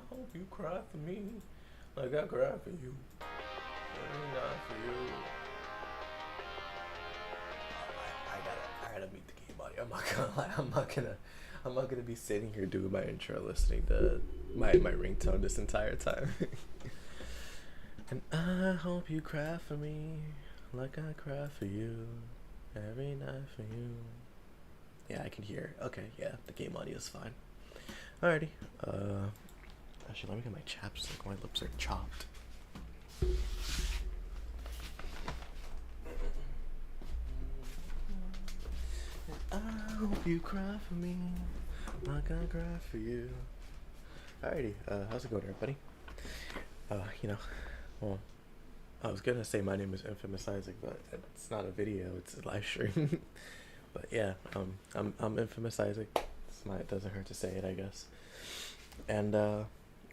hope you cry for me like I cry for you. Every night for you. I gotta meet the game audio. I'm not gonna lie. I'm not gonna be sitting here doing my intro, listening to my ringtone this entire time. And I hope you cry for me like I cry for you. Every night for you. Yeah, I can hear. Okay, yeah, the game audio is fine. Alrighty. Actually, let me get my chapstick. My lips are chopped. I hope you cry for me like I cry for you. Alrighty, how's it going, everybody? You know, well, I was gonna say my name is Infamous Isaac, but it's not a video; it's a live stream. But yeah, I'm Infamous Isaac. It doesn't hurt to say it, I guess. And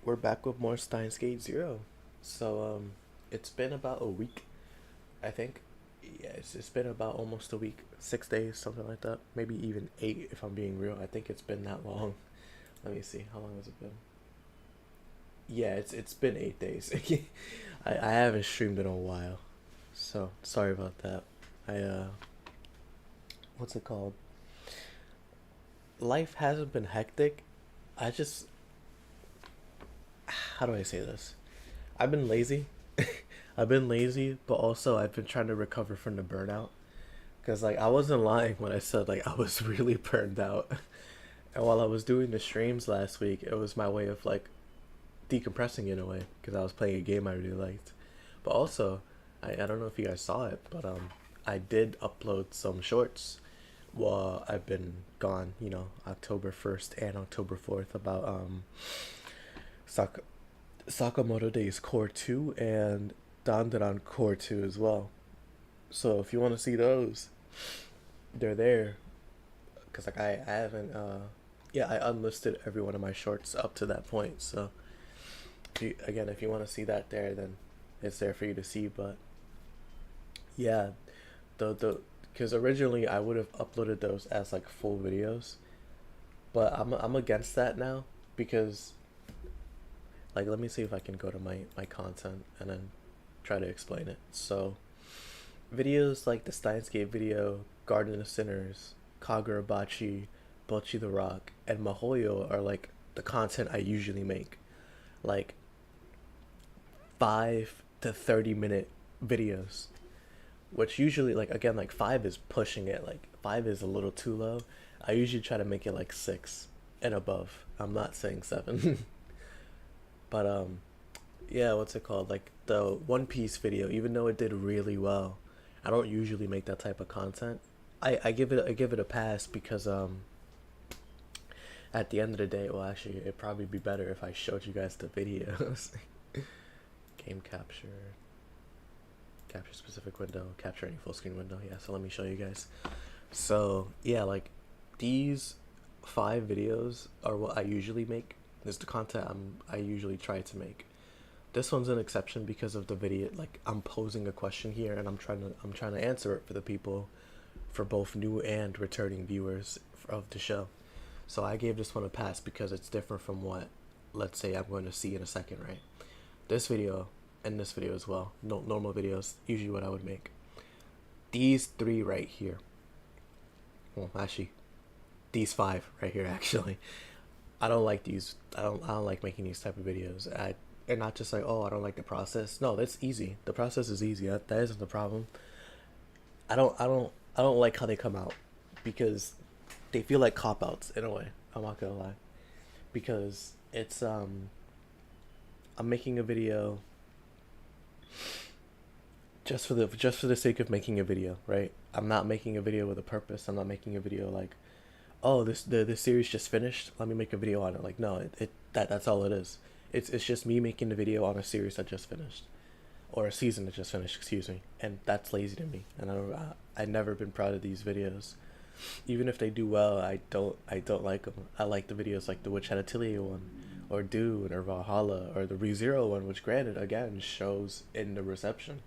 we're back with more Steins Gate Zero. So it's been about a week, I think. Yeah, it's been about almost a week, 6 days, something like that. Maybe even 8, if I'm being real. I think it's been that long. Let me see, how long has it been? Yeah, it's been 8 days. I haven't streamed in a while, so sorry about that. I what's it called? Life hasn't been hectic. I just, how do I say this? I've been lazy. I've been lazy, but also I've been trying to recover from the burnout. Cause like I wasn't lying when I said like I was really burned out. And while I was doing the streams last week, it was my way of like decompressing in a way because I was playing a game I really liked. But also, I don't know if you guys saw it, but I did upload some shorts while I've been gone. You know, October 1st and October 4th about Sak- Sakamoto Days Core 2 and Dandaran Core 2 as well. So if you want to see those, they're there. Cause like I haven't yeah, I unlisted every one of my shorts up to that point. So if you want to see that there, then it's there for you to see. But yeah, the because originally I would have uploaded those as like full videos, but I'm against that now because like let me see if I can go to my content and then try to explain it. So videos like the Steins Gate video, Garden of Sinners, Kagurabachi, Bocchi the Rock, and Mahoyo are like the content I usually make. Like 5 to 30 minute videos. Which usually like again like 5 is pushing it, like 5 is a little too low. I usually try to make it like 6 and above. I'm not saying 7. But yeah, what's it called? Like the One Piece video, even though it did really well, I don't usually make that type of content. I give it a pass because at the end of the day, well actually it'd probably be better if I showed you guys the videos. Game capture specific window, capture any full screen window. Yeah, so let me show you guys. So yeah, like these 5 videos are what I usually make. This is the content I usually try to make. This one's an exception because of the video. Like I'm posing a question here and I'm trying to answer it for the people, for both new and returning viewers of the show. So I gave this one a pass because it's different from what, let's say, I'm going to see in a second, right? This video and this video as well. No, normal videos, usually what I would make. These 3 right here. Well, actually, these 5 right here. Actually, I don't like these. I don't like making these type of videos. And not just like, oh, I don't like the process. No, that's easy. The process is easy. That isn't the problem. I don't like how they come out because they feel like cop outs in a way. I'm not gonna lie, because it's I'm making a video just for the sake of making a video, right? I'm not making a video with a purpose. I'm not making a video like, oh, this series just finished. Let me make a video on it. Like, no, that's all it is. It's just me making the video on a series that just finished, or a season that just finished. Excuse me, and that's lazy to me. And I've never been proud of these videos, even if they do well. I don't like them. I like the videos like the Witch Hat Atelier one, or Dune, or Valhalla, or the ReZero one, which granted again shows in the reception.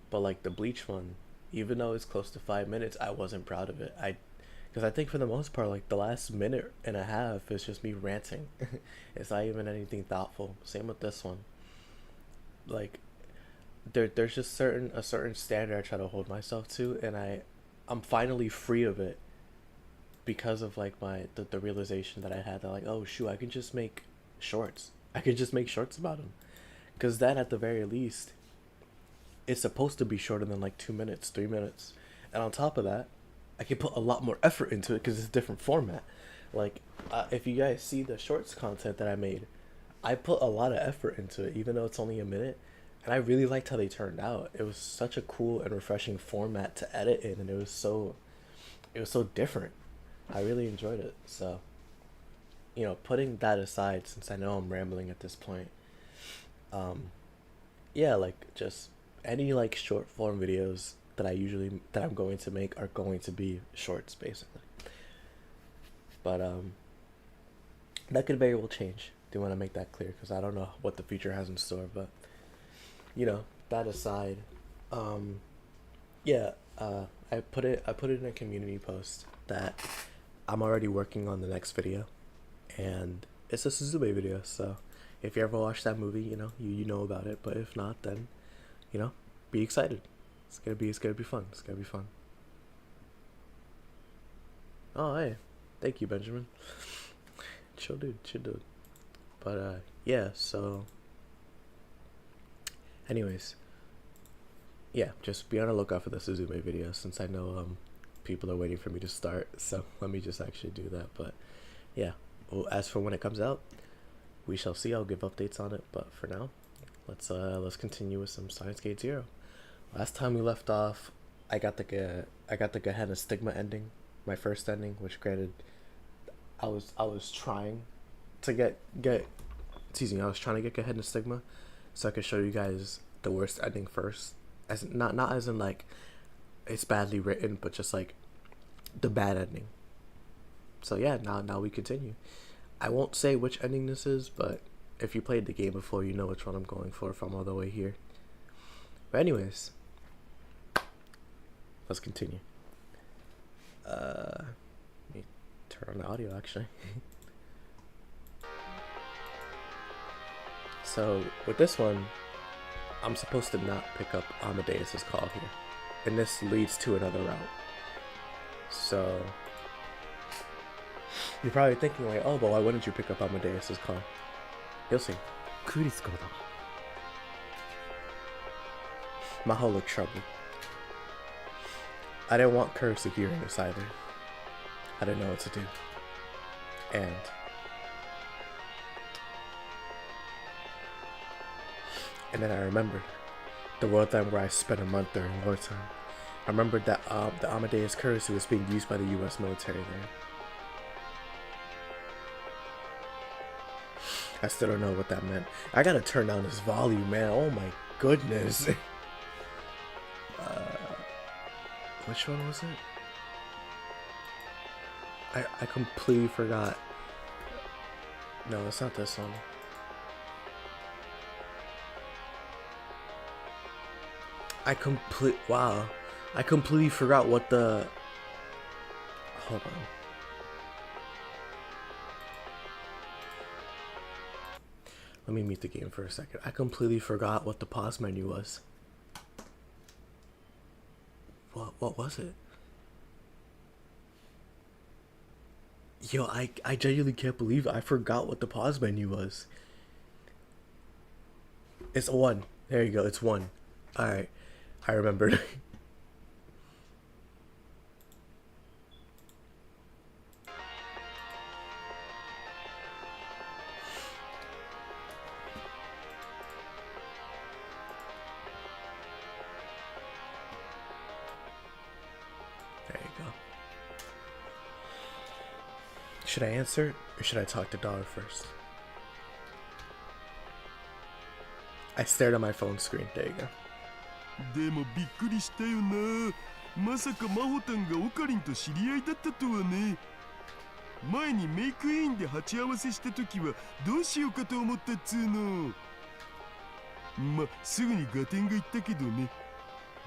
But like the Bleach one, even though it's close to 5 minutes, I wasn't proud of it. Because Because I think for the most part, like the last minute and a half is just me ranting. It's not even anything thoughtful. Same with this one. Like there's just a certain standard I try to hold myself to, and I'm finally free of it because of like the realization that I had that like, oh shoot, I can just make shorts. I can just make shorts about them. Because then at the very least, it's supposed to be shorter than like 2 minutes, 3 minutes, and on top of that, I can put a lot more effort into it because it's a different format. Like, if you guys see the shorts content that I made, I put a lot of effort into it, even though it's only a minute, and I really liked how they turned out. It was such a cool and refreshing format to edit in, and it was so different. I really enjoyed it. So, putting that aside, since I know I'm rambling at this point, yeah, like just any like short form videos that I'm going to make are going to be shorts basically. But that could very well change. Do want to make that clear because I don't know what the future has in store. But that aside, yeah, I put it in a community post that I'm already working on the next video, and it's a Suzume video. So if you ever watch that movie, you know about it. But if not, then be excited. It's gonna be fun. It's gonna be fun. Oh hey, thank you, Benjamin. Chill dude. But yeah. So, anyways, yeah, just be on the lookout for the Suzume video since I know people are waiting for me to start. So let me just actually do that. But yeah, well, as for when it comes out, we shall see. I'll give updates on it. But for now, let's continue with some Steins Gate 0. Last time we left off, I got the Gehenna Stigma ending, my first ending, which granted, I was trying to get I was trying to get Gehenna Stigma, so I could show you guys the worst ending first, as not as in like it's badly written, but just like the bad ending. So yeah, now we continue. I won't say which ending this is, but if you played the game before, you know which one I'm going for if I'm all the way here. But anyways, let's continue. Let me turn on the audio actually. So with this one, I'm supposed to not pick up Amadeus's call here, and this leads to another route. So you're probably thinking like, oh, but why wouldn't you pick up Amadeus's call? You'll see. Maho looked troubled. I didn't want Kurisu hearing this either. I didn't know what to do. And then I remembered the world time where I spent a month during wartime. I remembered that the Amadeus Kurisu was being used by the US military there. I still don't know what that meant. I gotta turn down this volume, man. Oh my goodness. Which one was it? I completely forgot. No, it's not this one. Wow. I completely forgot what the... Hold on. Let me mute the game for a second. I completely forgot what the pause menu was. What was it? Yo, I genuinely can't believe it. I forgot what the pause menu was. It's 1. There you go, it's 1. Alright, I remembered. Should I answer or should I talk to Dollar first? I stared at my phone screen. There you go. でもびっくりしたよな。まさか真帆たんがオカリンと知り合いだったとはね。前にメイクインで鉢合わせした時はどうしようかと思ったっつーの。すぐに合点がいったけどね。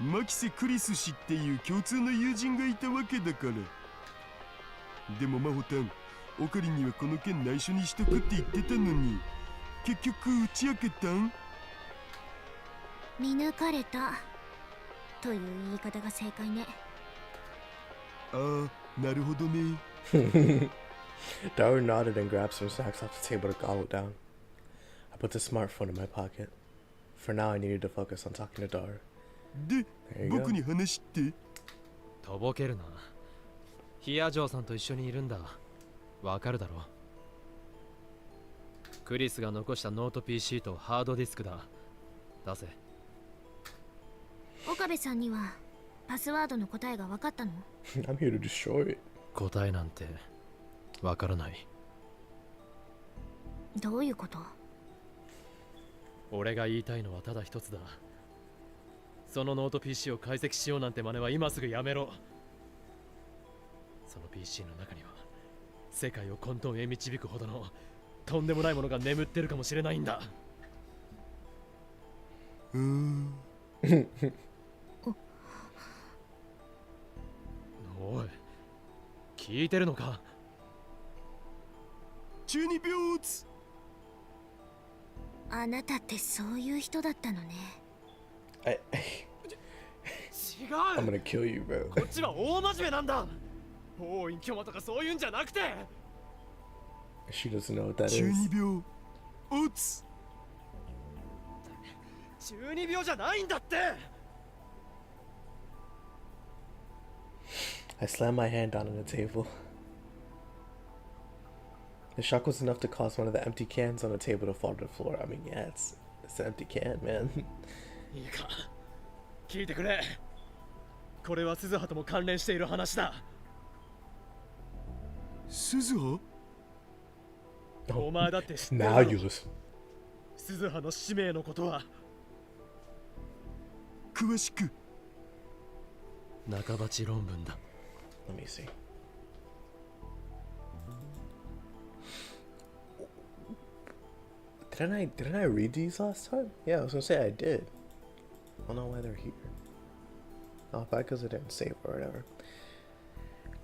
マキセ・クリス氏っていう共通の友人がいたわけだから。でも真帆たん、オカリンにはこの件内緒にしとくって言ってたのに、結局打ち明けたん？見抜かれたという言い方が正解ね。ああ、なるほどね。Daru nodded and grabbed some snacks off the table to gobble down. I put the smartphone in my pocket. For now, I needed to focus on talking to Daru. で、 There you go. 僕に話って？とぼけるな。ヒアジョーさんと一緒にいるんだ。わかるだろ。クリスが残したノート PC とハードディスクだ。出せ。岡部さんにはパスワードの答えが分かったの？I'm here to destroy it. 答えなんてわからない。どういうこと？俺が言いたいのはただ一つだ。そのノート PC を解析しようなんて真似は今すぐやめろ。その PC の中には世界を混沌へ導くほどのとんでもないものが眠ってるかもしれないんだ。おい、聞いてるのか12秒つ。あなたってそういう人だったのね。I, 違 I'm う gonna kill you, bro. こっちは大真面目なんだ。大隠居間とかそういうんじゃなくて She doesn't know what that 12 is. 秒打つ。12秒じゃないんだって。 I slammed my hand down on the table. The shock was enough to cause one of the empty cans on the table to fall to the floor. I mean, yeah, it's an empty can, man. いいか聞いてくれ。これは鈴葉とも関連している話だ。鈴葉？お前だって知ってる Now だ you ろ。 listen. 鈴葉の使命のことは。詳しく。中鉢論文だ。Let me see. Didn't I read these last time? Yeah, I was gonna say I did. I don't know why they're here. Oh, probably because I didn't save or whatever.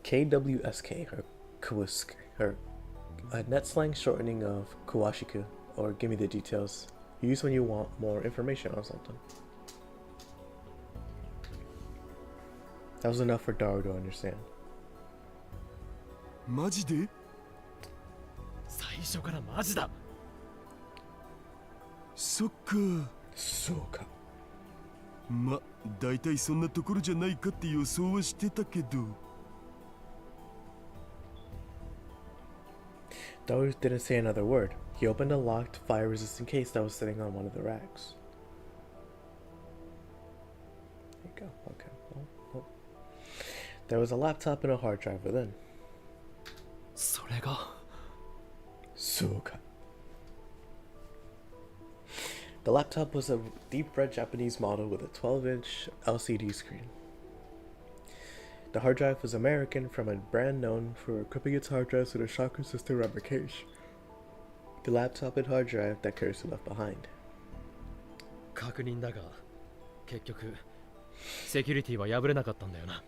KWSK or Kuwisk or a net slang shortening of Kawashiku or give me the details. Use when you want more information on something. That was enough for Daru to understand. マジで？最初からマジだ。そっか。そうか。ま、だいたいそんなところじゃないかって予想はしてたけど。Daru didn't say another word. He opened a locked, fire-resistant case that was sitting on one of the racks. There you go. Okay. Well. There was a laptop and a hard drive within. それがそうか. The laptop was a deep red Japanese model with a 12-inch LCD screen. The hard drive was American from a brand known for equipping its hard drives with a shock-resistant rubber case. The laptop and hard drive that Kirsten left behind. 確認だが、結局セキュリティは破れなかったんだよな。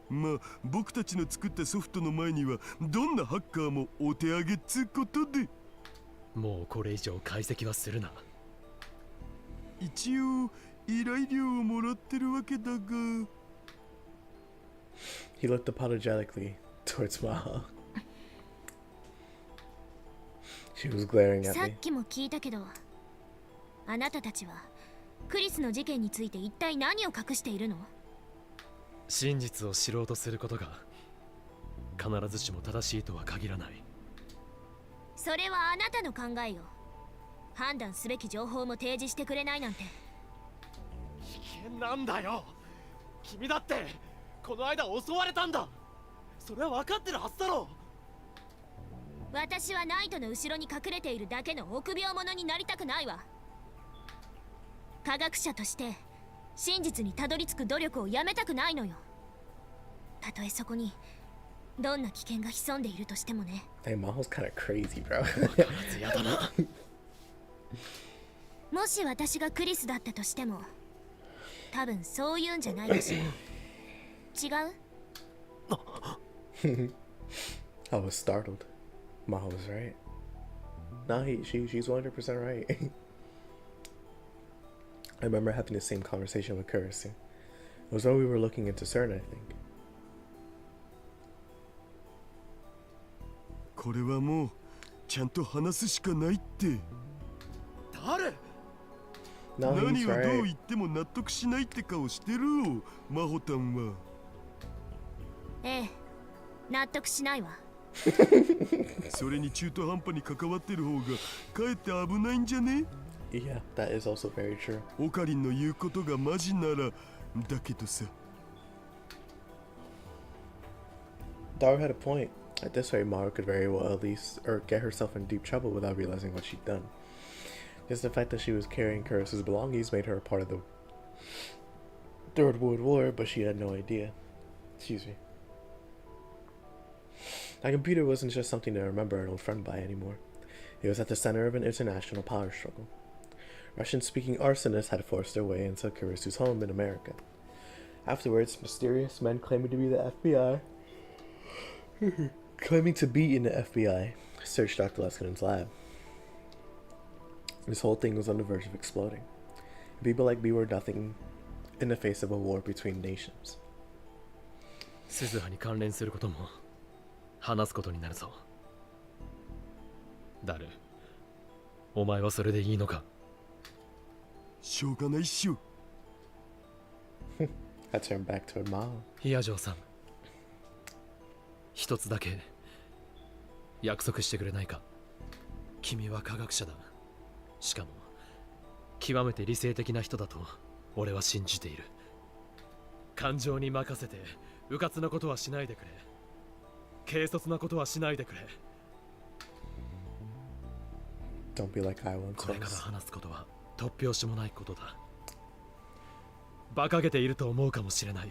まあ、僕たちの作ったソフトの前にはどんなハッカーもお手上げっつうことで。もうこれ以上解析はするな。一応依頼料をもらってるわけだが。He looked apologetically towards Maha. She was glaring at さっ me. きも聞いたけど、あなたたちはクリスの事件について一体何を隠しているの？真実を知ろうとすることが必ずしも正しいとは限らない。それはあなたの考えよ。判断すべき情報も提示してくれないなんて。危険なんだよ。君だってこの間襲われたんだ。それは分かってるはずだろ。私はナイトの後ろに隠れているだけの臆病者になりたくないわ。科学者として真実にたどり着く努力をやめたくないのよ。たとえそこにどんな危険が潜んでいるとしてもね。Hey, Maho's kind of crazy, bro. やだな。もし私がクリスだったとしても、多分そういうんじゃないでしょ。違う？ I was startled. Maho was right. No, she's 100% right. I remember having the same conversation with Kurisu. It was when we were looking into CERN, I think. これはもうちゃんと話すしかないって。誰？ No, 何 he's をどう right. 言っても納得しないって顔してるよ、マホタンは。ええ、納得しないわ。それに中途半端に関わってる方がかえって危ないんじゃね？ Yeah, that is also very true. オカリンの言うことがマジならだけどさ。Daru had a point. At this rate, Maru could very well at least or get herself in deep trouble without realizing what she'd done. Just the fact that she was carrying Kurisu's belongings made her a part of the Third World War, but she had no idea. Excuse me. That computer wasn't just something to remember an old friend by anymore. It was at the center of an international power struggle. Russian-speaking arsonists had forced their way into Kurisu's home in America. Afterwards, mysterious men claiming to be the FBI searched Dr. Leskinen's lab. This whole thing was on the verge of exploding. People like me were nothing in the face of a war between nations. 鈴葉に関連することも話すことになるぞ。ダル、お前はそれでいいのか？しょうがないっしょ。I turned back toward Mao. ヒアジョーさん、一つだけ約束してくれないか？君は科学者だ。しかも極めて理性的な人だと俺は信じている。感情に任せて迂闊なことはしないでくれ。軽率なことはしないでくれ。Don't be like I once これから was. 話すことは突拍子もないことだ。馬鹿げていると思うかもしれない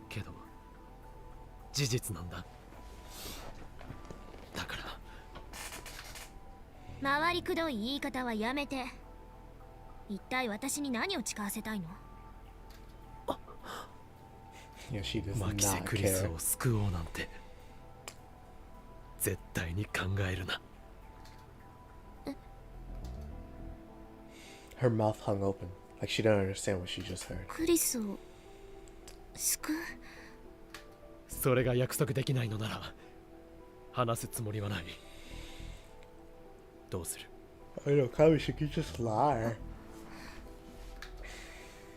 けど事実なんだ。だから回りくどい言い方はやめて。一体私に何を誓わせたいの？ Yeah, she does マキセ not クリス care. を救おうなんて絶対に考えるな。 Her mouth hung open, like she didn't understand what she just heard. クリスを救う？それが約束できないのなら話すつもりはない。どうする？ I know, Kami, she could just lie.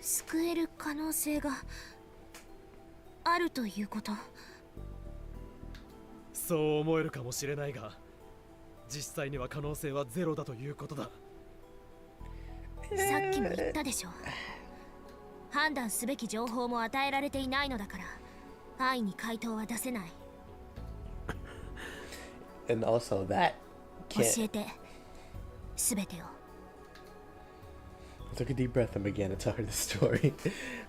救える可能性があるということ？そう思えるかもしれないが実際には可能性はゼロだということだ。さっきも言ったでしょ。判断すべき情報も与えられていないのだから安易に回答は出せない。 And also that 教 can't. えて、すべてを。 I took a deep breath and began to tell her the story.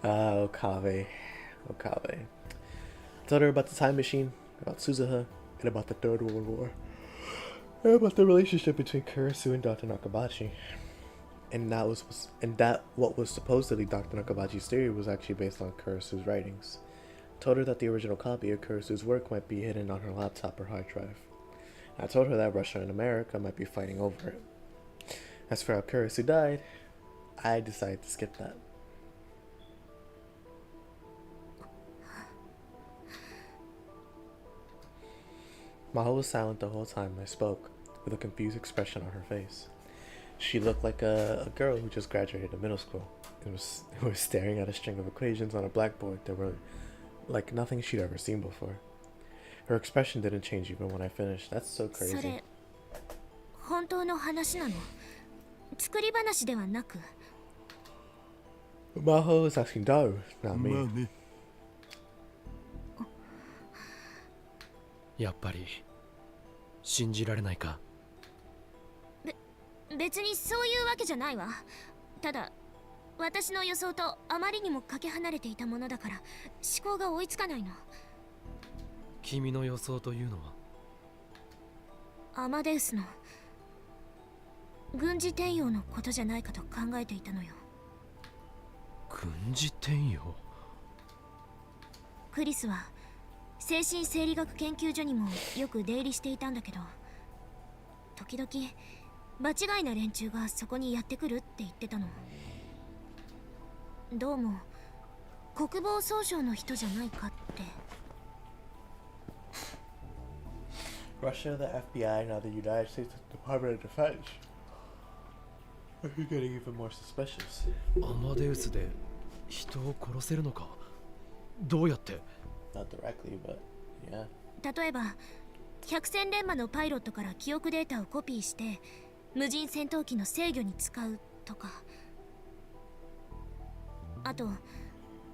Okabe. Okabe. I told her about the time machine, about Suzuha, and about the Third World War. And about the relationship between Kurisu and Dr. Nakabachi. And that what was supposedly Dr. Nakabachi's theory was actually based on Kurisu's writings. I told her that the original copy of Kurisu's work might be hidden on her laptop or hard drive. I told her that Russia and America might be fighting over it. As for how Kurisu died, I decided to skip that. Maho was silent the whole time I spoke, with a confused expression on her face. She looked like a girl who just graduated middle school and was staring at a string of equations on a blackboard that were like nothing she'd ever seen before. Her expression didn't change even when I finished. That's so そ crazy. れ本当の話なの？作り話ではなく。 Maho was asking Daru, not ま me. あね。やっぱり信じられないか？別にそういうわけじゃないわ。ただ私の予想とあまりにもかけ離れていたものだから思考が追いつかないの。君の予想というのは？アマデウスの軍事転用のことじゃないかと考えていたのよ。軍事転用？クリスは精神生理学研究所にもよく出入りしていたんだけど、時々場違いな連中がそこにやってくるって言ってたの。どうも国防総省の人じゃないかって。 Russia, the FBI, now the United States Department of Defense. Are you getting even more suspicious? アマデウスで人を殺せるのか？どうやって？ Not directly, but yeah. 例えば百戦錬磨のパイロットから記憶データをコピーして無人戦闘機の制御に使うとか、あと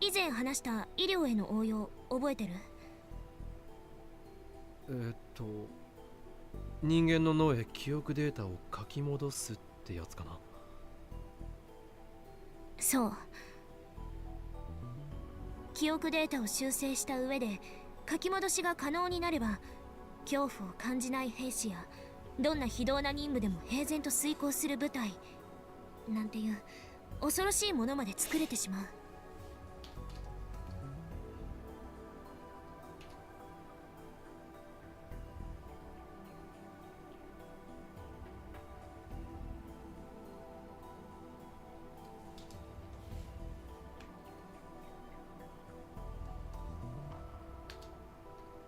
以前話した医療への応用覚えてる？人間の脳へ記憶データを書き戻すってやつかな。そう、記憶データを修正した上で書き戻しが可能になれば、恐怖を感じない兵士やどんな非道な任務でも平然と遂行する部隊なんていう恐ろしいものまで作れてしまう。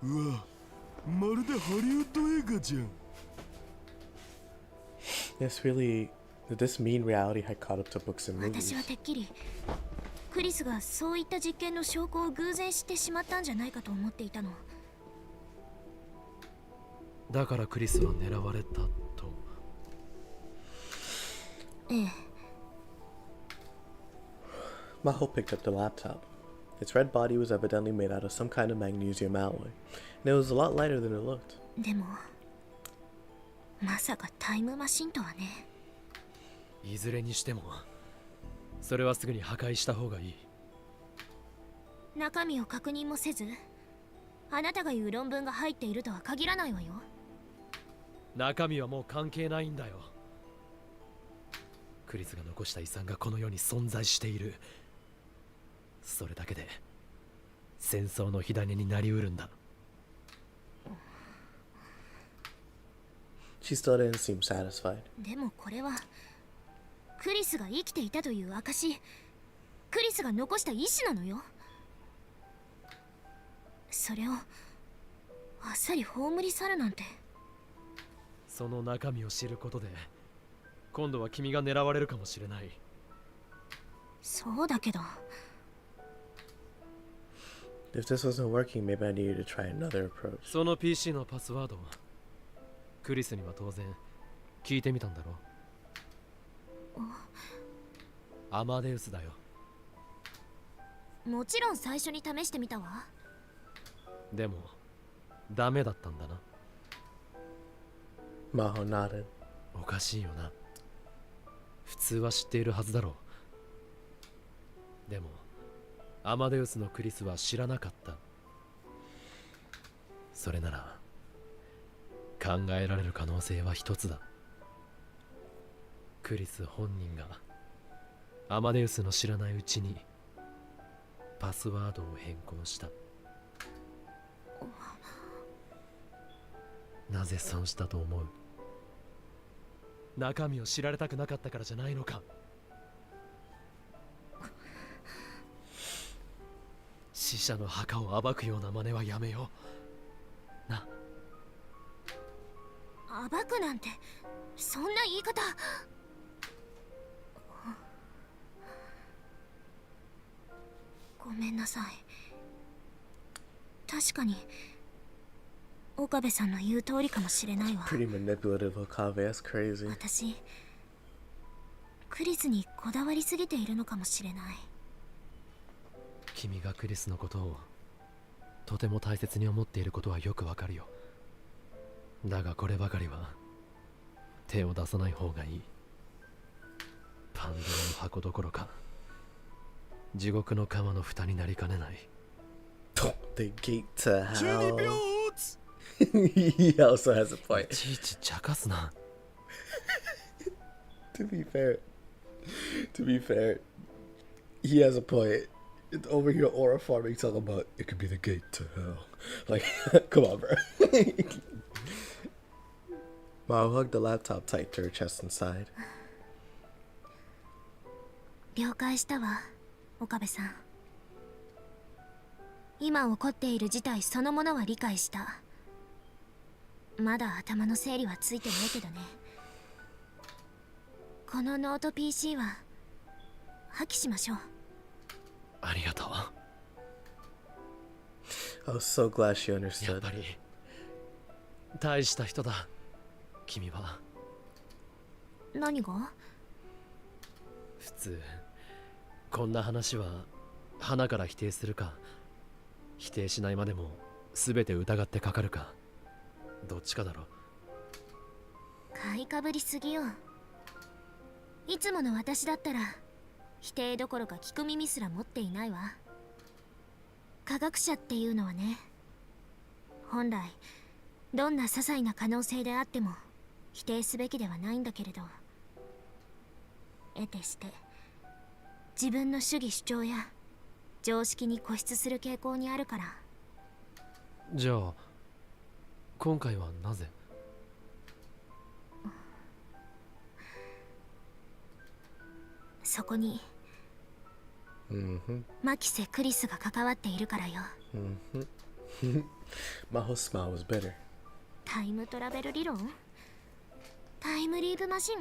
うわ、まるでハリウッド映画じゃん。This mean reality had caught up to books and 私 movies. はてっきりクリスがそういった実験の証拠を偶然知ってしまったんじゃないかと思っていたの。だからクリスは狙われたと。ええ。 Maho picked up the laptop. Its red body was evidently made out of some kind of magnesium alloy, and it was a lot lighter than it looked. でもまさかタイムマシンとはね。いずれにしてもそれはすぐに破壊した方がいい。中身を確認もせず、あなたが言う論文が入っているとは限らないわよ。中身はもう関係ないんだよ。クリスが残した遺産がこの世に存在している。それだけで戦争の火種になりうるんだ。She still didn't seem satisfied. でもこれはクリスが生きていたという証、クリスが残した意志なのよ。それをあっさり葬り去るなんて。その中身を知ることで今度は君が狙われるかもしれない。そうだけど。If this wasn't working, maybe I needed to try another approach. その PC のパスワードはクリスには当然聞いてみたんだろう。アマデウスだよ。もちろん最初に試してみたわ。でもダメだったんだな。 Maho nodded. おかしいよな。普通は知っているはずだろう。でもアマデウスのクリスは知らなかった。それなら考えられる可能性は一つだ。クリス本人がアマデウスの知らないうちにパスワードを変更した。なぜそうしたと思う？中身を知られたくなかったからじゃないのか？死者の墓を暴くような真似はやめような。暴くなんてそんな言い方。ごめんなさい。確かに岡部さんの言う通りかもしれないわ。 Pretty manipulative, Okabe. That's crazy. 私クリスにこだわりすぎているのかもしれない。君がクリスのことをとても大切に思っていることはよくわかるよ。だがこればかりは手を出さない方がいい。パンドラの箱どころか地獄の釜の蓋になりかねない。 The gate to 12 hell. 秒 He also has a point. いちいち茶化すな。 To be fair, he has a point. over here aura farming talking about it could be the gate to hell. Like, come on, bro. Mao hugged the laptop tight to her chest and sighed. 了解したわ、岡部さん。今起こっている事態そのものは理解した。まだ頭の整理はついてないけどね。このノート PC は破棄しましょう。ありがとう。 I was so glad she やっ understood. ぱり大した人だ君は。何が？普通こんな話は花から否定するか否定しないまでも全て疑ってかかるかどっちかだろ。買いかぶりすぎよ。いつもの私だったら否定どころか聞く耳すら持っていないわ。科学者っていうのはね、本来どんな些細な可能性であっても否定すべきではないんだけれど、得てして自分の主義主張や常識に固執する傾向にあるから。じゃあ今回はなぜ？そこにマキセ・クリスが関わっているからよ。Maho's smile was bitter. タイムトラベル理論？タイムリープマシン？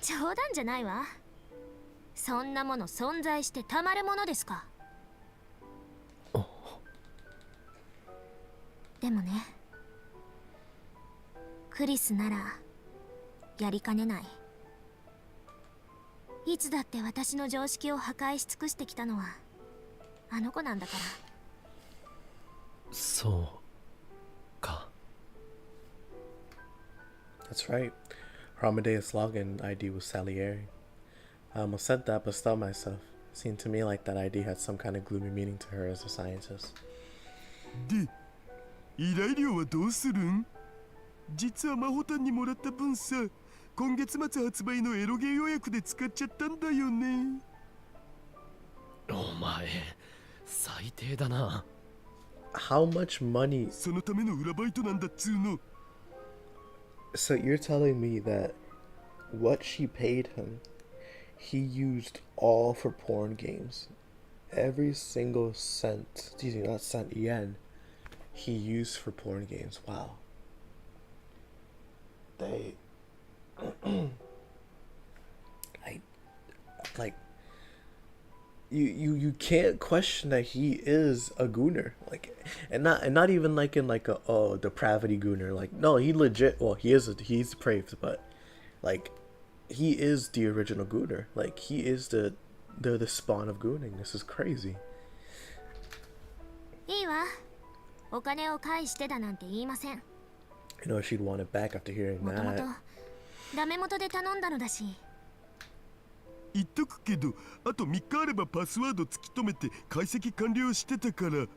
冗談じゃないわ。そんなもの存在してたまるものですか。でもね、クリスならやりかねない。いつだって私の常識を破壊し尽くしてきたのはあの子なんだから。そうか。 That's right. Her Amadeus login ID was Salieri. I almost said that, but stopped myself. It seemed to me like that ID had some kind of gloomy meaning to her as a scientist. で、依頼料はどうするん？実は真帆たんにもらった分さ、今月末発売のエロゲー予約で使っちゃったんだよね。お前最低だな。 How much money? そのための裏バイトなんだっつうの。 So you're telling me that what she paid him, he used all for porn games. Every single cent, excuse me, not cent, yen, he used for porn games. Wow. They, like, you can't question that he is a gooner, like, and not even like in like a depravity gooner. Like, no, he legit. Well, he's depraved, but like, he is the original gooner. Like, he is the spawn of gooning. This is crazy. いいわ。お金を返してだなんて言いません。You know, she'd want it back after hearing もともと that. ダメ元で頼んだのだし。言っとくけど、あと3日あればパスワード突き止めて解析完了してたから、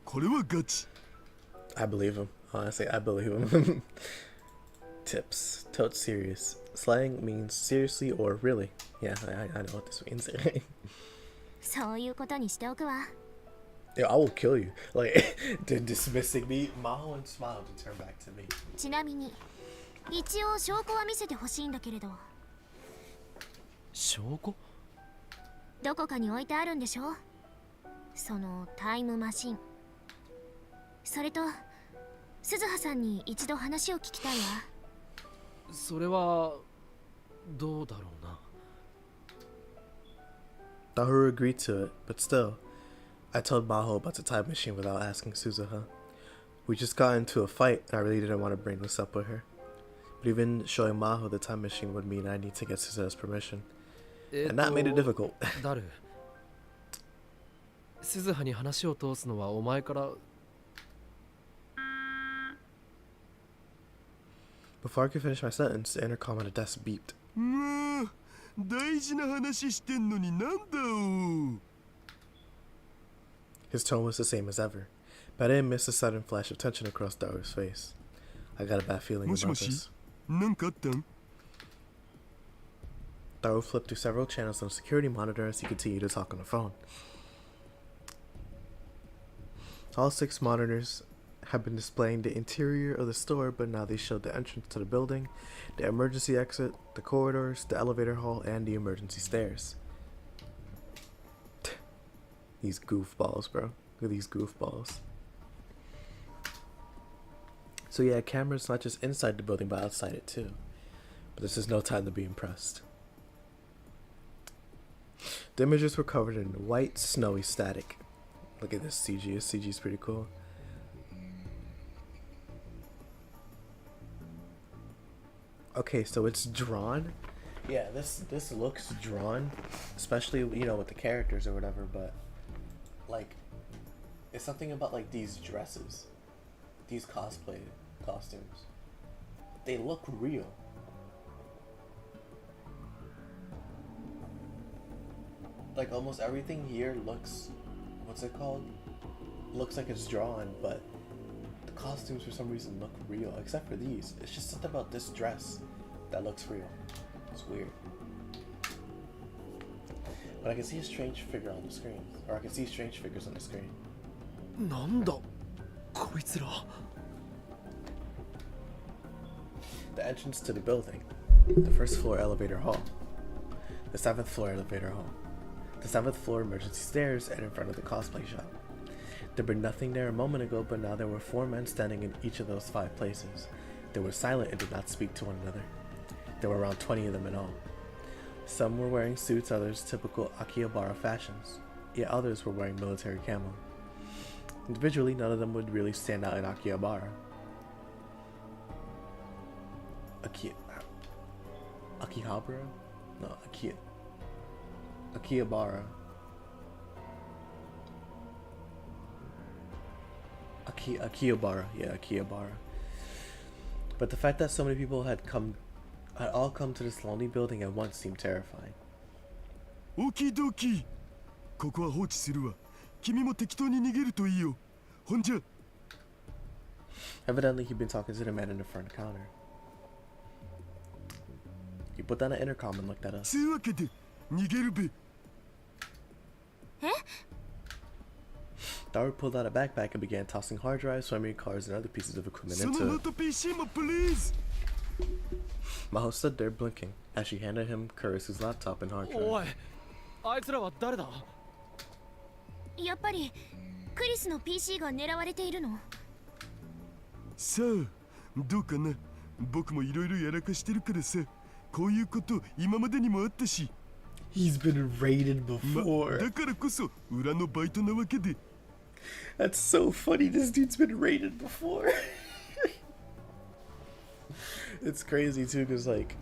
これはガチ。 I believe him. Honestly, I believe him. Tips. Totes serious. Slang means seriously or really. Yeah, I know what this means. そういうことにしておくわ。 Yo, I will kill you. Like, dismissing me. Maho and smiled and turned back to me. ちなみに一応証拠は見せてほしいんだけれど。証拠？どこかに置いてあるんでしょ？そのタイムマシン。それと鈴葉さんに一度話を聞きたいわ。それはどうだろうな。 Daharu agreed to it, but still, I told Maho about the time machine without asking Suzuha. We just got into a fight, and I really didn't want to bring this up with her. But even showing Maho the time machine would mean I need to get Suzuha's permission. And that made it difficult. ダル、鈴葉に話を通すのはお前から。 Before I could finish my sentence, the intercom on the desk beeped. もう大事な話してんのになんだお。 His tone was the same as ever, but I didn't miss a sudden flash of tension across Daru's face. I got a bad feeling もし about もし、 this. なんかあったん？ Daru flipped through several channels on a security monitor as he continued to talk on the phone. All 6 monitors had been displaying the interior of the store, but now they showed the entrance to the building, the emergency exit, the corridors, the elevator hall, and the emergency stairs. These goofballs, bro. Look at these goofballs. So yeah, cameras not just inside the building, but outside it too. But this is no time to be impressed. The images were covered in white, snowy static. Look at this CG. This CG is pretty cool. Okay, so it's drawn. Yeah, this looks drawn, especially, you know, with the characters or whatever, but like it's something about like these dresses, these cosplay costumes. They look real. Like almost everything here looks, what's it called? Looks like it's drawn, but the costumes for some reason look real, except for these. It's just something about this dress that looks real. It's weird. But I can see a strange figure on the screen. Or I can see strange figures on the screen. なんだこいつら The entrance to the building. The first floor elevator hall. The 7th floor elevator hall. The 7th floor emergency stairs and in front of the cosplay shop. There were nothing there a moment ago, but now there were 4 men standing in each of those 5 places. They were silent and did not speak to one another. There were around 20 of them in all. Some were wearing suits, others typical Akihabara fashions, yet others were wearing military camo. Individually, none of them would really stand out in Akihabara. Akihabara? No, Akihabara. Akihabara, yeah, Akihabara. But the fact that so many people had all come to this lonely building at once seemed terrifying. Okidoki. ここは放置するわ。君も適当に逃げるといいよ。ほんじゃ。Evidently, he'd been talking to the man in the front counter. He put down an intercom and looked at us. つうわけで逃げるべ。え Daru pulled out a backpack and began tossing hard drives, memory cards, and other pieces of equipment その into ノー it. ト PC も please。 Maho stood there blinking as she handed him Kurisu's laptop and hard drive. おいあいつらは誰だやっぱりクリスの PC が狙われているの？さあどうかな。僕もいろいろやらかしてるからさ。こういうこと今までにもあったし。 He's been raided だ before. からこそ裏のバイトなわけで。 That's so funny. This dude's been raided before. It's crazy too, cause like,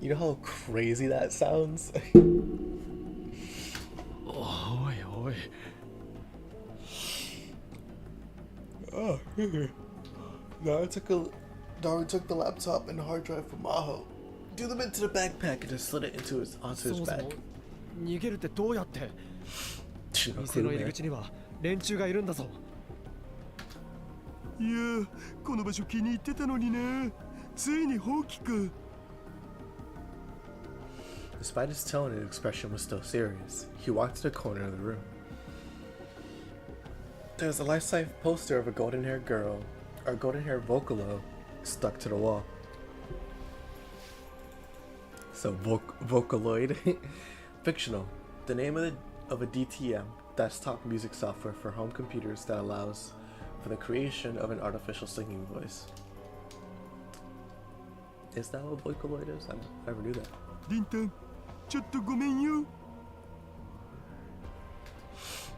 you know how crazy that sounds. おいおい Oh, Daru took the laptop and the hard drive from Maho, threw them into the backpack, and just slid it onto his そもそ back. も逃げるってどうやって No 店の clue, 入り man. 口には連中がいるんだぞいやこの場所気に入ってたのにな。ついに放棄か。 Despite his tone and expression was still serious, he walked to the corner of the room. There was a life-size poster of a golden-haired girl, or golden-haired Vocalo, stuck to the wall. So Vocaloid, fictional, the name of a DTM, desktop music software for home computers that allows for the creation of an artificial singing voice. Is that what Vocaloid is? I never knew that. リンタンちょっとごめんよ。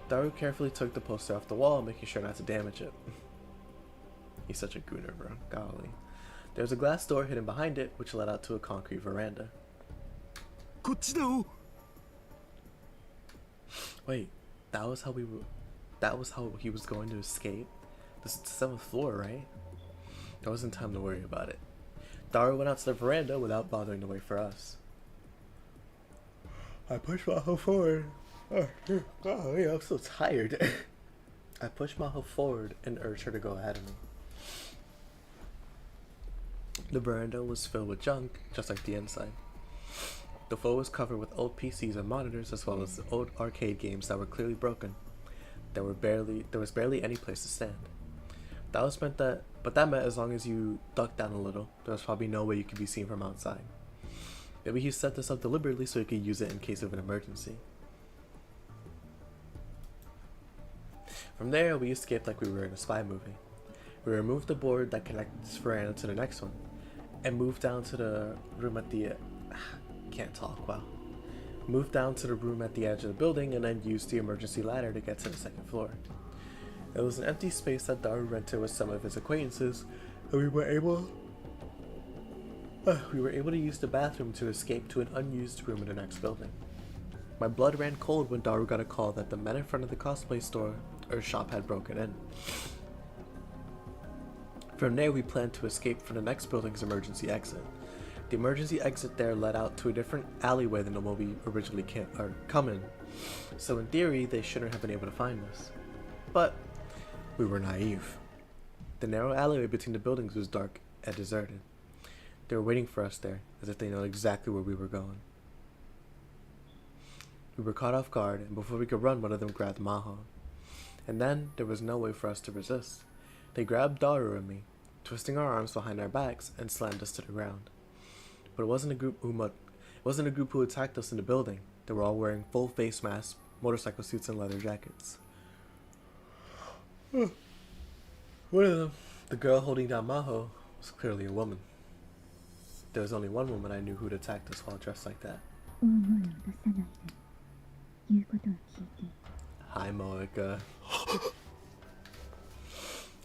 Daru carefully took the poster off the wall, making sure not to damage it. He's such a gooner, bro. Golly. There was a glass door hidden behind it, which led out to a concrete veranda. こっちだお。 Wait, that was how he was going to escape? This is the 7th floor, right? There wasn't time to worry about it. Daru went out to the veranda without bothering to wait for us. I pushed Maho forward. Oh, yeah, I'm so tired. I pushed Maho forward and urged her to go ahead of me. The veranda was filled with junk, just like the inside. The floor was covered with old PCs and monitors, as well as old arcade games that were clearly broken. There was barely any place to stand. But that meant as long as you ducked down a little, there was probably no way you could be seen from outside. Maybe he set this up deliberately so he could use it in case of an emergency. From there, we escaped like we were in a spy movie. We removed the board that connected this veranda to the next one, and moved down to the room at the can't talk, wow. Moved down to the room at the edge of the building and then used the emergency ladder to get to the second floor. It was an empty space that Daru rented with some of his acquaintances, and we were able to use the bathroom to escape to an unused room in the next building. My blood ran cold when Daru got a call that the men in front of the cosplay store or shop had broken in. From there, we planned to escape from the next building's emergency exit. The emergency exit there led out to a different alleyway than the one we originally come in, so in theory, they shouldn't have been able to find us. But we were naive. The narrow alleyway between the buildings was dark and deserted. They were waiting for us there, as if they know exactly where we were going. We were caught off guard, and before we could run, one of them grabbed Maho. And then, there was no way for us to resist. They grabbed Daru and me, twisting our arms behind our backs, and slammed us to the ground. But it wasn't a group who attacked us in the building. They were all wearing full face masks, motorcycle suits, and leather jackets. One of them, the girl holding down Maho, was clearly a woman. There was only one woman I knew who'd attacked us while dressed like that. Hi, Moeka.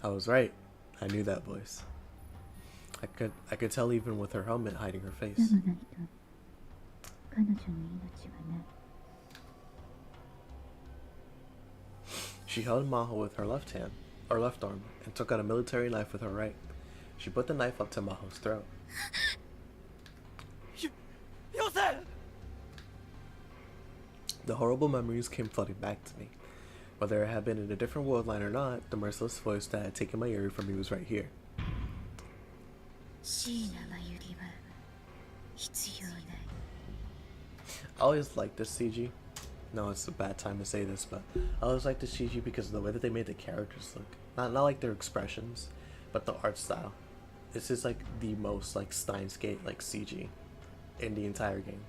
I was right. I knew that voice. I could tell even with her helmet hiding her face. She held Maho with her left hand, or left arm, and took out a military knife with her right. She put the knife up to Maho's throat. The horrible memories came flooding back to me. Whether it had been in a different world line or not, the merciless voice that had taken my ear from me was right here. I always liked this CG. No, it's a bad time to say this, but I always liked this CG because of the way that they made the characters look. Not like their expressions, but the art style. This is like the most like Steins like CG in the entire game.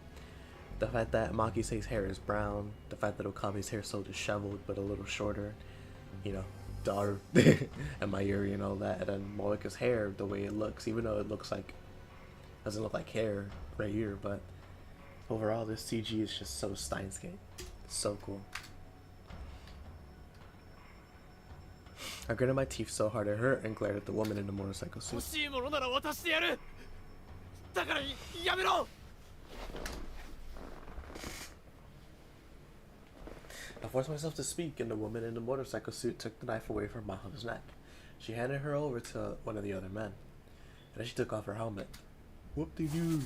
The fact that Makise's hair is brown, the fact that Okabe's hair is so disheveled but a little shorter, you know, Daru and Mayuri and all that, and then Moeka's hair, the way it looks, even though it looks like, doesn't look like hair right here, but overall this CG is just so Steins Gate. So cool. I gritted my teeth so hard it hurt and glared at the woman in the motorcycle suit. I forced myself to speak, and the woman in the motorcycle suit took the knife away from Maho's neck. She handed her over to one of the other men, and then she took off her helmet. Whoop-de-doo.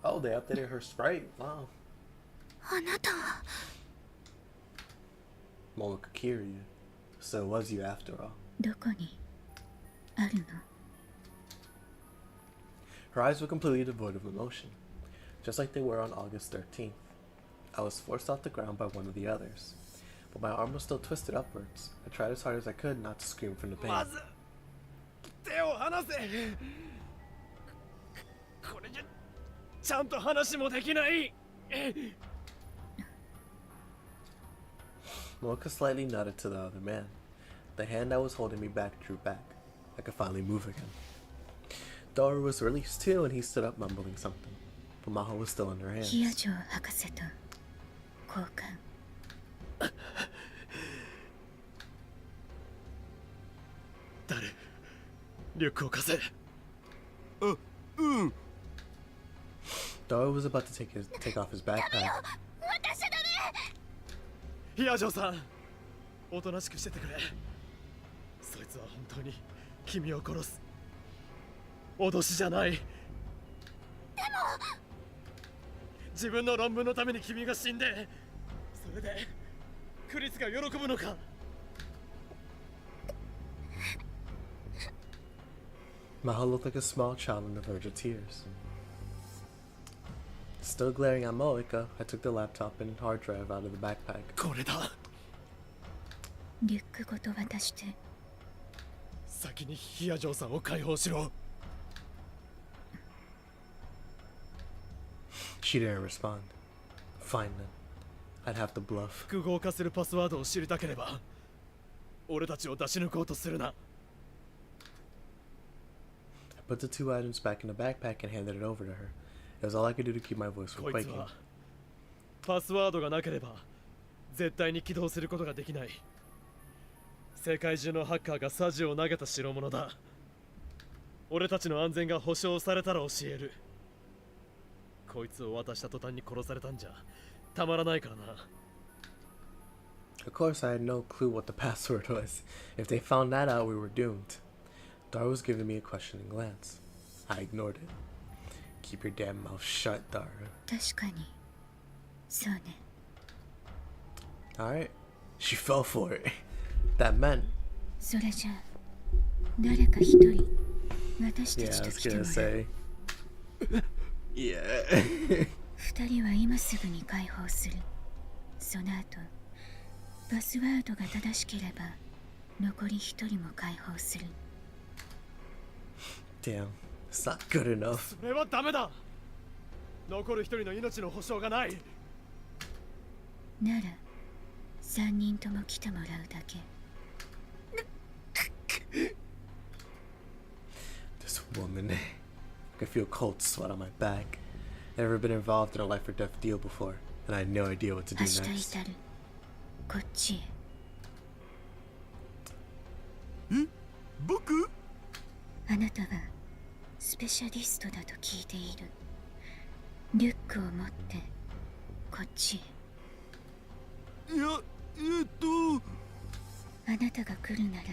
Oh, they updated her sprite. Wow. Moeka Kiryu. So it was you after all. Her eyes were completely devoid of emotion, just like they were on August 13th. I was forced off the ground by one of the others, but my arm was still twisted upwards. I tried as hard as I could not to scream from the pain. Moeka slightly nodded to the other man. The hand that was holding me back drew back. I could finally move again. Daru was released too, and he stood up mumbling something, but Maho was still in her hands. Daru was about to take off his backpack. Maho looked like a small child on the verge of tears. Still glaring at Moeka, I took the laptop and hard drive out of the backpack. これだ。リュックごと渡して。先にヒアジョーさんを解放しろ。She didn't respond. Fine then. I'd have to bluff. 複合化するパスワードを知りたければ、俺たちを出し抜こうとするな。I put the two items back in the backpack and handed it over to her. It was all I could do to keep my voice from こいつ quaking. はパスワードがなければ絶対に起動することができない。世界中のハッカーがサジを投げた代物だ。俺たちの安全が保証されたら教える。こいつを渡した途端に殺されたんじゃたまらないからな。Of course, I had no clue what the password was. If they found that out, we were doomed. Dara was giving me a questioning glance. I ignored it. Keep your damn mouth shut, Dara. 確かに。そうね。Alright. She fell for it. That meant... それじゃあ、誰か一人、私た Yeah, ち I と was 来て gonna もらう。say... Yeah. 二人は今すぐに解放する。その後、パスワードが正しければ、残り一人も解放する。Damn. It's not good enough. それはダメだ。残る一人の命の保証がない。なら、三人とも来てもらうだけ。This woman. I could feel cold sweat on my back. Never been involved in a life or death deal before, and I had no idea what to do 明日 next. 至る。こっちへ。僕？あなたはスペシャリストだと聞いている。リュックを持ってこっちへ。いや、あなたが来るなら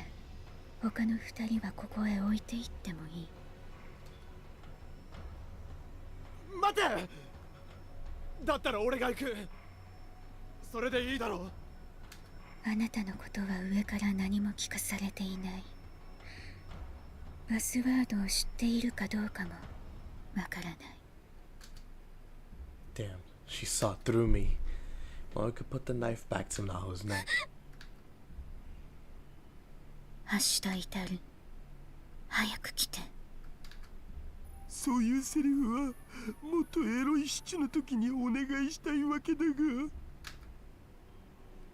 他の二人はここへ置いていってもいい。待て。だったら俺が行く。それでいいだろう。あなたのことは上から何も聞かされていない。パスワードを知っているかどうかもわからない。Damn, she saw through me. Well, I could put the knife back to Naho's neck. 明日至る。早く来て。そういうセリフはもっとエロいシチュの時にお願いしたいわけだが。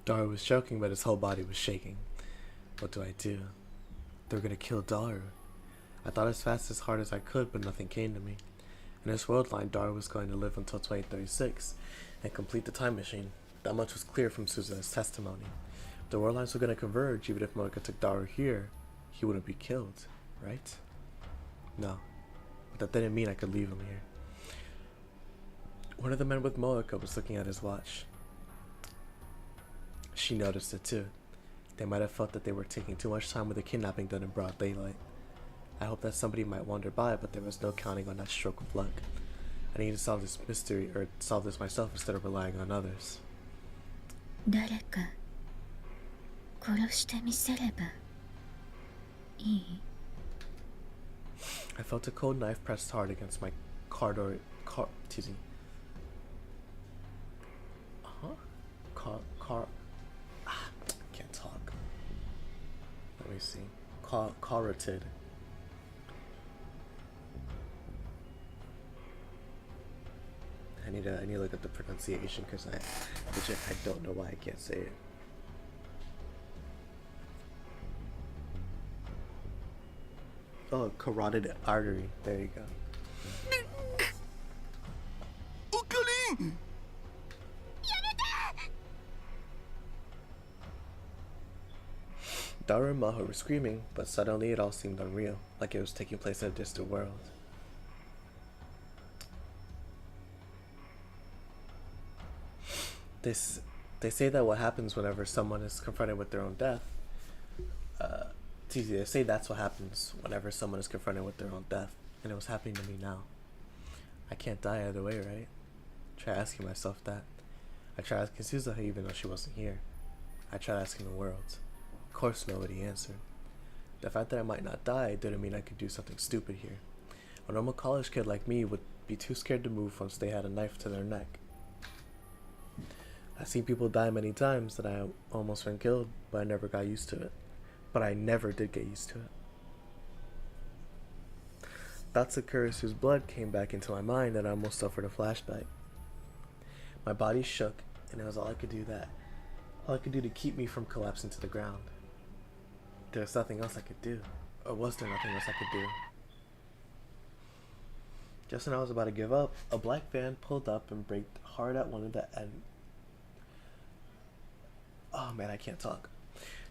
Daru was choking, but his whole body was shaking. What do I do? They were gonna kill Daru. I thought as fast as hard as I could, but nothing came to me. In this world line, Daru was going to live until 2036 and complete the time machine. That much was clear from Susan's testimony. The world lines were going to converge. Even if Moeka took Daru here, he wouldn't be killed, right? No. But that didn't mean I could leave him here. One of the men with Moeka was looking at his watch. She noticed it too. They might have felt that they were taking too much time with the kidnapping done in broad daylight. I hoped that somebody might wander by, but there was no counting on that stroke of luck. I needed to solve this mystery, or solve this myself instead of relying on others. 誰か殺してみせればいい？ I felt a cold knife pressed hard against my excuse me. Can't talk. Let me see. Carotid. I need to look at the pronunciation because I don't know why I can't say it. Oh, carotid artery. There you go. おかりん。 Daru and Maho were screaming, but suddenly it all seemed unreal, like it was taking place in a distant world. They say that what happens whenever someone is confronted with their own death. It's easy. They say that's what happens whenever someone is confronted with their own death, and it was happening to me now. I can't die either way, right? Try asking myself that. I tried asking Suzuha even though she wasn't here. I tried asking the world. Of course nobody answered. The fact that I might not die didn't mean I could do something stupid here. A normal college kid like me would be too scared to move once they had a knife to their neck. I've seen people die many times that I almost been killed, but I never got used to it. But I never did get used to it. Thoughts of Kurisu's blood came back into my mind and I almost suffered a flashback. My body shook and it was all I could do to keep me from collapsing to the ground. There was nothing else I could do. Or was there nothing else I could do? Just when I was about to give up, a black van pulled up and braked hard at one of the end. Oh man, I can't talk.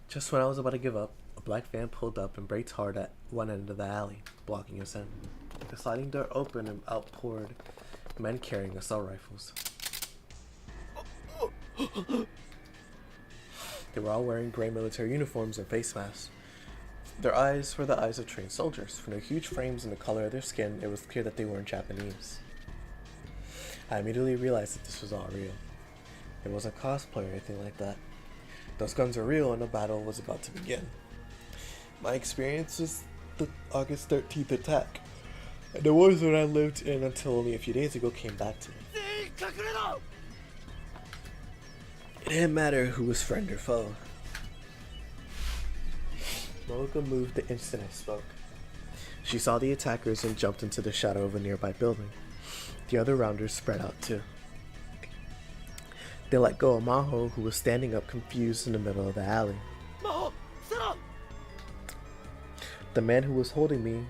Just when I was about to give up, a black van pulled up and braked hard at one end of the alley, blocking us in. The sliding door opened and out poured men carrying assault rifles. They were all wearing gray military uniforms and face masks. Their eyes were the eyes of trained soldiers. From their huge frames and the color of their skin, it was clear that they weren't Japanese. I immediately realized that this was all real. It wasn't cosplay or anything like that. Those guns are real and the battle was about to begin. My experience was the August 13th attack, and the war zone I lived in until only a few days ago came back to me. It didn't matter who was friend or foe. Moeka moved the instant I spoke. She saw the attackers and jumped into the shadow of a nearby building. The other rounders spread out too. They let go of Maho, who was standing up confused in the middle of the alley. Maho, sit up! The man who was holding me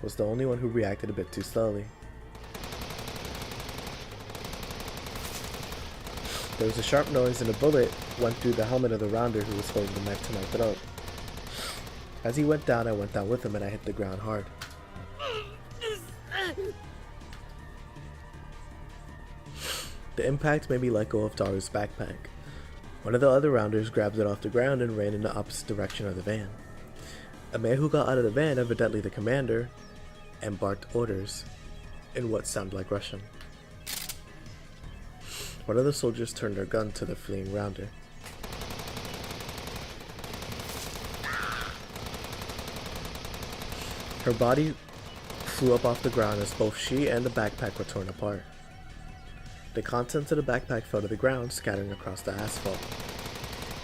was the only one who reacted a bit too slowly. There was a sharp noise and a bullet went through the helmet of the rounder who was holding the knife to my throat. As he went down, I went down with him and I hit the ground hard. The impact made me let go of Daru's backpack. One of the other rounders grabbed it off the ground and ran in the opposite direction of the van. A man who got out of the van, evidently the commander, and barked orders in what sounded like Russian. One of the soldiers turned their gun to the fleeing rounder. Her body flew up off the ground as both she and the backpack were torn apart. The contents of the backpack fell to the ground, scattering across the asphalt.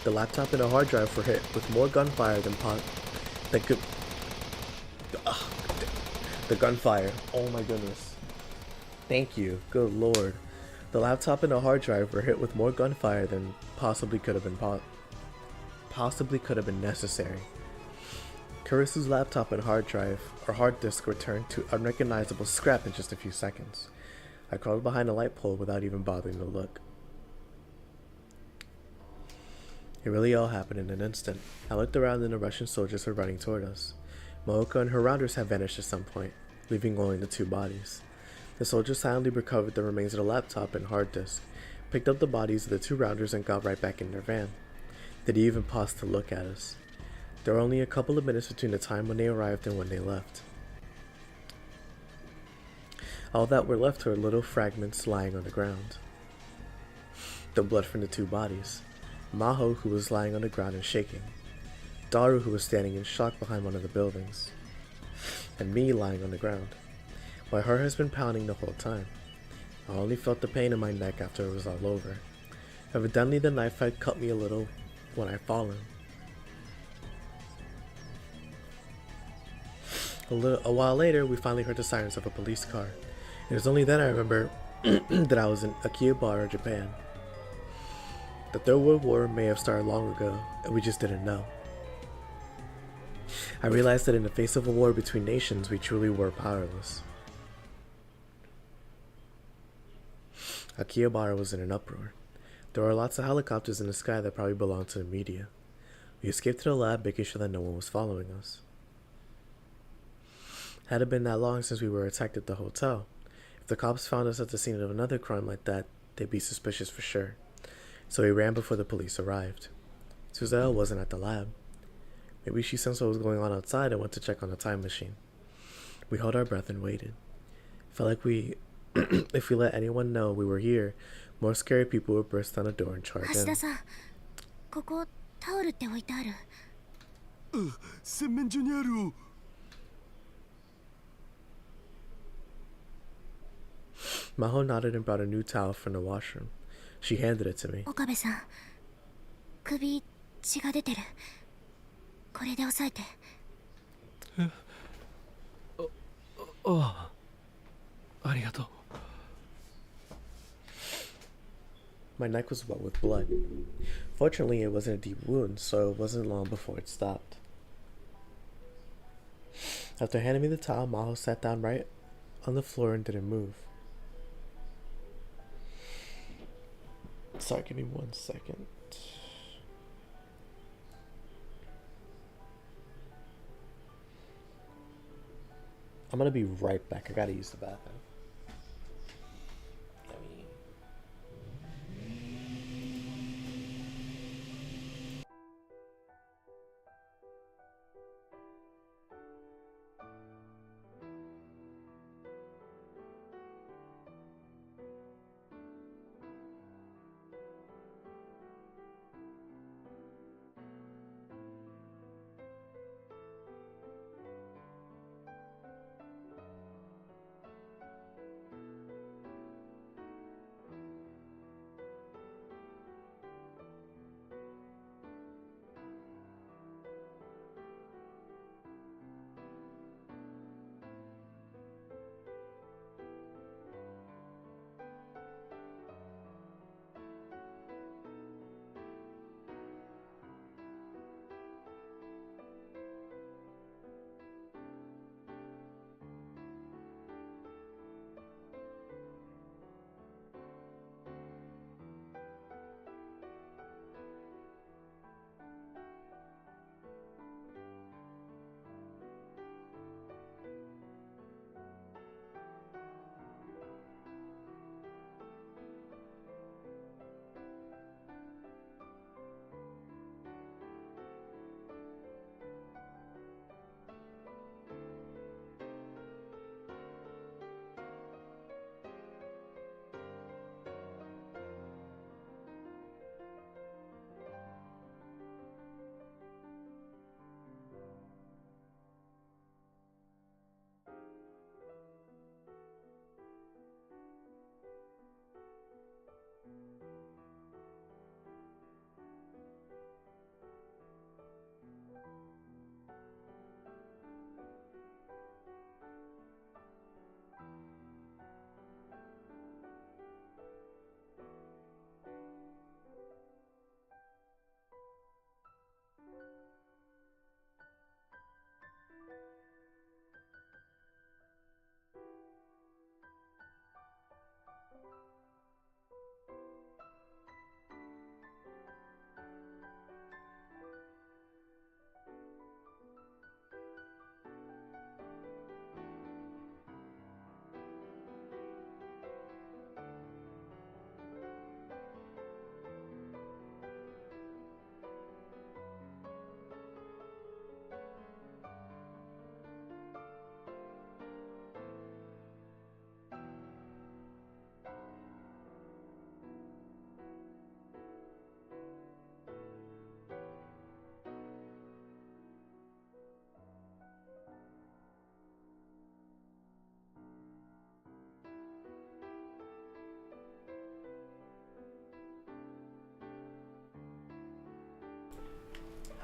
The laptop and a hard drive were hit with more gunfire than the gunfire. Oh my goodness. Thank you. Good lord. The laptop and a hard drive were hit with more gunfire than possibly could have been necessary. Kurisu's laptop and hard drive or hard disk were turned to unrecognizable scrap in just a few seconds. I crawled behind a light pole without even bothering to look. It really all happened in an instant. I looked around and the Russian soldiers were running toward us. Mooka and her rounders had vanished at some point, leaving only the two bodies. The soldiers silently recovered the remains of the laptop and hard disk, picked up the bodies of the two rounders and got right back in their van. They didn't even pause to look at us. There were only a couple of minutes between the time when they arrived and when they left. All that were left were little fragments lying on the ground. The blood from the two bodies. Maho, who was lying on the ground and shaking. Daru, who was standing in shock behind one of the buildings. And me lying on the ground. My heart has been pounding the whole time. I only felt the pain in my neck after it was all over. Evidently the knife had cut me a little when I'd fallen. A while later, we finally heard the sirens of a police car. It was only then I remember that I was in Akihabara, Japan. The Third World War may have started long ago, and we just didn't know. I realized that in the face of a war between nations, we truly were powerless. Akihabara was in an uproar. There were lots of helicopters in the sky that probably belonged to the media. We escaped to the lab, making sure that no one was following us. Had it been that long since we were attacked at the hotel, if the cops found us at the scene of another crime like that, they'd be suspicious for sure. So we ran before the police arrived. Suzelle wasn't at the lab. Maybe she sensed what was going on outside and went to check on the time machine. We held our breath and waited. Felt like if we let anyone know we were here, more scary people would burst down the door and charge in. ここタオルって置いてある。洗面所にあるを。 洗面所にある。 洗面所にある。 洗面所にある。 洗面所にある。 洗面所にある。 洗面所にある。 洗面所にある。 洗面所にある。 洗面所にある。 洗面所にある。 洗面所にある。 洗面所にある。 洗面所にある。 洗面所にある。 ここタオルって置いてある。Maho nodded and brought a new towel from the washroom. She handed it to me. 岡部さん、首血が出てる。これで押さえて。ああ、ありがとう。My neck was wet with blood. Fortunately, it wasn't a deep wound, so it wasn't long before it stopped. After handing me the towel, Maho sat down right on the floor and didn't move. Sorry, give me 1 second. I'm gonna be right back. I gotta use the bathroom.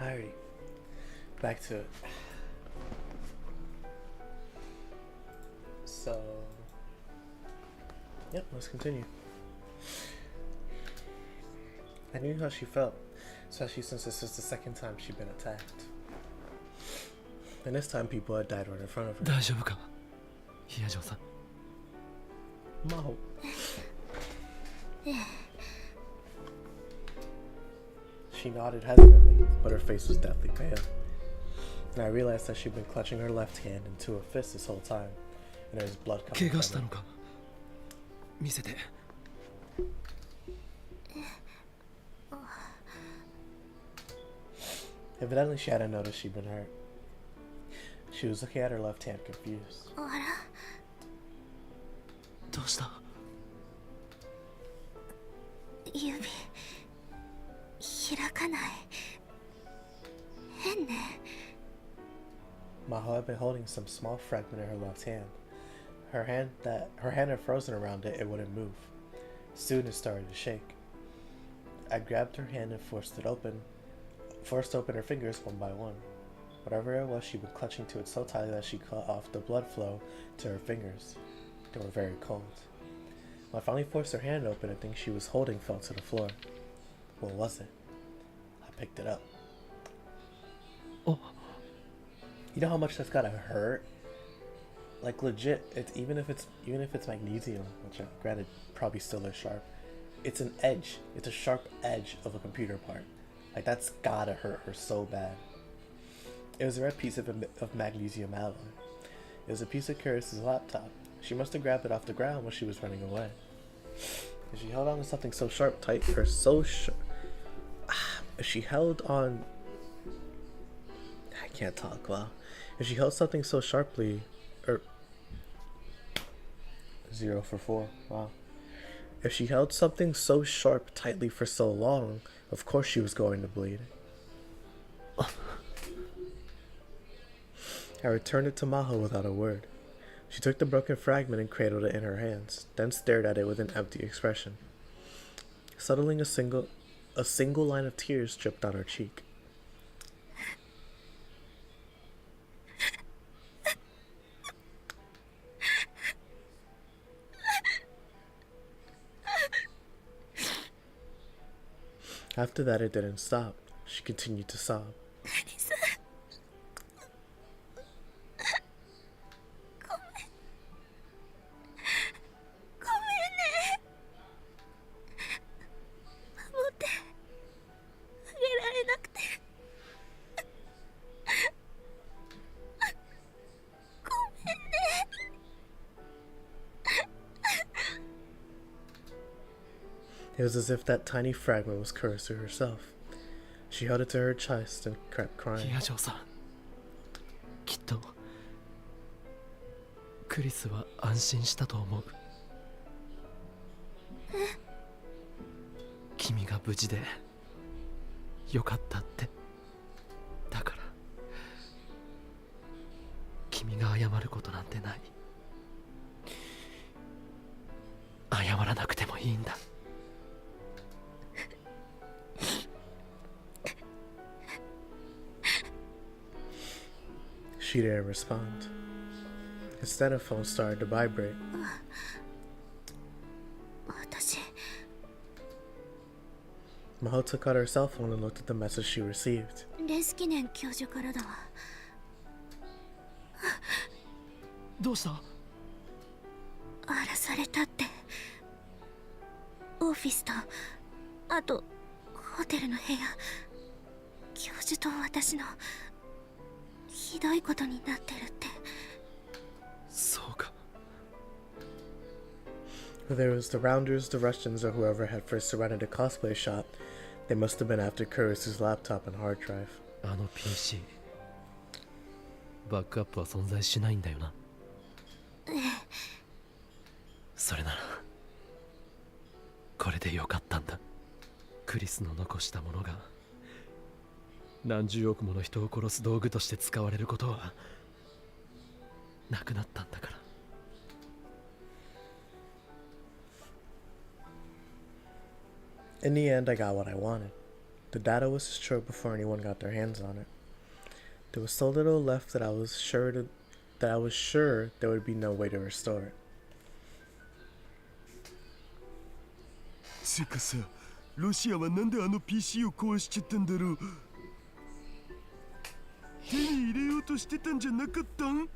Alrighty, back to it. So, yep, let's continue. I knew how she felt, especially since this is the second time she'd been attacked. And this time people had died right in front of her. 大丈夫か、ヒヤジョさん。Maho. She nodded hesitantly, but her face was deathly pale. And I realized that she'd been clutching her left hand into a fist this whole time, and there was blood coming 怪我した from のか、見せて。 Evidently, she hadn't noticed she'd been hurt. She was looking at her left hand, confused. あら、どうした？指開かない。変ね。 Maho had been holding some small fragment in her left hand. her hand had frozen around it, it wouldn't move. Soon it started to shake. I grabbed her hand and forced open her fingers one by one. Whatever it was, she'd been clutching to it so tightly that she cut off the blood flow to her fingers. They were very cold. When I finally forced her hand open, the thing she was holding fell to the floor. What was it? I picked it up. Oh. You know how much that's gotta hurt? Like legit, it's even if it's magnesium, which granted probably still is sharp. It's an edge. It's a sharp edge of a computer part. Like that's gotta hurt her so bad. It was a red piece of magnesium alloy. It was a piece of Curtis's laptop. She must have grabbed it off the ground when she was running away. If she held on to something so sharp, tight, or so if she held on, I can't talk. Wow. If she held something so sharply, 0 for 4. Wow. If she held something so sharp tightly for so long, of course she was going to bleed. I returned it to Maho without a word. She took the broken fragment and cradled it in her hands, then stared at it with an empty expression. Suddenly a single line of tears dripped down her cheek. After that, it didn't stop. She continued to sob. It was as if that tiny fragment was Kurisu herself. She held it to her chest and kept crying. 宮城さん、きっとクリスは安心したと思う。君が無事でよかったって。だから君が謝ることなんてない。謝らなくてもいいんだ。She didn't respond. Instead, her phone started to vibrate. Maho took out her cell phone and looked at the message she received. どうした？荒らされたって。オフィスと、あとホテルの部屋、教授と私のひどいことになってるって。そうか。Whether it was the Rounders, the Russians, or whoever had first surrounded the cosplay shop, they must have been after Kurisu's laptop and hard drive. あの PC、バックアップは存在しないんだよな。それならこれでよかったんだ。クリスの残したものが何十億もの人を殺す道具として使われることはなくなったんだから。In the end, I got what I wanted. The data was destroyed before anyone got their hands on it. There was so little left that I was sure there would be no way to restore it. せかさ、ロシアはなんであの PC を壊しちゃったんだろう。手に入れようとしてたんじゃなかったん？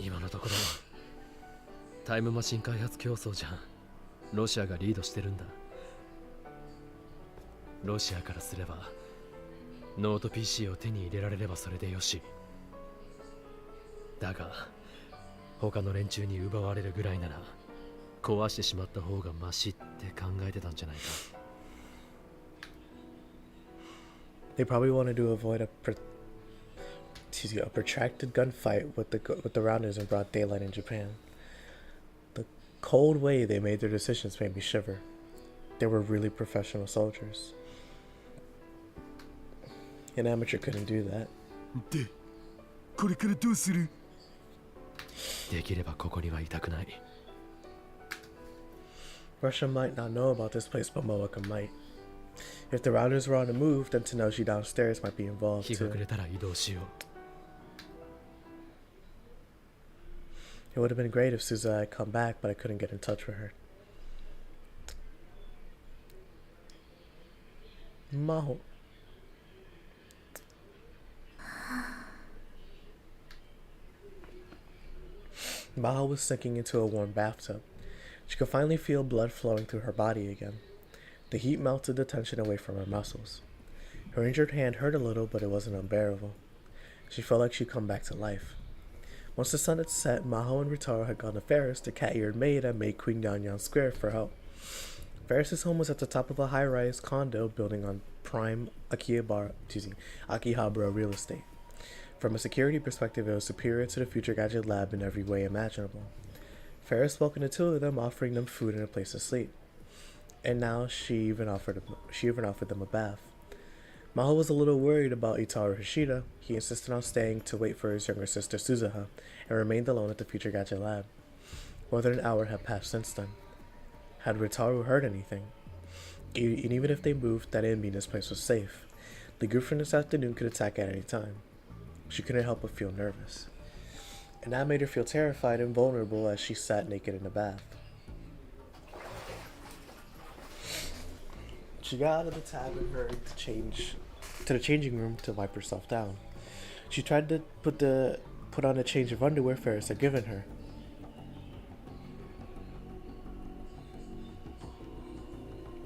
今のところタイムマシン開発競争じゃん。ロシアがリードしてるんだ。ロシアからすればノート PC を手に入れられればそれでよし。だが他の連中に奪われるぐらいなら壊してしまった方がマシって考えてたんじゃないか。They probably wanted to avoid a protracted gunfight with the Rounders in broad daylight in Japan. The cold way they made their decisions made me shiver. They were really professional soldiers. An amateur couldn't do that. で、これからどうする？できればここにはいたくない。 Russia might not know about this place, but Moeka might. If the rounders were on the move, then Tenoshi downstairs might be involved 日が too. 暮れたら移動しよう。 It would have been great if Suza had come back, but I couldn't get in touch with her. Maho. Maho was sinking into a warm bathtub. She could finally feel blood flowing through her body again. The heat melted the tension away from her muscles. Her injured hand hurt a little, but it wasn't unbearable. She felt like she'd come back to life. Once the sun had set, Maho and Ritaro had gone to Ferris, the cat-eared maid, and made Queen Yanyan Square for help. Ferris's home was at the top of a high-rise condo building on prime Akihabara real estate. From a security perspective, it was superior to the Future Gadget Lab in every way imaginable. Ferris welcomed the two of them, offering them food and a place to sleep. And now she even offered them a bath. Maho was a little worried about Itaru Hishida. He insisted on staying to wait for his younger sister Suzuha, and remained alone at the Future Gadget Lab. More than an hour had passed since then. Had Ritaru heard anything? And even if they moved, that didn't mean this place was safe. The group from this afternoon could attack at any time. She couldn't help but feel nervous. And that made her feel terrified and vulnerable as she sat naked in the bath. She got out of the tub and hurried to the changing room to wipe herself down. She tried to put on a change of underwear Ferris had given her.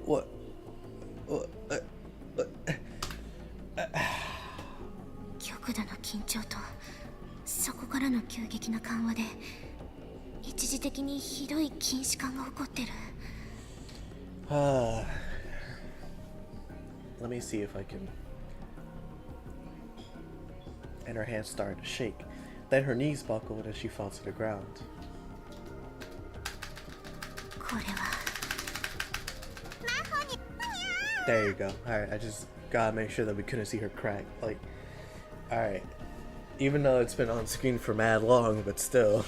What? 極度の緊張とそこからの急激な緩和で一時的にひどい近視感が起こってる。Let me see if I can. And her hands started to shake. Then her knees buckled and she fell to the ground. これは There you go. Alright, I just gotta make sure that we couldn't see her crack. Like, alright. Even though it's been on screen for mad long, but still.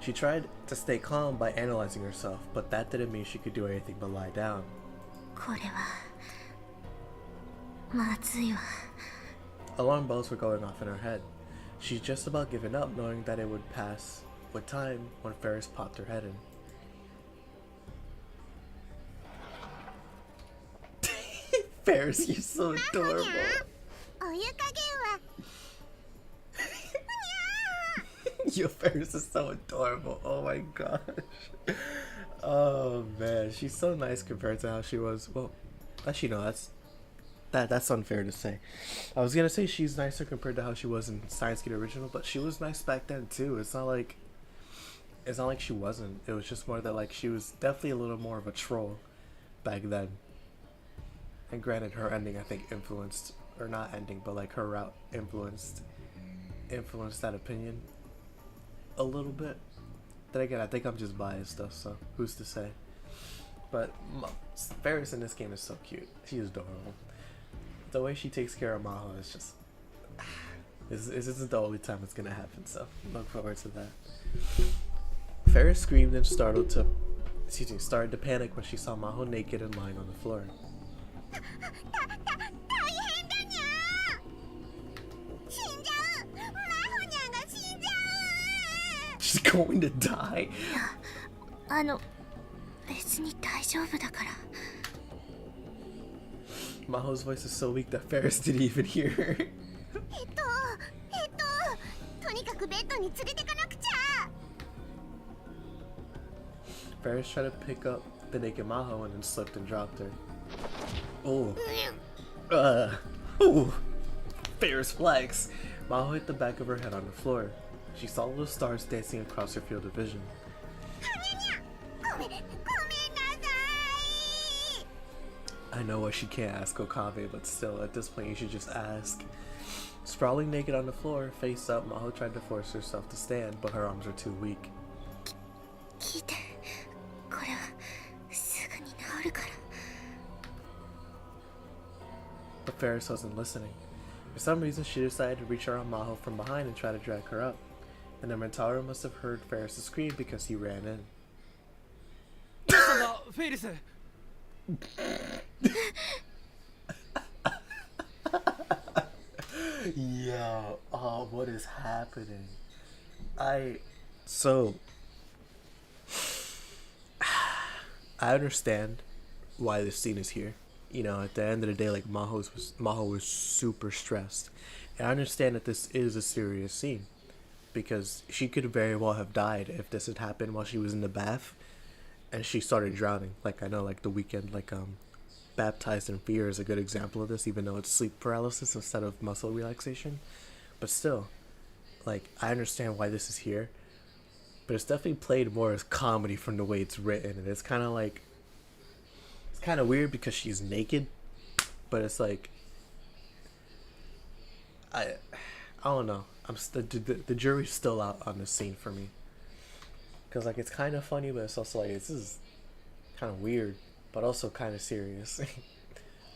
She tried to stay calm by analyzing herself, but that didn't mean she could do anything but lie down. これはまずいわ。 Alarm bells were going off in her head. She'd just about given up, knowing that it would pass with time when Ferris popped her head in. Ferris, you're so adorable. Yo, Ferris is so adorable. Oh my gosh. Oh man, she's so nice compared to how she was. Well, actually no, that's unfair to say. I was gonna say she's nicer compared to how she was in Steins original, but she was nice back then too. It's not like she wasn't. It was just more that like she was definitely a little more of a troll back then. And granted, her ending I think influenced, or not ending, but like her route influenced that opinion a little bit. Then again, I think I'm just biased though, so who's to say? But Ferris in this game is so cute. She is adorable. The way she takes care of Maho is just... This isn't the only time it's gonna happen, so look forward to that. Ferris screamed and started to panic when she saw Maho naked and lying on the floor. She's going to die? 別に大丈夫だから。 Maho's voice is so weak that Ferris didn't even hear her. とにかくベッドに連れてかなくちゃ。 Ferris tried to pick up the naked Maho and then slipped and dropped her. Oh. Ooh. Ferris flex. Maho hit the back of her head on the floor. She saw little stars dancing across her field of vision. I know what she can't ask Okabe, but still, at this point you should just ask. Sprawling naked on the floor, face up, Maho tried to force herself to stand, but her arms were too weak. 聞いて、これはすぐに治るから。Ferris wasn't listening. For some reason, she decided to reach around Maho from behind and try to drag her up. And then Rentaro must have heard Ferris scream because he ran in. Yo, oh, what is happening? So, I understand why this scene is here. You know, at the end of the day, like Maho was super stressed, and I understand that this is a serious scene because she could very well have died if this had happened while she was in the bath and she started drowning. Like I know, like the weekend, Baptized in Fear is a good example of this, even though it's sleep paralysis instead of muscle relaxation. But still, like I understand why this is here, but it's definitely played more as comedy from the way it's written, and it's kind of like. It's kind of weird because she's naked, but it's like I don't know. The jury's still out on this scene for me because like it's kind of funny, but it's also like this is kind of weird, but also kind of serious.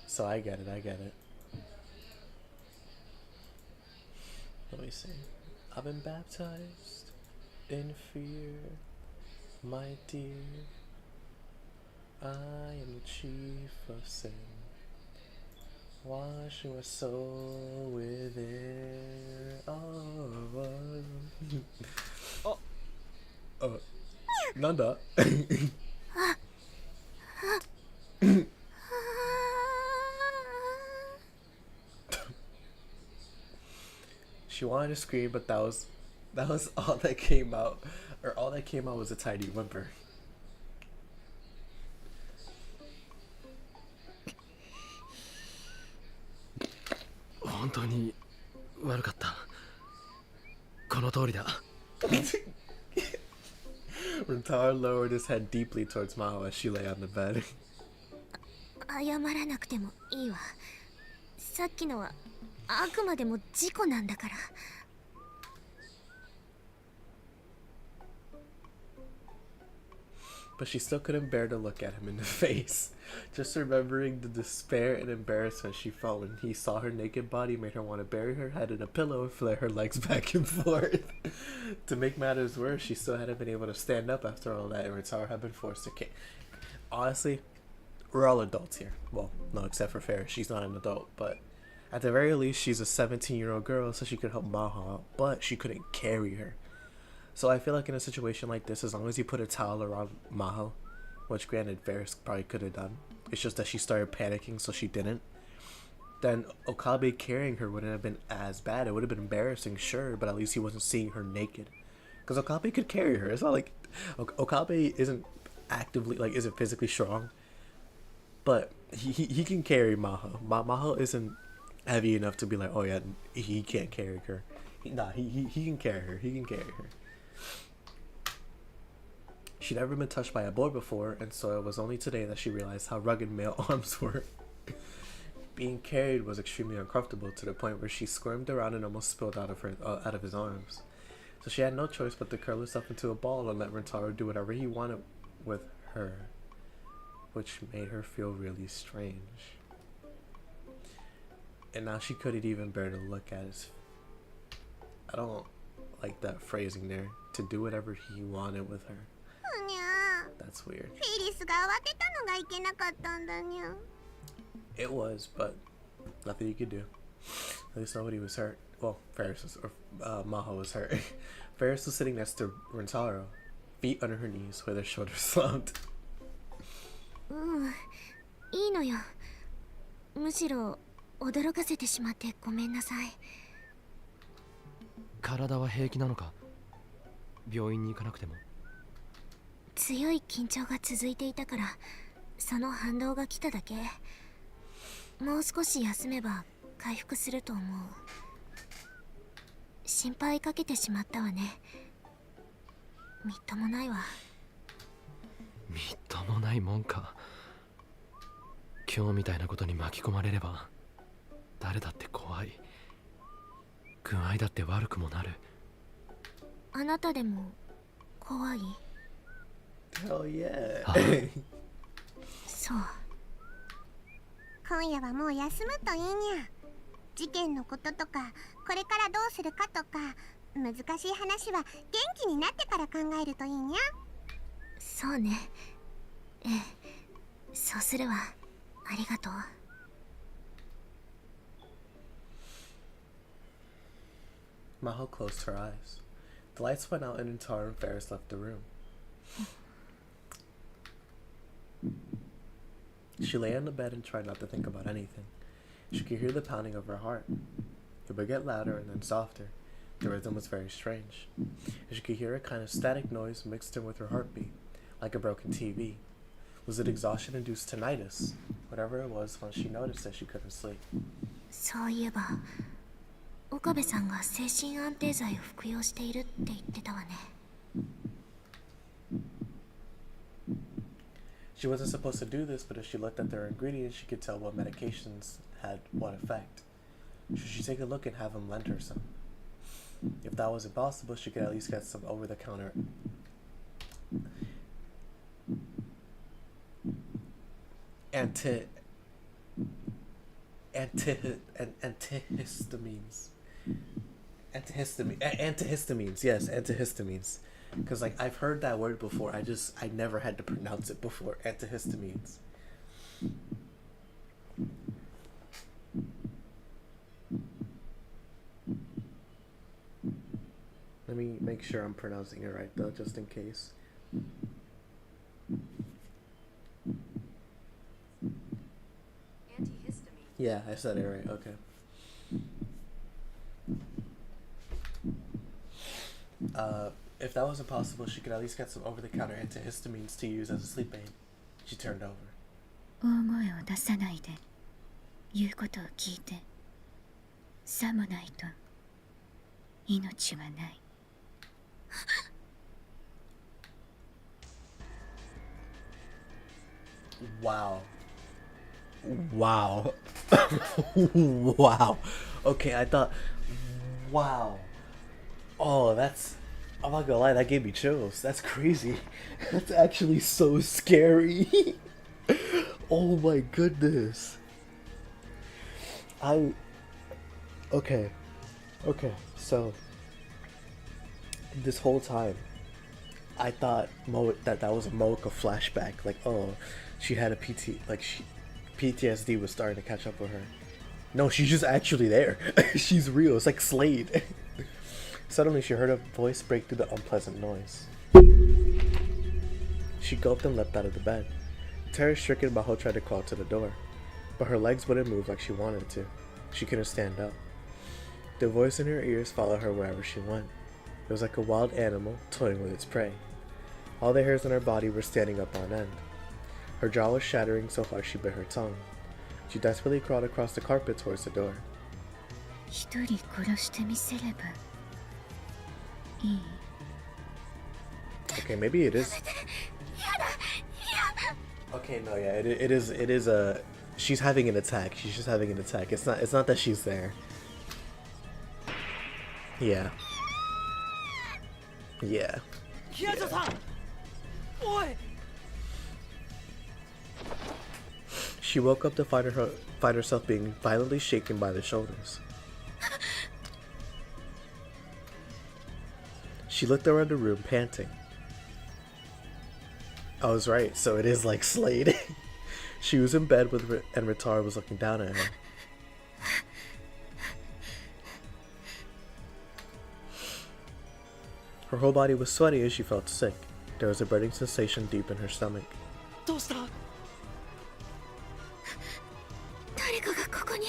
So I get it. Let me see. I've been baptized in fear, my dear. I am the chief of sin. Wash my soul within. Oh. Nanda. She wanted to scream, but that was all that came out. Or all that came out was a tiny whimper. 本当に悪かった。この通りだ。Rentaro lowered his head deeply towards Maho as she lay on the bed. 謝らなくてもいいわ。さっきのはあくまでも事故なんだから。But she still couldn't bear to look at him in the face. Just remembering the despair and embarrassment she felt when he saw her naked body made her want to bury her head in a pillow and flare her legs back and forth. To make matters worse, she still hadn't been able to stand up after all that, and Rentaro had been forced to kick. Honestly, we're all adults here. Well, no, except for Ferris. She's not an adult, but at the very least, she's a 17-year-old girl, so she could help Maho out, but she couldn't carry her. So I feel like in a situation like this, as long as you put a towel around Maho, which granted Ferris probably could have done, it's just that she started panicking so she didn't, then Okabe carrying her wouldn't have been as bad. It would have been embarrassing, sure, but at least he wasn't seeing her naked. Because Okabe could carry her. It's not like Okabe isn't actively, like, isn't physically strong, but he can carry Maho. Maho isn't heavy enough to be like, oh yeah, he can't carry her. He can carry her. He can carry her. She'd never been touched by a boy before, and so it was only today that she realized how rugged male arms were. Being carried was extremely uncomfortable to the point where she squirmed around and almost spilled out of his arms. So she had no choice but to curl herself into a ball and let Rentaro do whatever he wanted with her, which made her feel really strange. And now she couldn't even bear to look at his. I don't like that phrasing there. To do whatever he wanted with her. That's weird. It was, but nothing you could do. At least nobody was hurt. Well, Maho was hurt. Ferris was sitting next to Rentaro, feet under her knees with her shoulders slumped. いいのよ。むしろ驚かせてしまってごめんなさい。体は平気なのか？病院に行かなくても。強い緊張が続いていたから、その反動が来ただけ。もう少し休めば回復すると思う。心配かけてしまったわね。みっともないわ。みっともないもんか。今日みたいなことに巻き込まれれば誰だって怖い。具合だって悪くもなる。あなたでも怖い？ Hell yeah. そう。今夜はもう休むといいにゃ。事件のこととかこれからどうするかとか難しい話は元気になってから考えるといいにゃ。そうね。ええ、そうするわ。ありがとう。Maho closed her eyes. The lights went out and Tara and Ferris left the room. She lay on the bed and tried not to think about anything. She could hear the pounding of her heart. It would get louder and then softer. The rhythm was very strange. She could hear a kind of static noise mixed in with her heartbeat, like a broken TV. Was it exhaustion-induced tinnitus? Whatever it was, once she noticed it, she couldn't sleep. そういえば、岡部さんが精神安定剤を服用しているって言ってたわね。She wasn't supposed to do this, but if she looked at their ingredients, she could tell what medications had what effect. Should she take a look and have him lend her some? If that was impossible, she could at least get some over-the-counter antihistamines. Antihistamines, yes, antihistamines. Because, like, I've heard that word before. I never had to pronounce it before. Antihistamines. Let me make sure I'm pronouncing it right, though, just in case. Antihistamine. Yeah, I said it right. Okay. If that wasn't possible, she could at least get some over-the-counter antihistamines to use as a sleep aid. She turned over. 大声を出さないで言うことを聞いてさもないと命はない。Wow. Wow. Wow. Okay, I thought, wow. Oh, that's, I'm not gonna lie, that gave me chills. That's crazy. That's actually so scary. Oh my goodness. Okay, so this whole time I thought that was a Mocha flashback, like, oh, she had a PTSD was starting to catch up with her. No, she's just actually there. She's real. It's like Slade. Suddenly she heard a voice break through the unpleasant noise. She gulped and leapt out of the bed. Terror-stricken, Maho tried to crawl to the door, but her legs wouldn't move like she wanted to. She couldn't stand up. The voice in her ears followed her wherever she went. It was like a wild animal toying with its prey. All the hairs on her body were standing up on end. Her jaw was shattering so hard she bit her tongue. She desperately crawled across the carpet towards the door. 一人殺してみせればいい。 Okay, maybe it is. Okay, no, yeah, it is a. She's having an attack. She's just having an attack. It's not that she's there. Yeah. Yeah. She woke up to find herself being violently shaken by the shoulders. She looked around the room, panting. I was right, so it is like Slade. She was in bed and Ritar was looking down at her. Her whole body was sweaty as she felt sick. There was a burning sensation deep in her stomach. どうした？誰かがここに。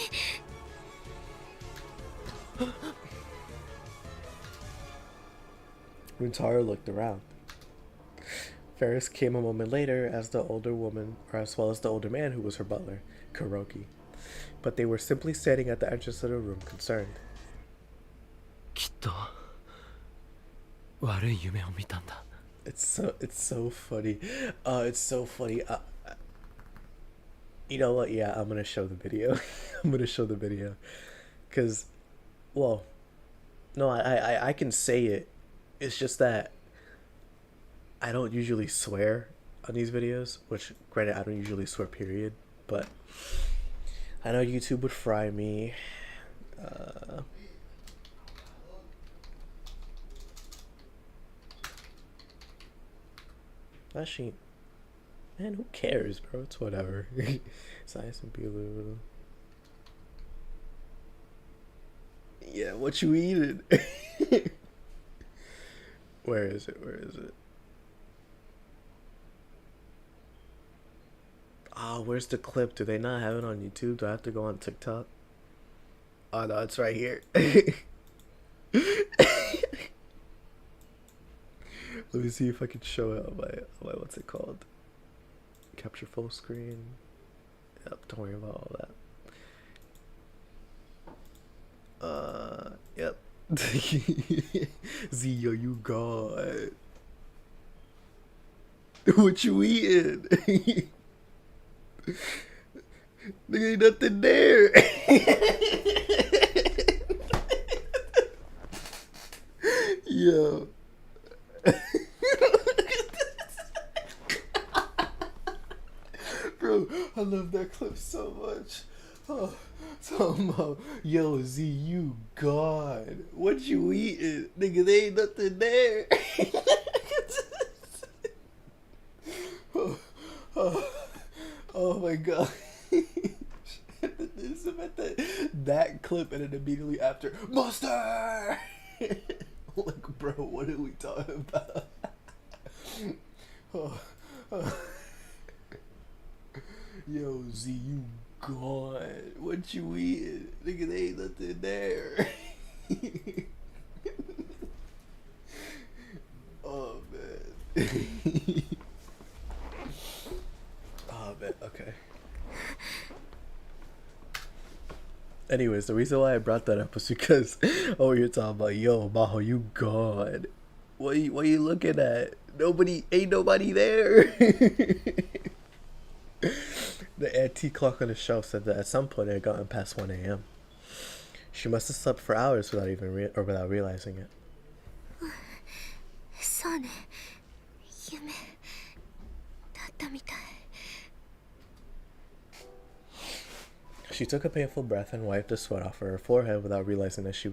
Runtaro looked around. Ferris came a moment later as the older woman, or as well as the older man who was her butler, Kuroki. But they were simply standing at the entrance of the room, concerned. きっと悪い夢を見たんだ。 It's so funny. It's so funny. You know what? Yeah, I'm gonna show the video. I'm gonna show the video, cause, well, no, I can say it. It's just that I don't usually swear on these videos, which, granted, I don't usually swear, period, but I know YouTube would fry me. Actually, man, who cares, bro? It's whatever. Science and Blue. Yeah, what you eating? Where is it? Where is it? Oh, where's the clip? Do they not have it on YouTube? Do I have to go on TikTok? Oh no, it's right here. Let me see if I can show it on my what's it called? Capture full screen. Yep, don't worry about all that. Yep. Zio, you god. What you eating? Nigga, ain't nothing there. Yo. Bro, I love that clip so much. Oh, talking about, yo, Z, you God. What you eating? Nigga, there ain't nothing there. Oh my god. That clip and then immediately after, Monster! Like, bro, what are we talking about? Yo, Z, you gone. What you eating? Nigga, there ain't nothing there. Oh, man. Oh, man, okay. Anyways, the reason why I brought that up was because, oh, you're talking about, yo, Maho, you gone. What you looking at? Ain't nobody there. The antique clock on the shelf said that at some point it had gotten past 1 a.m. She must have slept for hours without even without realizing it. そうね、夢だったみたい。 She took a painful breath and wiped the sweat off her forehead without realizing that she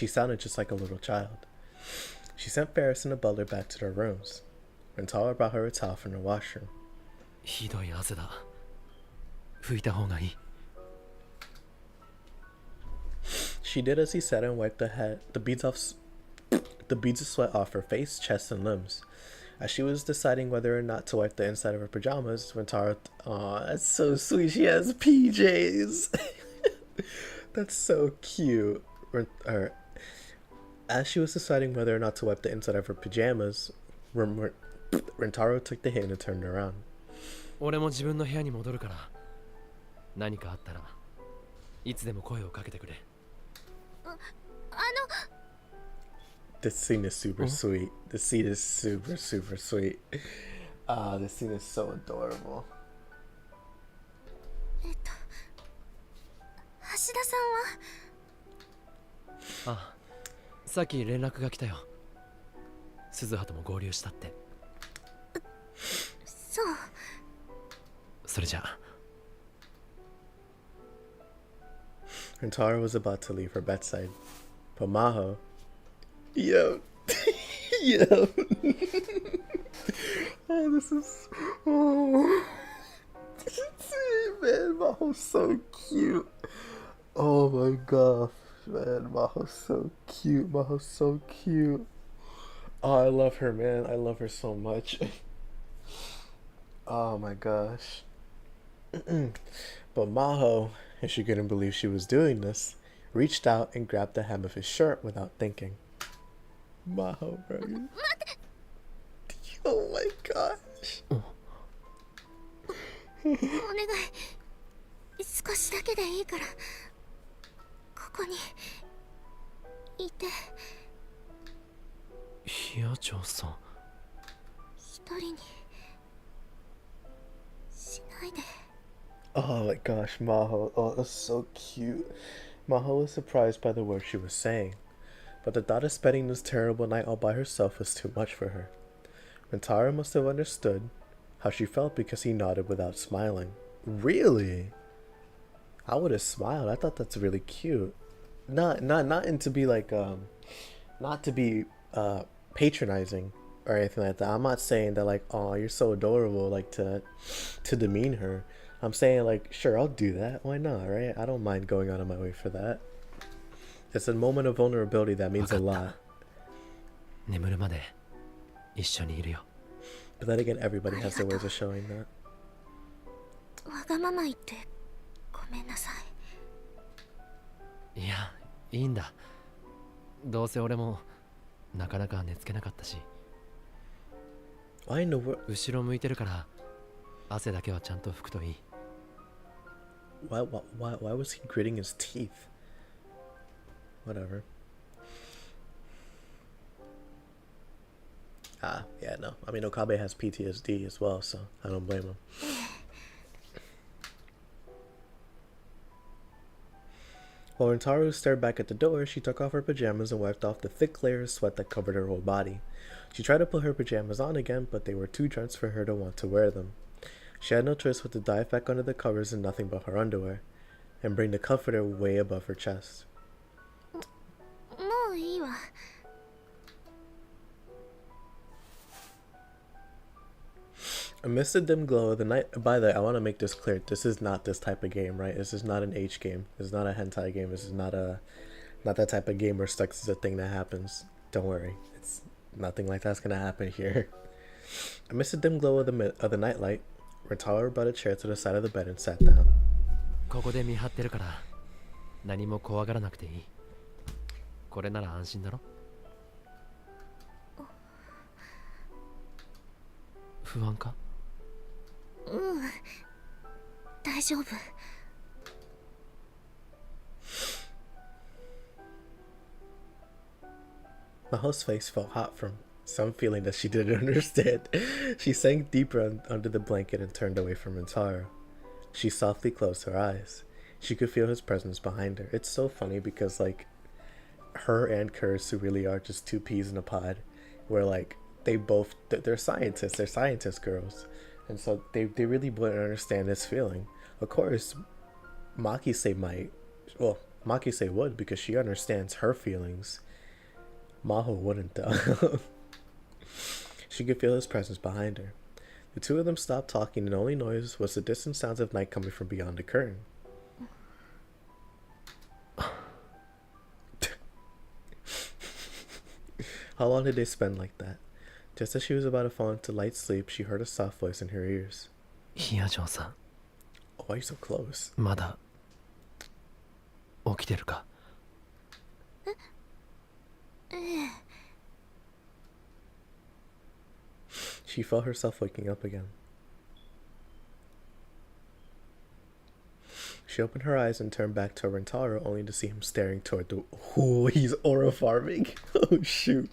sounded just like a little child. She sent Ferris and the butler back to their rooms. Rentala brought her a towel from the washroom. ひどい汗だ。拭いた方がいい。 She did as he said and wiped the beads of sweat off her face, chest, and limbs. As she was deciding whether or not to wipe the inside of her pajamas, Rentaro, aw, that's so sweet. She has PJs. That's so cute. As she was deciding whether or not to wipe the inside of her pajamas, Rentaro took the hint and turned around. 俺も自分の部屋に戻るから、何かあったらいつでも声をかけてくれ。This scene is super sweet. This scene is super, super sweet. This scene is so adorable. 橋田さんは？あ、さっき連絡が来たよ。鈴葉とも合流したって。そう。それじゃあ。Rentaro was about to leave her bedside, but Maho, yo, yo, oh, this is, oh, man, Maho's so cute. Oh my gosh, man, Maho's so cute. Maho's so cute. Oh, I love her, man. I love her so much. Oh my gosh. But Maho, and she couldn't believe she was doing this, reached out and grabbed the hem of his shirt without thinking. Maho, bro. Oh my gosh. お願い、少しだけでいいからここにいて。ひやちょうさん。一人にしないで。 Oh my gosh, Maho. Oh, that's so cute. Maho was surprised by the words she was saying, but the thought of spending this terrible night all by herself was too much for her. Rentaro must have understood how she felt because he nodded without smiling. Really? I would have smiled. I thought that's really cute. Not into be like not to be patronizing or anything like that. I'm not saying that like, oh, you're so adorable, like to demean her. I'm saying like, sure, I'll do that. Why not, right? I don't mind going out of my way for that. It's a moment of vulnerability that means a lot. 眠るまで一緒にいるよ。 But then again, everybody has their ways of showing that. わがまま言ってごめんなさい。いや、いいんだ。どうせ俺もなかなか寝つけなかったし。 Why in the world? 後ろ向いてるから汗だけはちゃんと拭くといい。 Why was he gritting his teeth? Whatever. Yeah, no. I mean, Okabe has PTSD as well, so I don't blame him. While Rentaru stared back at the door, she took off her pajamas and wiped off the thick layer of sweat that covered her whole body. She tried to put her pajamas on again, but they were too drenched for her to want to wear them. She had no choice but to dive back under the covers in nothing but her underwear, and bring the comforter way above her chest. もういいわ。 Amidst the dim glow of the night, by the way, I want to make this clear. This is not this type of game, right? This is not an H game. This is not a hentai game. This is not that type of game where sex is a thing that happens. Don't worry, it's nothing like that's gonna happen here. Amidst the dim glow of the nightlight, Rentaru brought a chair to the side of the bed and sat down. ここで見張ってるから何も怖がらなくていい。これなら安心だろ。不安か？ 大丈夫。 Maho's face felt hot from some feeling that she didn't understand. She sank deeper under the blanket and turned away from Rentaru. She softly closed her eyes. She could feel his presence behind her. It's so funny because like her and Kurisu really are just two peas in a pod, where like they're scientists, they're scientist girls, and so they really wouldn't understand this feeling. Of course, Makise would, because she understands her feelings. Maho wouldn't though. She could feel his presence behind her. The two of them stopped talking, and the only noise was the distant sounds of night coming from beyond the curtain. How long did they spend like that? Just as she was about to fall into light sleep, she heard a soft voice in her ears. ヒヤジョンさん、 Oh, why are you so close? まだ起きてるか？ She felt herself waking up again. She opened her eyes and turned back to Rentaru, only to see him staring toward the... Oh, he's aura farming. Oh, shoot.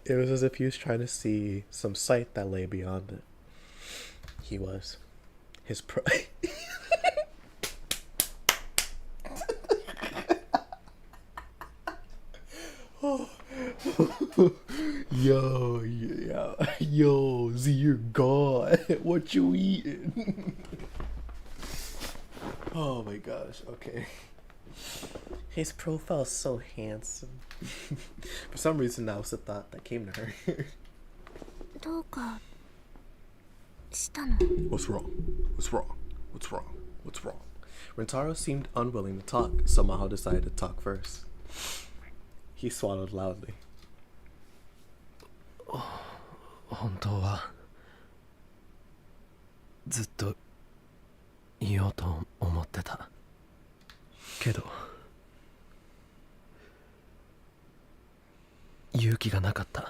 It was as if he was trying to see some sight that lay beyond it. He was. His Yo, Z, you're gone. What you eating? Oh my gosh, okay. His profile's so handsome. For some reason, that was the thought that came to her. どうかしたの？ What's wrong? What's wrong? What's wrong? What's wrong? Rentaru seemed unwilling to talk, so Maho decided to talk first. He swallowed loudly. 本当はずっと言おうと思ってたけど勇気がなかった。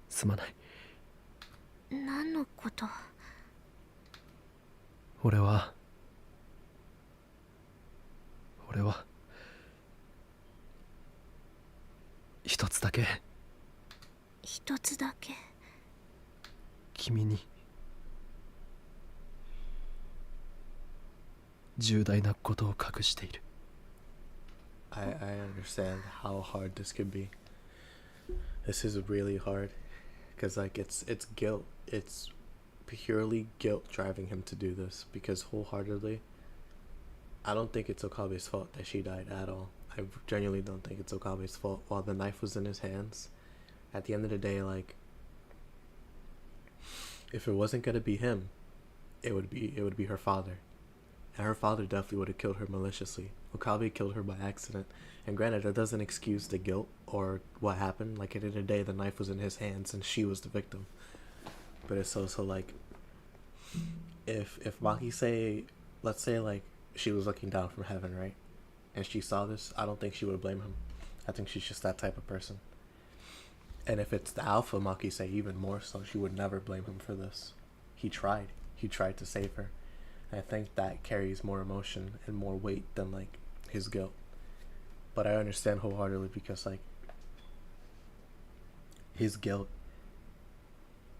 すまない。何のこと？俺は一つだけ君に重大なことを隠している。 I understand how hard this could be. This is really hard, because like it's guilt, it's purely guilt driving him to do this, because wholeheartedly, I don't think it's Okabe's fault that she died at all. I genuinely don't think it's Okabe's fault. While the knife was in his hands, at the end of the day, like, if it wasn't gonna be him, it would be her father, and her father definitely would have killed her maliciously. Okabe killed her by accident, and granted, that doesn't excuse the guilt or what happened. Like, at the end of the day, the knife was in his hands, and she was the victim. But it's also like, if Maki let's say like she was looking down from heaven, right, and she saw this, I don't think she would blame him. I think she's just that type of person. And if it's the alpha Maki, even more so, she would never blame him for this. He tried to save her. And I think that carries more emotion and more weight than like his guilt. But I understand wholeheartedly, because like his guilt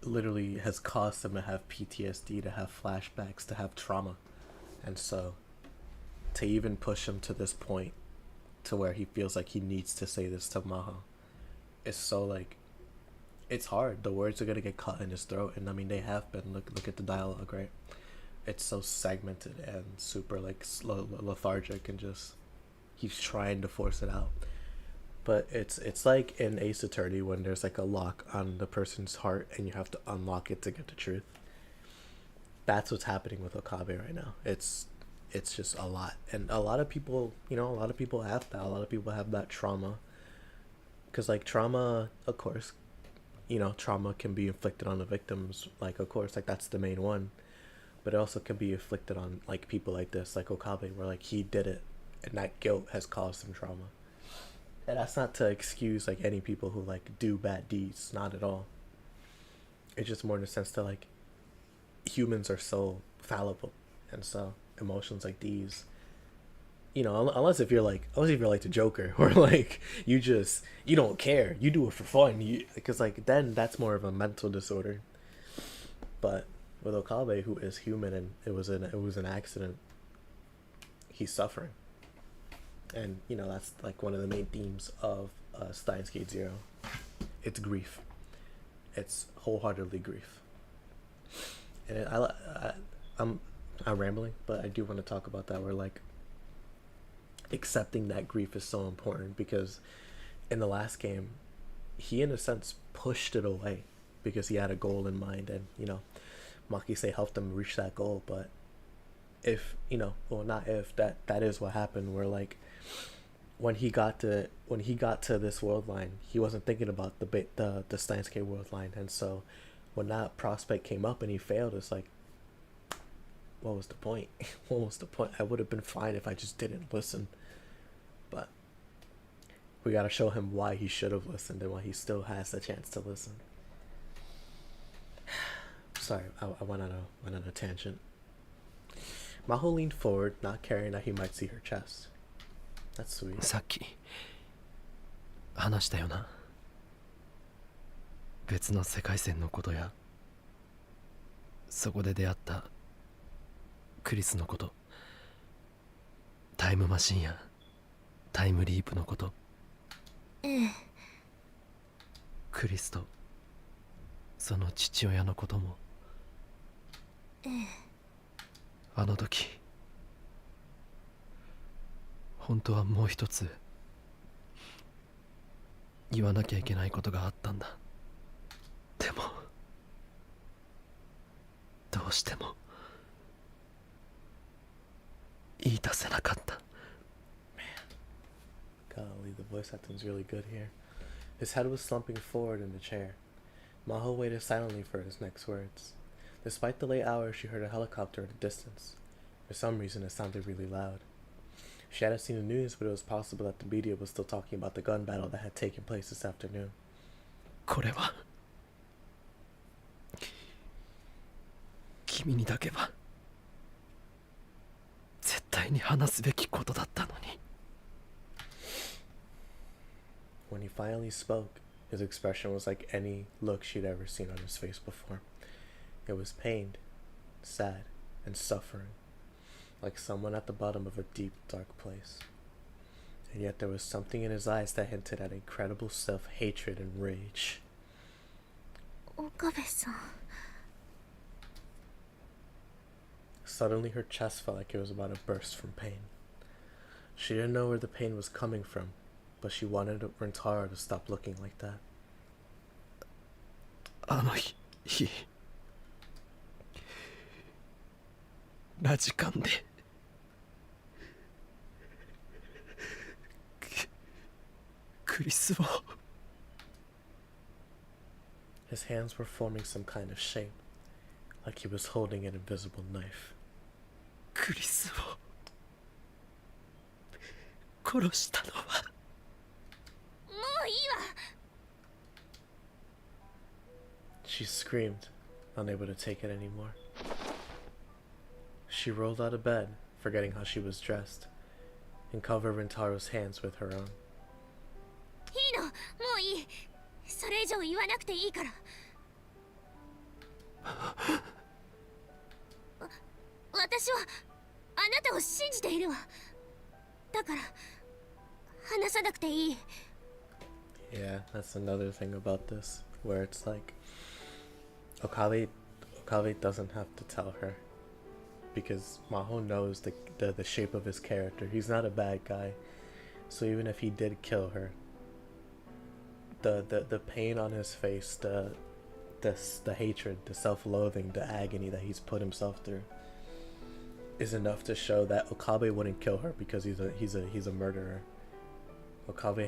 literally has caused him to have PTSD, to have flashbacks, to have trauma. And so to even push him to this point, to where he feels like he needs to say this to Maho, it's so like, it's hard. The words are gonna get caught in his throat, and I mean, they have been. Look at the dialogue, right? It's so segmented and super like lethargic, and just he's trying to force it out. But it's like in Ace Attorney, when there's like a lock on the person's heart and you have to unlock it to get the truth. That's what's happening with Okabe right now. It's just a lot, and a lot of people, a lot of people have that. A lot of people have that trauma, because like trauma, of course, trauma can be inflicted on the victims, like, of course, like, that's the main one, but it also can be inflicted on like people like this, like Okabe, where like he did it and that guilt has caused him trauma. And that's not to excuse like any people who like do bad deeds, not at all. It's just more in the sense that like humans are so fallible, and so emotions like these, unless if you're like the Joker, or like you don't care, you do it for fun, because like then that's more of a mental disorder. But with Okabe, who is human, and it was an accident, he's suffering, and that's like one of the main themes of Steins Gate Zero. It's grief. It's wholeheartedly grief. And I'm rambling, but I do want to talk about that, where like accepting that grief is so important, because in the last game he in a sense pushed it away because he had a goal in mind, and Maki helped him reach that goal. But if not if, that is what happened, where like when he got to this world line, he wasn't thinking about the Steins K world line, and so when that prospect came up and he failed, it's like, what was the point? What was the point? I would have been fine if I just didn't listen. But we gotta show him why he should have listened, and why he still has the chance to listen. Sorry, I went on a tangent. Maho leaned forward, not caring that he might see her chest. That's sweet. さっき話したよな。別の世界線のことや、そこで出会ったクリスのこと、タイムマシンやタイムリープのこと。ええ。クリスとその父親のことも。ええ。あの時本当はもう一つ言わなきゃいけないことがあったんだ。でもどうしても言い出せなかった。 Golly, the voice acting's really good here. His head was slumping forward in the chair. Maho waited silently for his next words. Despite the late hour, she heard a helicopter at a distance. For some reason, it sounded really loud. She hadn't seen the news, but it was possible that the media was still talking about the gun battle that had taken place this afternoon. これは君にだけは絶対に話すべきことだったのに。 When he finally spoke, his expression was like any look she'd ever seen on his face before. It was pained, sad, and suffering, like someone at the bottom of a deep, dark place. And yet there was something in his eyes that hinted at incredible self-hatred and rage. 岡部さん。Suddenly her chest felt like it was about to burst from pain. She didn't know where the pain was coming from, but she wanted Rentaro to stop looking like that. あの日ラジカンでクリスを His hands were forming some kind of shape, like he was holding an invisible knife. クリスを殺したのはもういいわ。 She screamed, unable to take it anymore. She rolled out of bed, forgetting how she was dressed, and covered Rintaro's hands with her own. いいの、もういい。それ以上言わなくていいから。私はあなたを信じているわ。だから話さなくていい。 Yeah, that's another thing about this, where it's like Okabe doesn't have to tell her, because Maho knows the shape of his character. He's not a bad guy, so even if he did kill her, the pain on his face, the hatred, the self-loathing, the agony that he's put himself through is enough to show that Okabe wouldn't kill her because he's a murderer. Okabe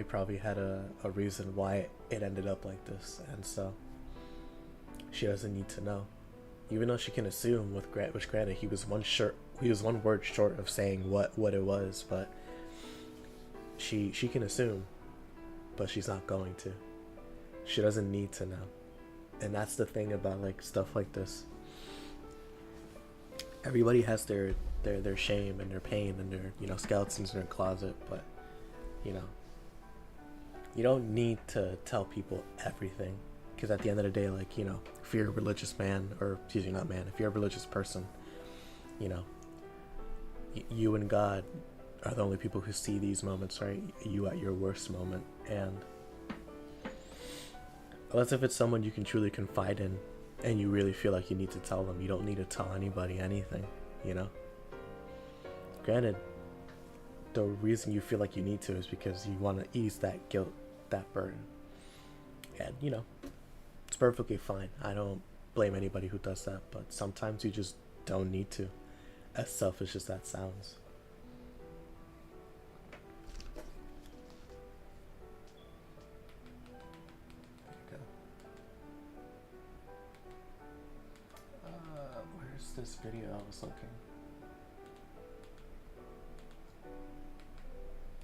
probably had a reason why it ended up like this, and so she doesn't need to know, even though she can assume which granted he was one word short of saying what it was, but she can assume, but she's not going to. She doesn't need to know. And that's the thing about like stuff like this. Everybody has their shame and their pain and their, you know, skeletons in their closet, but you know, you don't need to tell people everything, because at the end of the day, like, you know, if you're a religious man, or excuse me, not man, if you're a religious person, you know, you and God are the only people who see these moments, right? You at your worst moment. And unless if it's someone you can truly confide in and you really feel like you need to tell them, you don't need to tell anybody anything, you know? Granted, the reason you feel like you need to is because you want to ease that guilt, that burden. And, you know, it's perfectly fine. I don't blame anybody who does that, but sometimes you just don't need to, as selfish as that sounds. Where's this video I was looking?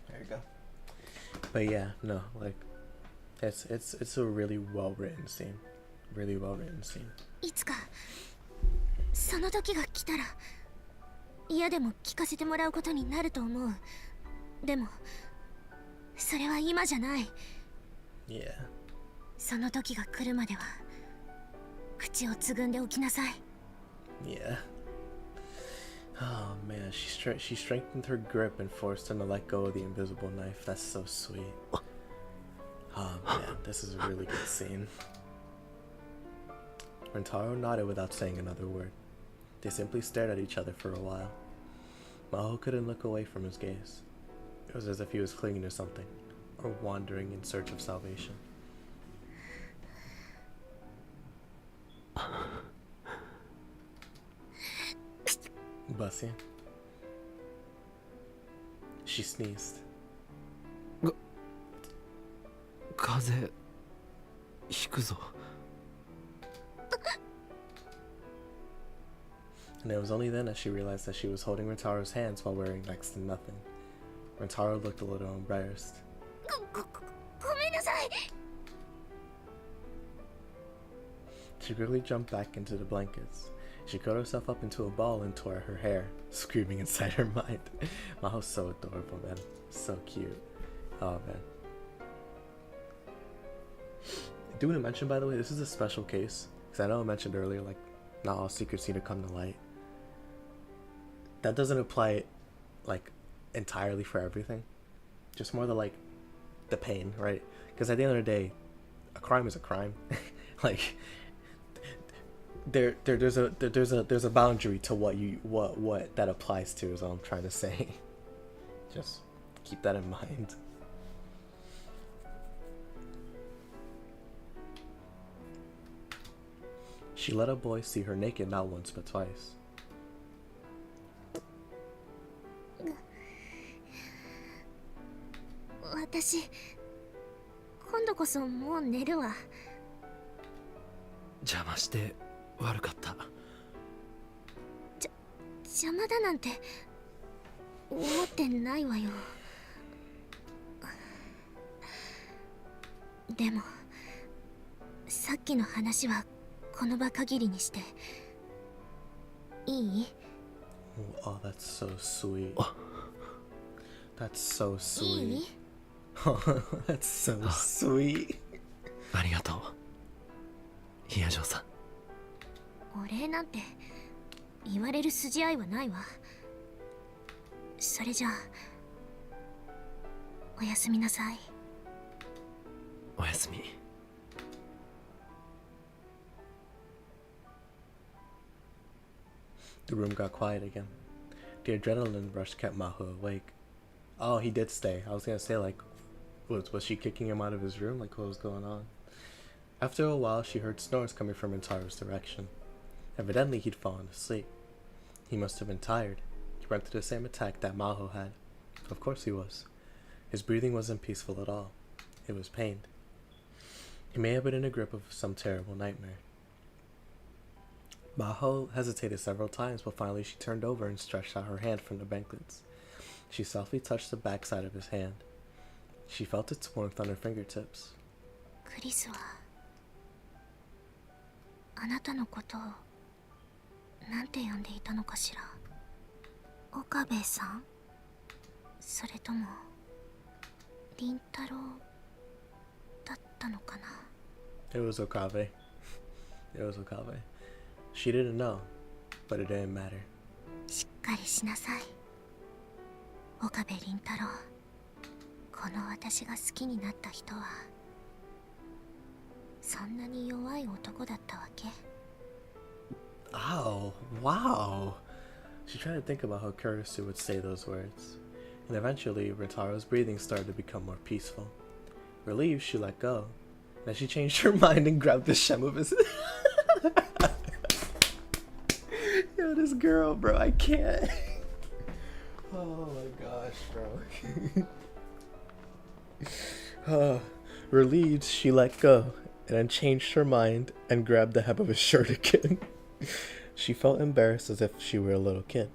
There you go. But yeah, no, like it's a really well written scene. Really well written scene. いつかその時が来たら嫌でも聞かせてもらうことになると思う。でもそれは今じゃない。 Yeah. その時が来るまでは口をつぐんでおきなさい。 Yeah. Oh man, she strengthened her grip and forced him to let go of the invisible knife. That's so sweet. Oh man, this is a really good scene. Rentaro nodded without saying another word. They simply stared at each other for a while. Maho couldn't look away from his gaze. It was as if he was clinging to something, or wandering in search of salvation. Bussy. She sneezed. 風邪ひくぞ。 And it was only then that she realized that she was holding Rentaro's hands while wearing next to nothing. Rentaro looked a little embarrassed. ごめんなさい。 She quickly jumped back into the blankets. She curled herself up into a ball and tore her hair, screaming inside her mind. Maho's so adorable, man. So cute. Oh, man. Do want to mention, by the way, this is a special case. Because I know I mentioned earlier, like, not all secrets need to come to light. That doesn't apply, like, entirely for everything. Just more the, like, the pain, right? Because at the end of the day, a crime is a crime. Like, there's a boundary to what that applies to, is all I'm trying to say. Just keep that in mind. She let a boy see her naked not once but twice. 私今度こそもう寝るわ。邪魔して悪かった。邪魔だなんて思ってないわよ。でもさっきの話はこの場限りにしていい？ Oh, that's so sweet. That's so い sweet. い？ That's so sweet. ありがとう、ヒヤジョーさん。お礼なんて言われる筋合いはないわ。それじゃあおやすみなさい。おやすみ。The room got quiet again. The adrenaline rush kept Maho awake. Oh, he did stay. I was gonna say, like, was she kicking him out of his room? Like, what was going on? After a while, she heard snores coming from Intaro's direction. Evidently, he'd fallen asleep. He must have been tired. He went through the same attack that Maho had. Of course he was. His breathing wasn't peaceful at all. It was pained. He may have been in a grip of some terrible nightmare. Maho hesitated several times, but finally she turned over and stretched out her hand from the banklets. She softly touched the backside of his hand. She felt its warmth on her fingertips. クリスはあなたのことをなんて呼んでいたのかしら。岡部さん？それとも凛太郎だったのかな。 It was Okabe. It was Okabe. She didn't know, but it didn't matter. しっかりしなさい。岡部凛太郎。この私が好きになった人はそんなに弱い男だったわけ。 Oh, wow. She tried to think about how Kurisu would say those words. And eventually, Ritaro's breathing started to become more peaceful. Relieved, she let go. Then she changed her mind and grabbed the stem of his... Yo, this girl, bro, I can't. Oh my gosh, bro. Relieved, she let go, and then changed her mind and grabbed the hem of his shirt again. She felt embarrassed as if she were a little kid.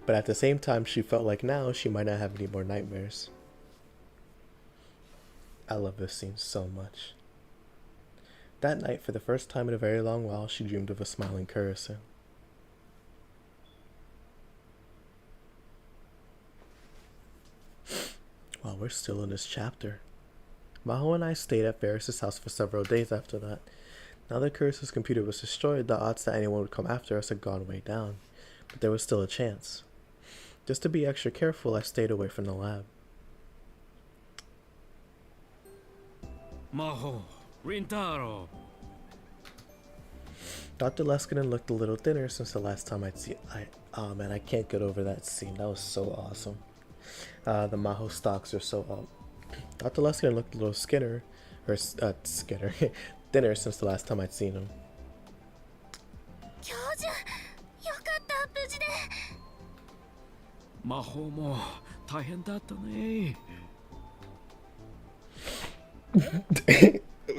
But at the same time, she felt like now she might not have any more nightmares. I love this scene so much. That night, for the first time in a very long while, she dreamed of a smiling Kurisu. Well, we're still in this chapter. Maho and I stayed at Varys' house for several days after that. Now that Kurisu's computer was destroyed, the odds that anyone would come after us had gone way down. But there was still a chance. Just to be extra careful, I stayed away from the lab. Maho, Rintaro. Dr. Leskinen looked a little thinner since the last time I'd seen... Oh man, I can't get over that scene. That was so awesome. The Maho stocks are so up. Dr. Leskinen looked a little thinner since the last time I'd seen him. 教授、よかった、無事で。魔法も大変だったね。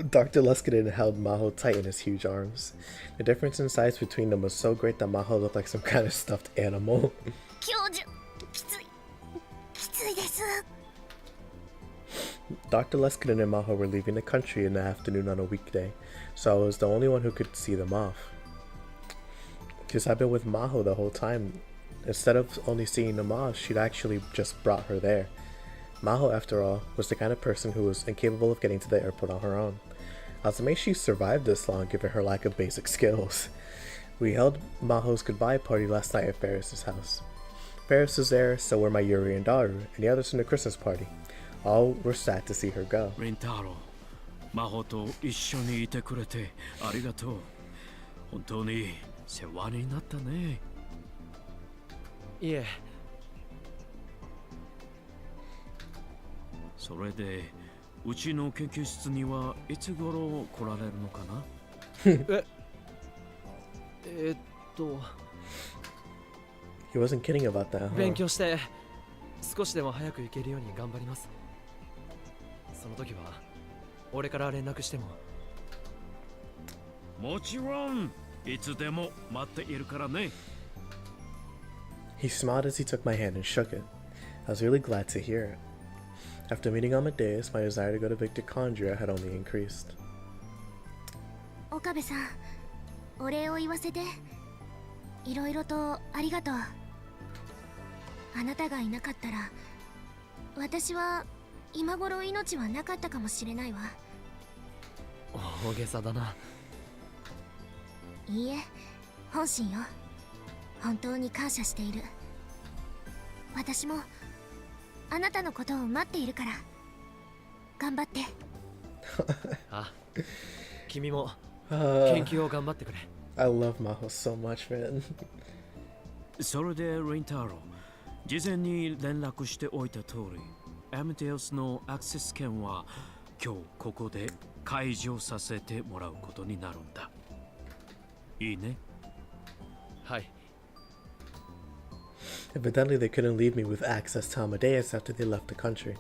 Dr. Leskinen held Maho tight in his huge arms. The difference in size between them was so great that Maho looked like some kind of stuffed animal. 教授、きついです。 Dr. Leskinen and Maho were leaving the country in the afternoon on a weekday, so I was the only one who could see them off. Because I've been with Maho the whole time. Instead of only seeing them off, she'd actually just brought her there. Maho, after all, was the kind of person who was incapable of getting to the airport on her own. I was amazed she survived this long given her lack of basic skills. We held Maho's goodbye party last night at Ferris's house. Ferris was there, so were my Yuri and Daru, and the others from the Christmas party. All were sad to see her go. Rintaro, 魔法と一緒にいてくれてありがとう。本当に世話になったね。いえ、それでうちの研究室にはいつ頃来られるのかな？えっと He wasn't kidding about that, 勉 huh? 強して少しでも早く行けるように頑張ります。その時は俺から連絡しても。もちろんいつでも待っているからね。He smiled as he took my hand and shook it. I was really glad to hear it. After meeting Amadeus, my desire to go to Victor Condria had only increased. 岡部さん、お礼を言わせて。いろいろとありがとう。あなたがいなかったら、私は今頃命はなかったかもしれないわ。大げさだな。いいえ、本心よ。本当に感謝している。私もあなたのことを待っているから。頑張って。あ、君も Uh, 研究を頑張ってくれ。I love Maho so much, man. それでリンタロウ、事前に連絡しておいた通り、アマデウスのアクセス権は今日ここで解除させてもらうことになるんだ。いいね。はい。Evidently, they couldn't leave me with access to Amadeus after they left the country.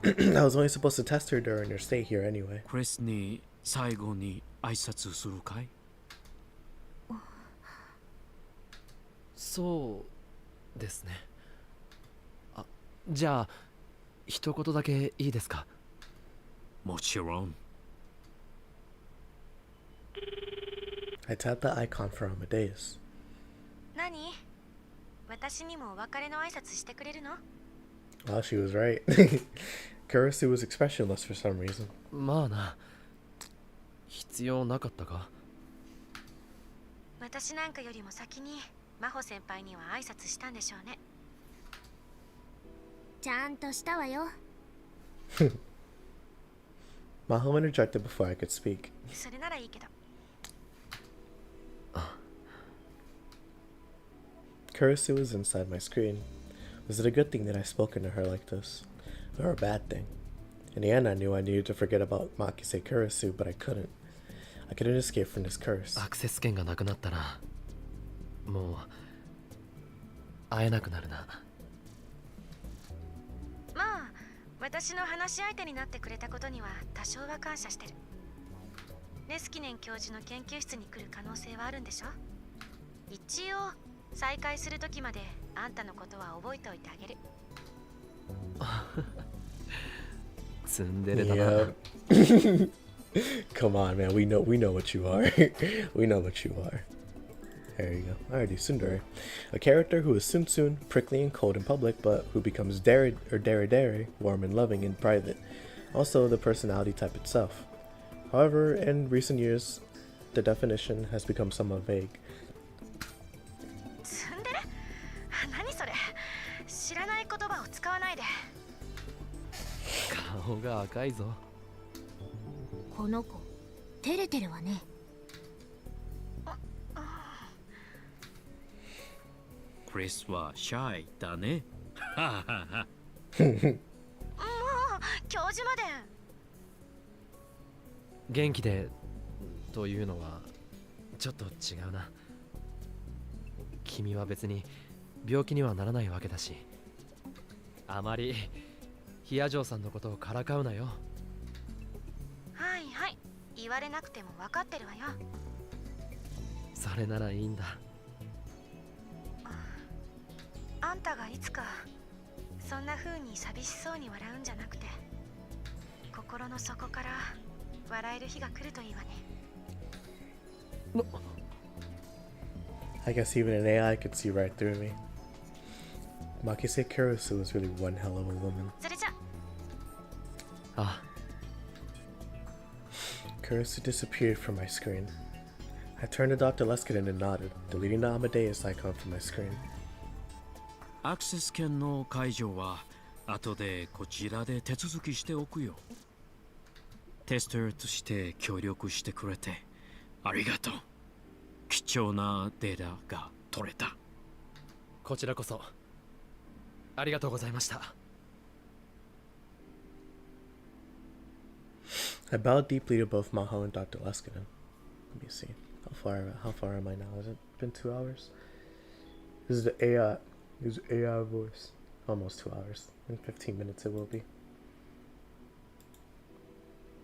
I was only supposed to test her during her stay here anyway. クリスに最後に挨拶するかい？そうですね。あ、じゃあ一言だけいいですか？もちろん。I tapped the icon for Amadeus. 何？私にもお別れの挨拶してくれるの？ Well, she was right. Kurisu was expressionless for some reason. まあな。必要なかったか？私なんかよりも先に真帆先輩には挨拶したんでしょうね。ちゃんとしたわよ。Maho interjected before I could speak. それならいいけど。Kurisu was inside my screen. Was it a good thing that I spoken to her like this? Or a bad thing? In the end, I knew I needed to forget about Makise Kurisu, but I couldn't. I couldn't escape from this curse. アクセス権がなくなったらもう会えなくなるな。まあ、私の話し相手になってくれたことには多少は感謝してる。レスキネン教授の研究室に来る可能性はあるんでしょ？一応再会する時まであんたのことは覚えておいてあげる。ツンデレだな。Yeah. Come on, man. We know what you are. We know what you are. There you go. Alrighty, Tsundere. A character who is Tsun, prickly and cold in public, but who becomes dere, warm and loving in private. Also, the personality type itself. However, in recent years, the definition has become somewhat vague. ツンデレ？何それ？知らない言葉を使わないで。顔が赤いぞ。この子、照れてるわね。クリスはシャイだね。ははは。もう教授まで。元気でというのはちょっと違うな。君は別に病気にはならないわけだし、あまりヒアジョーさんのことをからかうなよ。はいはい、言われなくても分かってるわよ。それならいいんだ。あんたがいつかそんな風に寂しそうに笑うんじゃなくて、心の底から笑える日が来るといいわね。I guess even an AI could see right through me. Makise Kurisu was really one hell of a woman. それじゃ。あ、Kurisu disappeared from my screen. I turned to Dr. Leskinen and nodded, deleting the Amadeus icon from my screen. アクセス権の解除は後でこちらで手続きしておくよ。テスターとして協力してくれてありがとう。貴重なデータが取れた。こちらこそありがとうございました。 I bowed deeply to both Maho and Dr. Leskinen. Let me see. How far am I now? Has it been 2 hours? This is the AI. This is AI voice. Almost 2 hours. In 15 minutes it will be.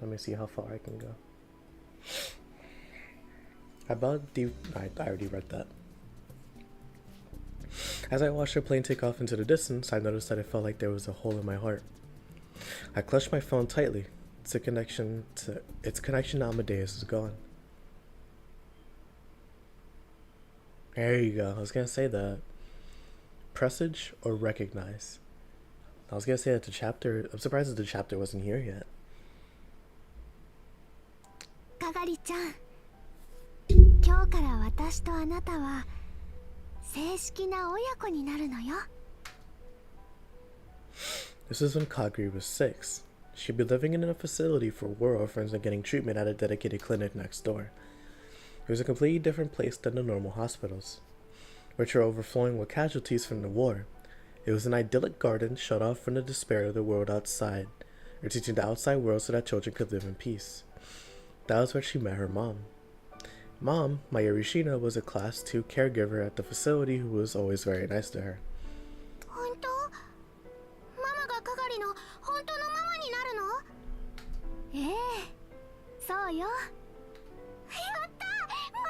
Let me see how far I can go. I bowed deep. I already read that. As I watched the plane take off into the distance, I noticed that it felt like there was a hole in my heart. I clutched my phone tightly. Its connection to Amadeus is gone. There you go. I was gonna say that. Presage or recognize. I was gonna say that the chapter. I'm surprised that the chapter wasn't here yet. かがりちゃん、今日から私とあなたは正式な親子になるのよ。 This is when Kagri was 6. She'd be living in a facility for war orphans and getting treatment at a dedicated clinic next door. It was a completely different place than the normal hospitals, which were overflowing with casualties from the war. It was an idyllic garden shut off from the despair of the world outside, or teaching the outside world so that children could live in peace. That was where she met her mom. Mom, Mayuri Shina, was a class 2 caregiver at the facility who was always very nice to her. 本当？ママがかがりの本当のママになるの？ええ、そうよ。やった！マ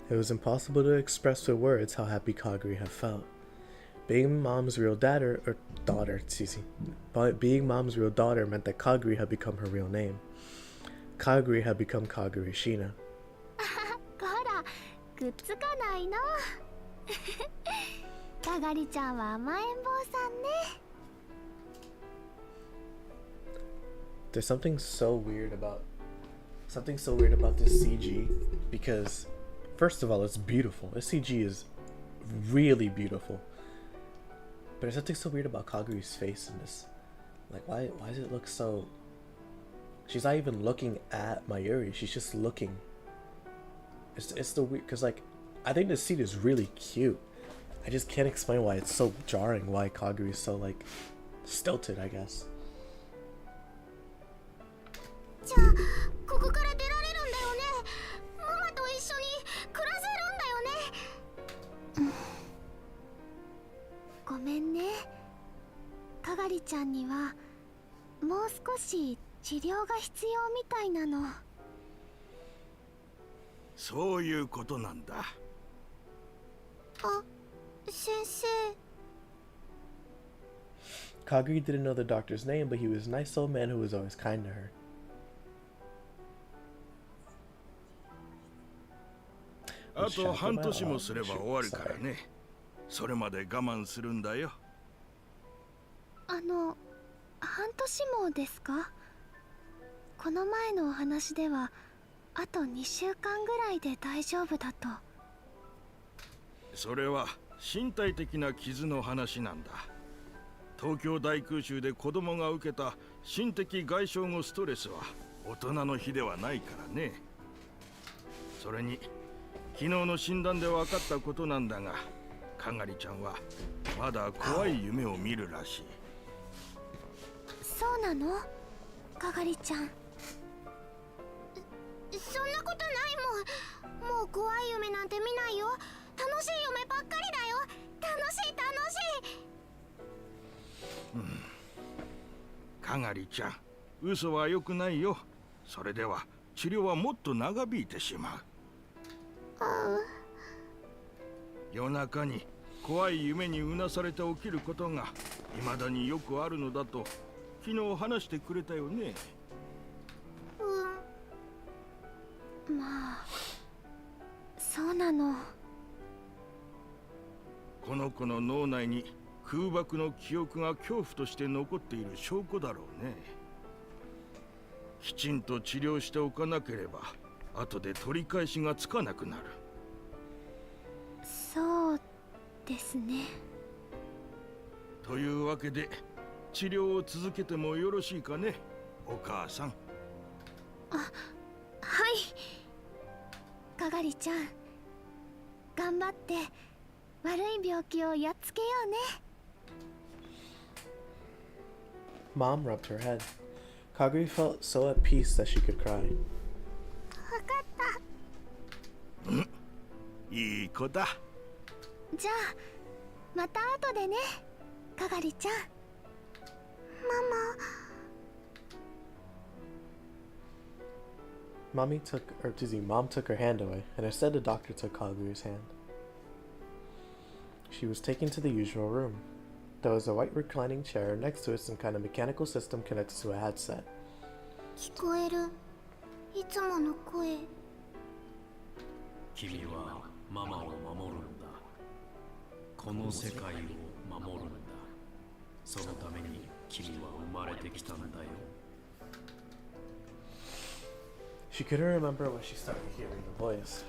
マ！ It was impossible to express with words how happy Kagri had felt. Being Mom's real daughter being Mom's real daughter meant that Kagri had become her real name. Kagri had become Kaguri Shina. ほら、くっつかないの。かがりちゃんは甘えん坊さんね。There's something so weird about this CG because first of all, it's beautiful. This CG is really beautiful. But there's something so weird about Kaguri's face in this. Like, why does it look so... She's not even looking at Mayuri. She's just looking. It's the weird... Because, like, I think this scene is really cute. I just can't explain why it's so jarring. Why Kaguri is so, like, stilted, I guess. じゃあ、ここから出られるんだよね。ママと一緒に暮らせるんだよね。ごめんね。かがりちゃんにはもう少し治療が必要みたいなの。そういうことなんだ。あ、先生。Kaguri didn't know the doctor's name, but he was a nice old man who was always kind to her. あと半年もすれば終わるからね。それまで我慢するんだよ。半年もですか？この前のお話ではあと2週間ぐらいで大丈夫だと。それは身体的な傷の話なんだ。東京大空襲で子供が受けた心的外傷後ストレスは大人の比ではないからね。それに昨日の診断で分かったことなんだが、かがりちゃんはまだ怖い夢を見るらしい。そうなの？かがりちゃん。そんなことないもん。もう怖い夢なんて見ないよ。楽しい夢ばっかりだよ。楽しい楽しい。かがりちゃん、嘘は良くないよ。それでは治療はもっと長引いてしまう。夜中に怖い夢にうなされて起きることが未だによくあるのだと昨日話してくれたよね。まあ、そうなの。この子の脳内に空爆の記憶が恐怖として残っている証拠だろうね。きちんと治療しておかなければ後で取り返しがつかなくなる。そうですね。というわけで治療を続けてもよろしいかね、お母さん。はい。かがりちゃん、頑張って悪い病気をやっつけようね。Mom rubbed her head. Kaguri felt so at peace that she could cry. わかった。いい子だ。じゃあまた後でね、かがりちゃん。ママ。Mom took her hand away, and instead the doctor took Kaguri's hand. She was taken to the usual room. There was a white reclining chair, next to it some kind of mechanical system connected to a headset. 聞こえる。いつもの声。君はママを守るんだ。この世界を守るんだ。そのために君は生まれてきたんだよ。She couldn't remember when she started hearing the voice.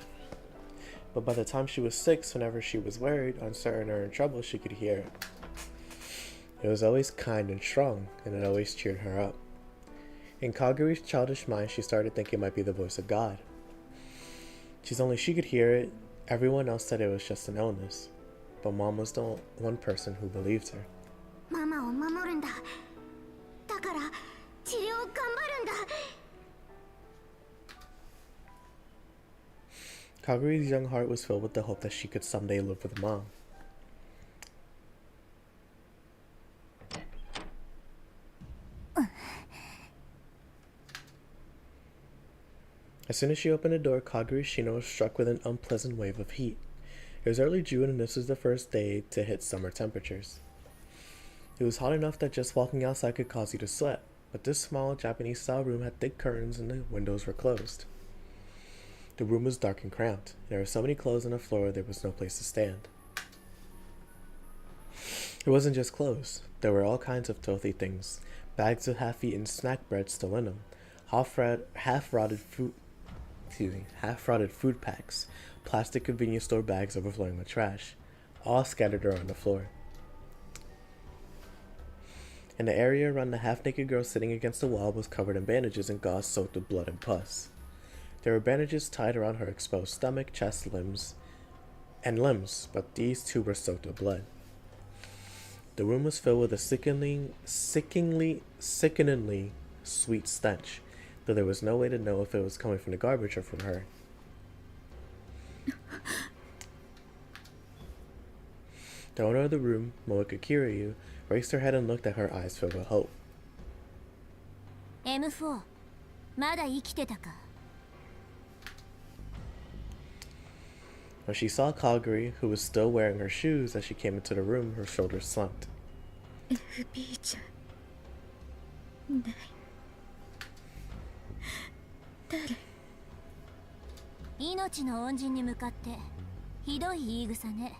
But by the time she was 6, whenever she was worried, uncertain, or in trouble, she could hear it. It was always kind and strong, and it always cheered her up. In Kaguri's childish mind, she started thinking it might be the voice of God. Since only she could hear it, everyone else said it was just an illness. But Mom was the one person who believed her. ママを守るんだ。だから治療を頑張るんだ。Kaguri's young heart was filled with the hope that she could someday live with Mom. As soon as she opened the door, Kaguri Shino was struck with an unpleasant wave of heat. It was early June and this was the first day to hit summer temperatures. It was hot enough that just walking outside could cause you to sweat, but this small Japanese-style room had thick curtains and the windows were closed. The room was dark and cramped. There were so many clothes on the floor there was no place to stand. It wasn't just clothes. There were all kinds of filthy things. Bags of half-eaten snack bread still in them. Half-rotted food packs. Plastic convenience store bags overflowing with trash. All scattered around the floor. And the area around the half-naked girl sitting against the wall was covered in bandages and gauze soaked with blood and pus. There were bandages tied around her exposed stomach, chest, limbs, but these too were soaked with blood. The room was filled with a sickeningly sweet stench, though there was no way to know if it was coming from the garbage or from her. The owner of the room, Moeka Kiryu, raised her head and looked at her, eyes filled with hope. M4、まだ生きてたか。When she saw Kaguri, who was still wearing her shoes as she came into the room, her shoulders slumped. FB じゃない。誰？命の恩人に向かってひどい言い草ね。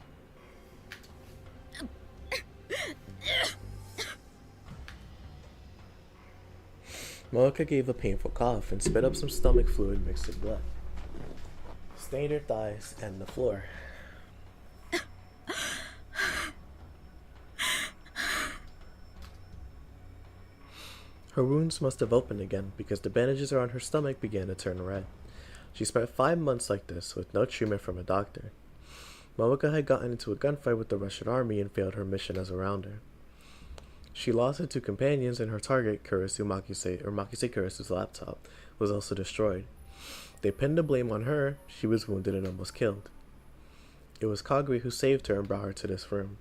Moeka gave a painful cough and spit up some stomach fluid mixed with blood. Stained her thighs and the floor. Her wounds must have opened again because the bandages around her stomach began to turn red. She spent 5 months like this with no treatment from a doctor. Moeka had gotten into a gunfight with the Russian army and failed her mission as a rounder. She lost her 2 companions and her target, Makise Kurisu's laptop, was also destroyed. They pinned the blame on her. She was wounded and almost killed. It was Kaguri who saved her and brought her to this room.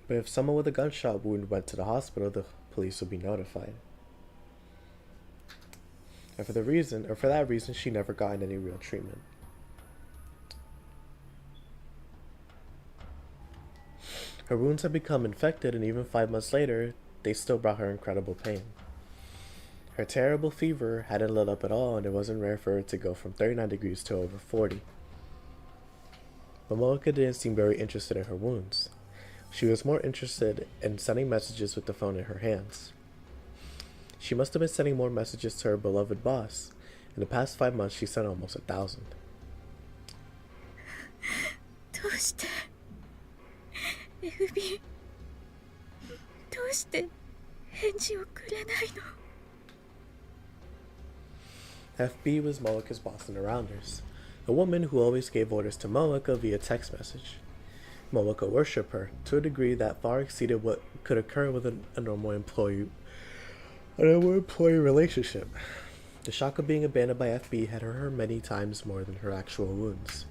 But if someone with a gunshot wound went to the hospital, the police would be notified. And for that reason, she never got any real treatment. Her wounds had become infected, and even 5 months later, they still brought her incredible pain. Her terrible fever hadn't let up at all, and it wasn't rare for her to go from 39 degrees to over 40. But Moeka didn't seem very interested in her wounds. She was more interested in sending messages with the phone in her hands. She must have been sending more messages to her beloved boss. In the past 5 months, she sent almost 1,000. どうして FB どうして返事をくれないの？ FB was Moeka's boss and Rounders, a woman who always gave orders to Moeka via text message. Moeka worshipped her to a degree that far exceeded what could occur with a normal employee relationship. The shock of being abandoned by FB had hurt her many times more than her actual wounds.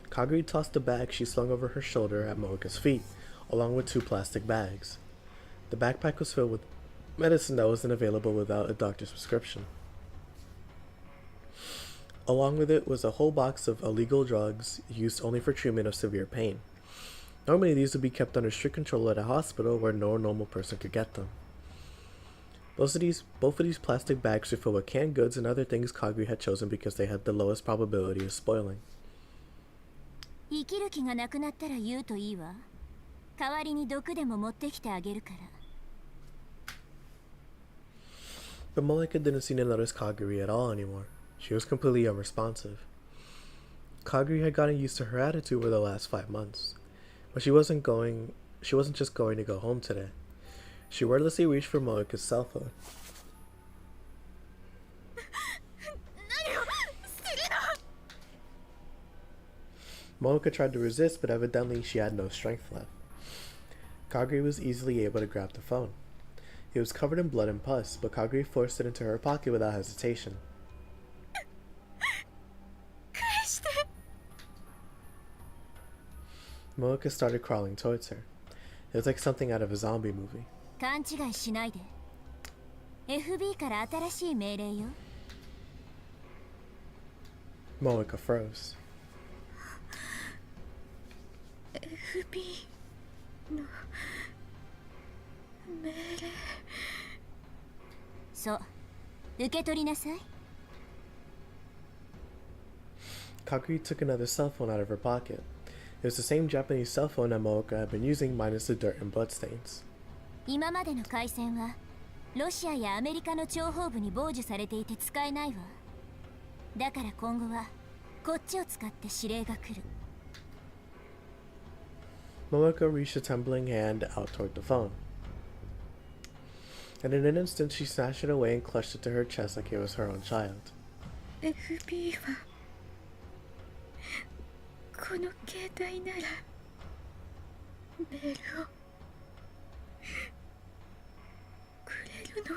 Kaguri tossed the bag she slung over her shoulder at Moeka's feet, along with 2 plastic bags. The backpack was filled with medicine that wasn't available without a doctor's prescription. Along with it was a whole box of illegal drugs used only for treatment of severe pain. Normally these would be kept under strict control at a hospital where no normal person could get them. Both of these plastic bags were filled with canned goods and other things Kaguri had chosen because they had the lowest probability of spoiling. 生きる気がなくなったら言うといいわ。代わりに毒でも持ってきてあげるから。But Moeka didn't seem to notice Kaguri at all anymore. She was completely unresponsive. Kaguri had gotten used to her attitude over the last 5 months, but she wasn't just going to go home today. She wordlessly reached for Moeka's cell phone. Moeka tried to resist, but evidently she had no strength left. Kaguri was easily able to grab the phone. It was covered in blood and pus, but Kaguri forced it into her pocket without hesitation. Moeka started crawling towards her. It was like something out of a zombie movie. 勘違いしないで。FB から新しい命令よ。Moeka froze. FB の命令。そう、受け取りなさい。Kaguri took another cell phone out of her pocket. It was the same Japanese cell phone that Moeka had been using minus the dirt and bloodstains. 今までの回線はロシアやアメリカの諜報部に傍受されていて使えないわ。だから今後はこっちを使って指令が来る。Moeka reached a trembling hand out toward the phone. And in an instant, she snatched it away and clutched it to her chest like it was her own child. FB はこの携帯ならメールをくれるの？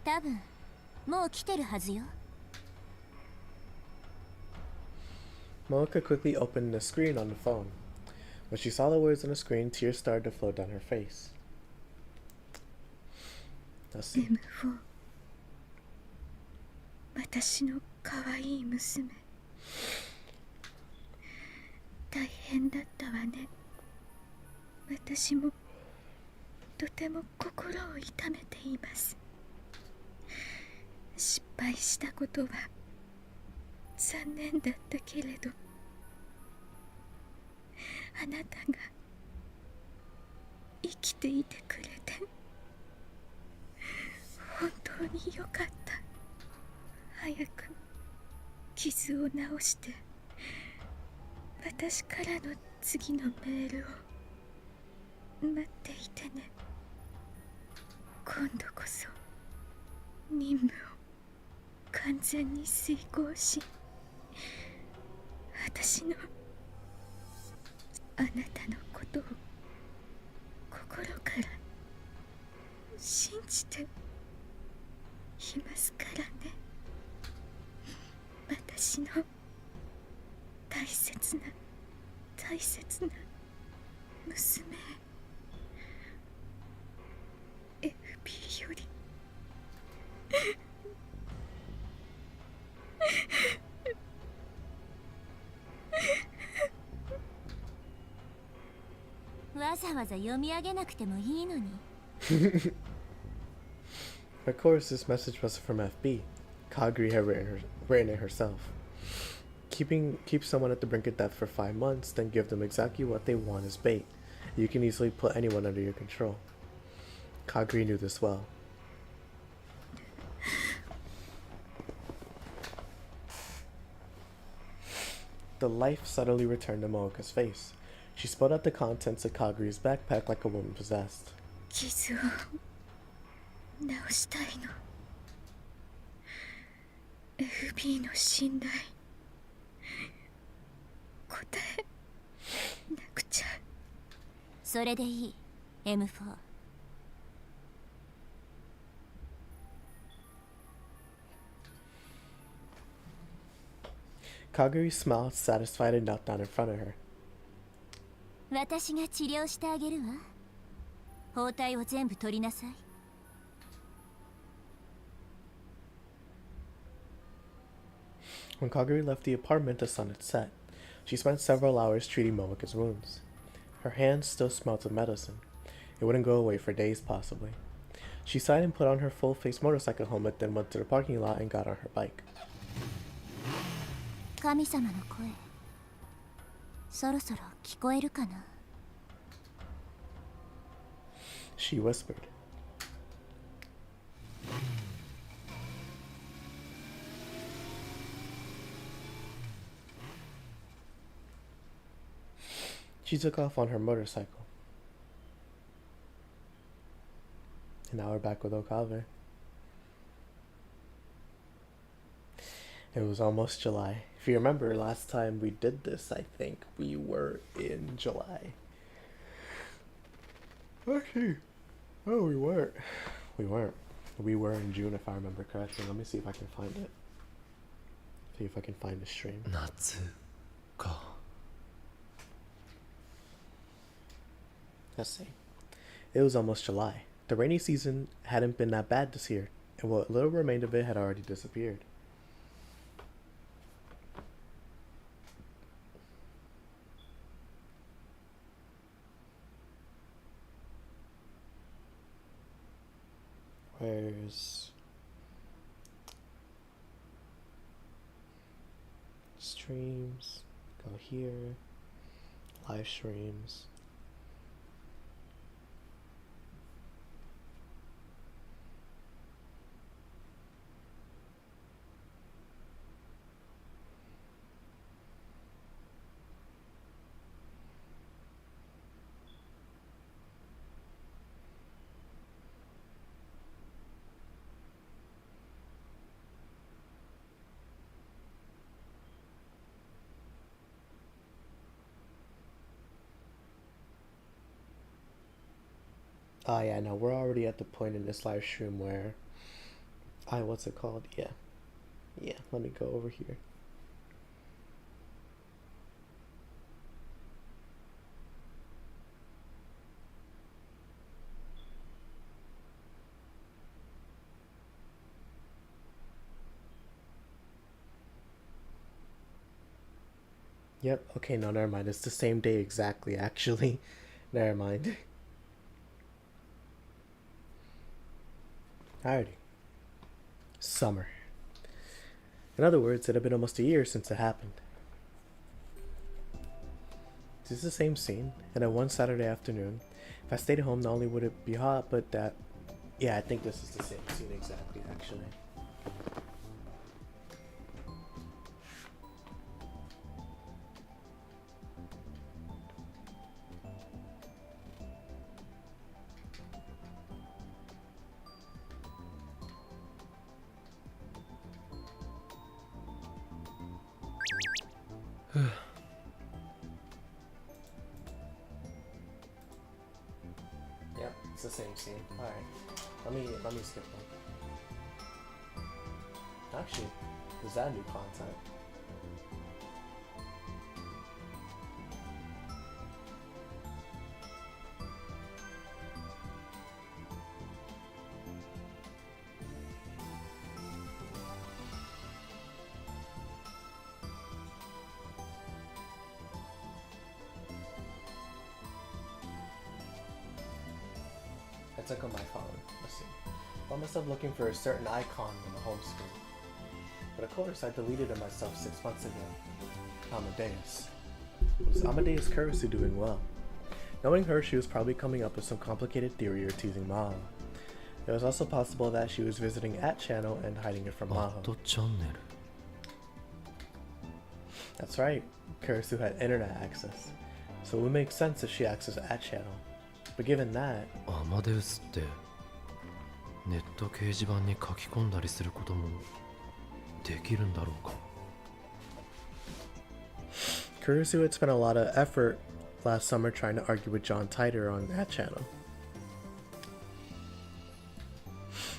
多分もう来てるはずよ。Moeka quickly opened the screen on the phone. When she saw the words on the screen, tears started to flow down her face. Let's see. M4 私の可愛い娘大変だったわね。私もとても心を痛めています。失敗したことは残念だったけれど、あなたが生きていてくれて本当によかった。早く傷を治して私からの次のメールを待っていてね。今度こそ任務を完全に遂行し、私のあなたのことを心から信じていますからね。私の大切な大切な娘へ FB よりわざわざ読み上げなくてもいいのに。Of course, this message wasn't from FB. Kaguri had written it herself. Keep someone at the brink of death for 5 months, then give them exactly what they want as bait. You can easily put anyone under your control. Kaguri knew this well. the life suddenly returned to Moeka's face. She spilled out the contents of Kaguri's backpack like a woman possessed. 傷を治したいの。 FB の信頼答えなくちゃ。それでいい M4。 Kaguri smiled, satisfied, and knelt down in front of her. 私が治療してあげるわ。包帯を全部取りなさい。 When Kaguri left the apartment, the sun had set. She spent several hours treating Moeka's wounds. Her hands still smelt of medicine. It wouldn't go away for days, possibly. She sighed and put on her full-face motorcycle helmet, then went to the parking lot and got on her bike. 神様の声、そろそろ聞こえるかな。 She whispered. She took off on her motorcycle. And now we're back with Okabe. It was almost July. If you remember, last time we did this, I think we were in July. Actually, oh, we weren't. We weren't. We were in June, if I remember correctly. Let me see if I can find it. See if I can find the stream. 夏か。 Let's see. It was almost July. The rainy season hadn't been that bad this year, and what little remained of it had already disappeared. Where's streams? Go here. Live streams. Oh yeah, no, we're already at the point in this live stream where what's it called? Yeah. Yeah, let me go over here. Yep, okay, no, never mind. It's the same day exactly, actually. Never mind. Alrighty. Summer. In other words, it had been almost a year since it happened. This is the same scene, and on one Saturday afternoon, if I stayed at home, not only would it be hot, but that... Yeah, I think this is the same scene exactly, actually. Yep, it's the same scene. Alright. Let me skip one. Actually, is that new content? I took on my phone. Let's see. Found myself looking for a certain icon on the home screen. But of course, I deleted it myself 6 months ago. Amadeus. Was Amadeus curiously doing well? Knowing her, she was probably coming up with some complicated theory or teasing Maho. It was also possible that she was visiting at channel and hiding it from Maho. チャンネル That's right, Kurisu had internet access, so it would make sense if she accessed that channel. But given that, アマデウスってネット掲示板に書き込んだりすることもできるんだろうか。 Kurisu had spent a lot of effort last summer trying to argue with John Titor on that channel.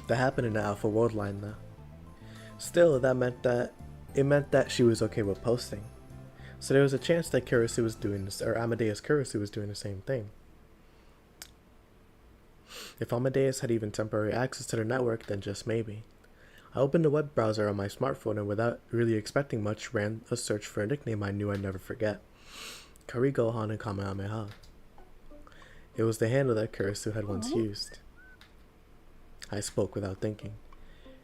That happened in the Alpha World line though. Still, it meant that she was okay with posting. So there was a chance that Kurisu was doing this, or Amadeus Kurisu was doing the same thing. If Amadeus had even temporary access to the network, then just maybe. I opened the web browser on my smartphone and without really expecting much, ran a search for a nickname I knew I'd never forget. Kari Gohan and Kamehameha. It was the handle that Kurisu had once used. I spoke without thinking.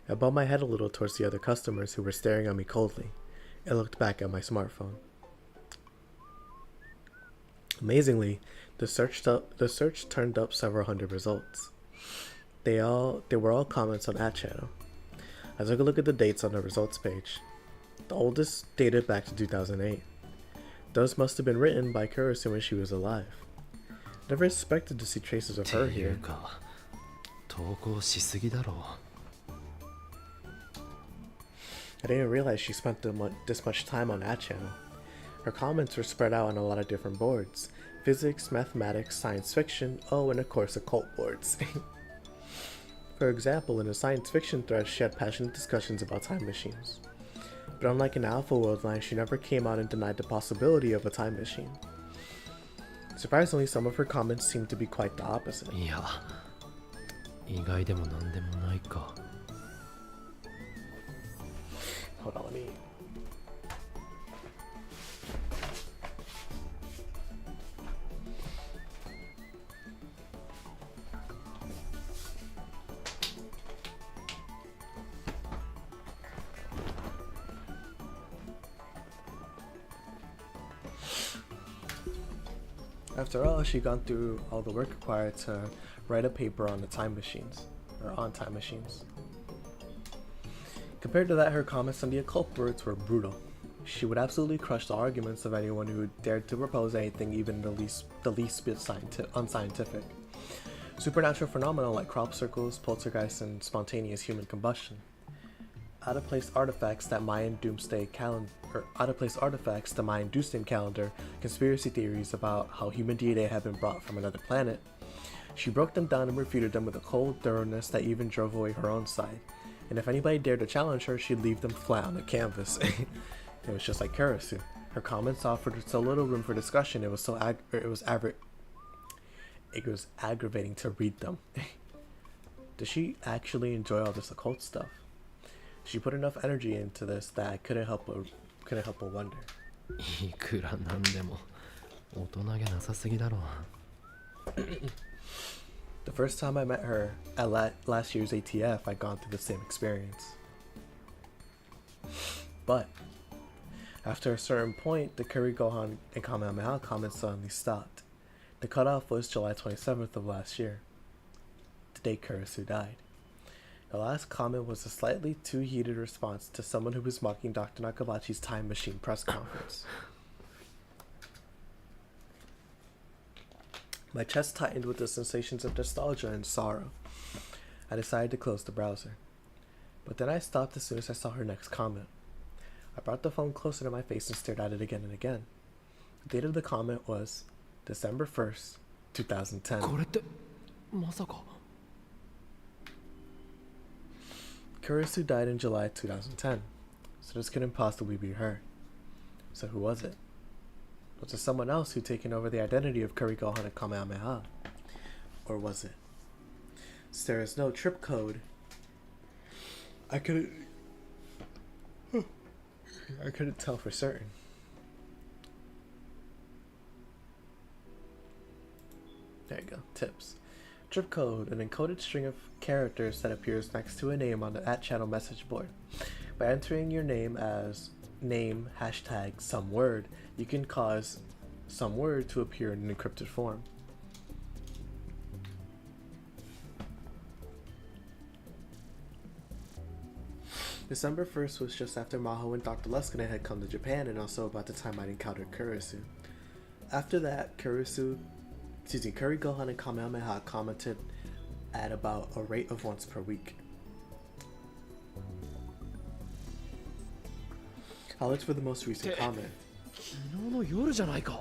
I bowed my head a little towards the other customers who were staring at me coldly, and looked back at my smartphone. Amazingly, the search turned up several hundred results. They were all comments on that channel. I took a look at the dates on the results page. The oldest dated back to 2008. Those must have been written by Kurisu when she was alive. Never expected to see traces of her here. 投稿しすぎだろう。 I didn't realize she spent this much time on that channel. Her comments were spread out on a lot of different boards. Physics, mathematics, science fiction, oh, and of course occult boards. For example, in the science fiction thread, she had passionate discussions about time machines. But unlike in the Alpha World line, she never came out and denied the possibility of a time machine. Surprisingly, some of her comments seemed to be quite the opposite. いや、意外でもなんでもないか。 Hold on, let me... After all, she'd gone through all the work required to write a paper on the time machines, or on time machines. Compared to that, her comments on the occult boards were brutal. She would absolutely crush the arguments of anyone who dared to propose anything even the least bit unscientific. Supernatural phenomena like crop circles, poltergeists, and spontaneous human combustion. Out-of-place artifacts, the Mayan doomsday calendar, conspiracy theories about how human DNA had been brought from another planet. She broke them down and refuted them with a cold thoroughness that even drove away her own side. And if anybody dared to challenge her, she'd leave them flat on the canvas. It was just like Kurisu. Her comments offered so little room for discussion, it was aggravating to read them. Does she actually enjoy all this occult stuff? She put enough energy into this that I couldn't help but wonder. いくらなんでも大人げなさすぎだろう。 The first time I met her at last year's ATF, I'd gone through the same experience. But after a certain point, the Kari Gohan and Kamehameha comments suddenly stopped. The cutoff was July 27th of last year, the day Kurisu died. The last comment was a slightly too heated response to someone who was mocking Dr. Nakabachi's time machine press conference. My chest tightened with the sensations of nostalgia and sorrow. I decided to close the browser. But then I stopped as soon as I saw her next comment. I brought the phone closer to my face and stared at it again and again. The date of the comment was December 1st, 2010. これってまさか。 Kurisu died in July 2010, so this couldn't possibly be her. So who was it? Was it someone else who'd taken over the identity of Kari Gohan and Kamehameha? Or was it? Since there is no trip code, I couldn't tell for certain. There you go, tips. Trip code, an encoded string of characters that appears next to a name on the @channel message board. By entering your name as name hashtag some word, you can cause some word to appear in an encrypted form. December 1st was just after Maho and Dr. Luskinen had come to Japan, and also about the time I'd encountered Kurisu. After that, Kuri Gohan and Kamehameha commented at about a rate of once per week. I'll look for the most recent comment. 昨日の夜じゃないか。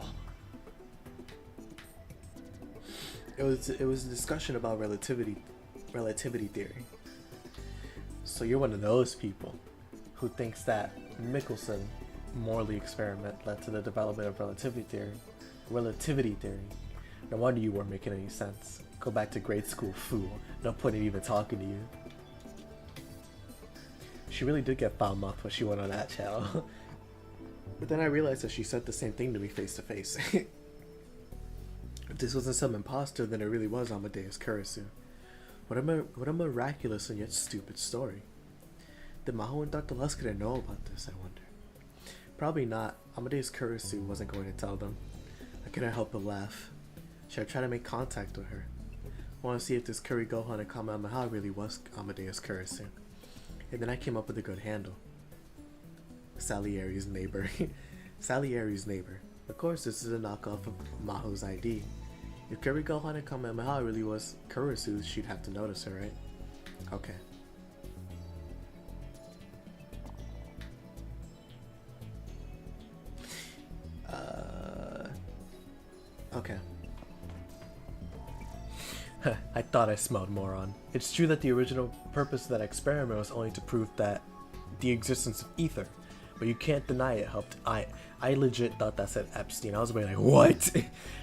It was a discussion about relativity theory. So you're one of those people who thinks that Michelson Morley experiment led to the development of relativity theory. No wonder you weren't making any sense. Go back to grade school, fool. No point in even talking to you. She really did get foul mouthed when she went on that channel. But then I realized that she said the same thing to me face to face. If this wasn't some imposter, then it really was Amadeus Kurisu. What a miraculous and yet stupid story. Did Maho and Dr. Luskinen know about this, I wonder? Probably not. Amadeus Kurisu wasn't going to tell them. I couldn't help but laugh. Should I try to make contact with her? I want to see if this Kuri Gohan and Kamehameha really was Amadeus Kurisu. And then I came up with a good handle. Salieri's neighbor. Salieri's neighbor. Of course, this is a knockoff of Maho's ID. If Kuri Gohan and Kamehameha really was Kurisu, she'd have to notice her, right? Okay. Okay. I thought I smelled moron. It's true that the original purpose of that experiment was only to prove that the existence of ether, but you can't deny it helped. I legit thought that said Epstein. I was like, what?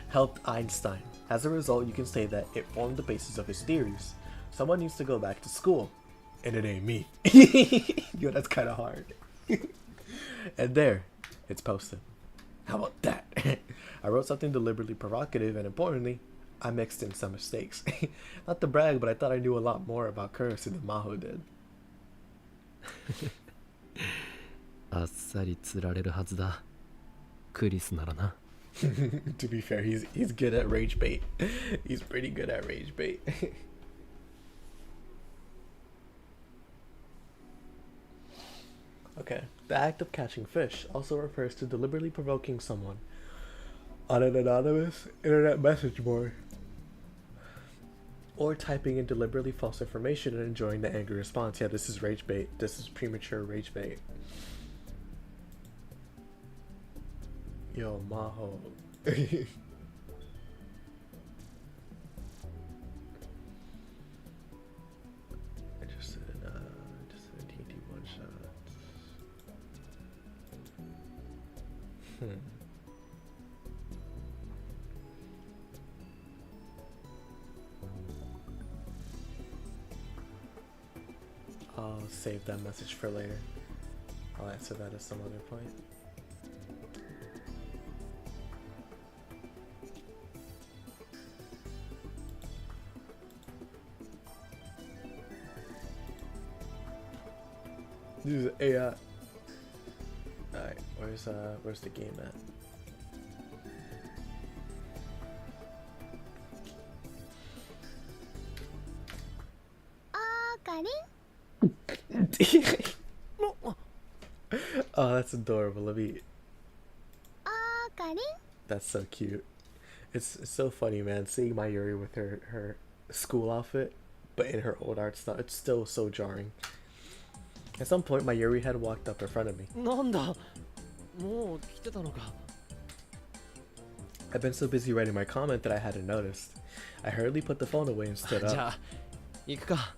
Helped Einstein. As a result, you can say that it formed the basis of his theories. Someone needs to go back to school, and it ain't me. Yo, that's kind of hard. And there, it's posted. How about that? I wrote something deliberately provocative, and importantly, I mixed in some mistakes. Not to brag, but I thought I knew a lot more about Kurisu than Maho did. あっさり釣られるはずだ。クリスならな。To be fair, he's good at rage bait. He's pretty good at rage bait. Okay. The act of catching fish also refers to deliberately provoking someone on an anonymous internet message board, or typing in deliberately false information and enjoying the angry response. Yeah, this is rage bait. This is premature rage bait. Yo, Maho. Interested in TNT one shots. I'll save that message for later. I'll answer that at some other point. This is AI. Alright, where's the game at? Oh, that's adorable. Let me. That's so cute. It's so funny, man. Seeing Mayuri with her school outfit, but in her old art style, it's still so jarring. At some point, Mayuri had walked up in front of me. なんだ。もう来てたのか。I've been so busy writing my comment that I hadn't noticed. I hurriedly put the phone away and stood じ up. ゃあ行くか。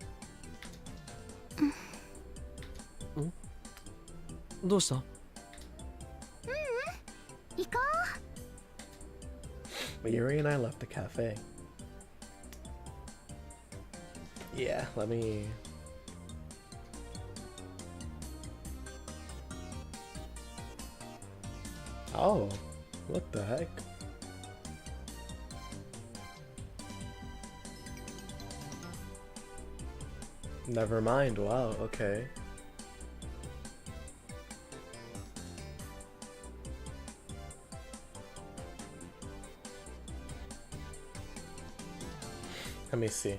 どうした？ Mayuri and I left the cafe. Yeah, let me. Oh, what the heck? Never mind. Wow, okay. Let me see.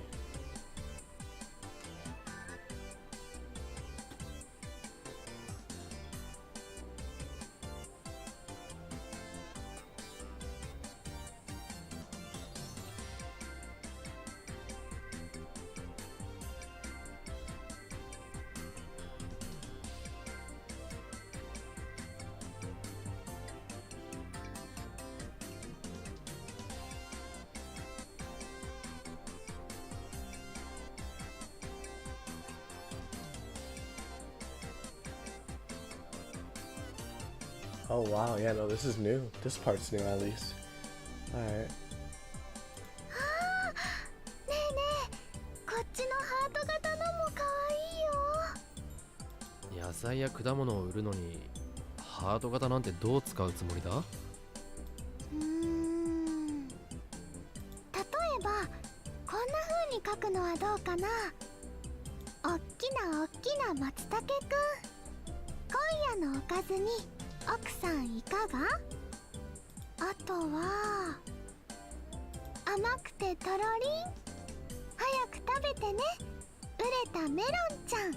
Oh wow, yeah, no, this is new. This part's new at least. Alright. ねえねえ、こっちのハート型のも可愛いよ。野菜や果物を売るのにハート型なんてどう使うつもりだ？例えばこんな風に書くのはどうかな。おっきなおっきな松茸くん、今夜のおかずに奥さんいかが？あとは甘くてとろりん、早く食べてね、熟れたメロンちゃん。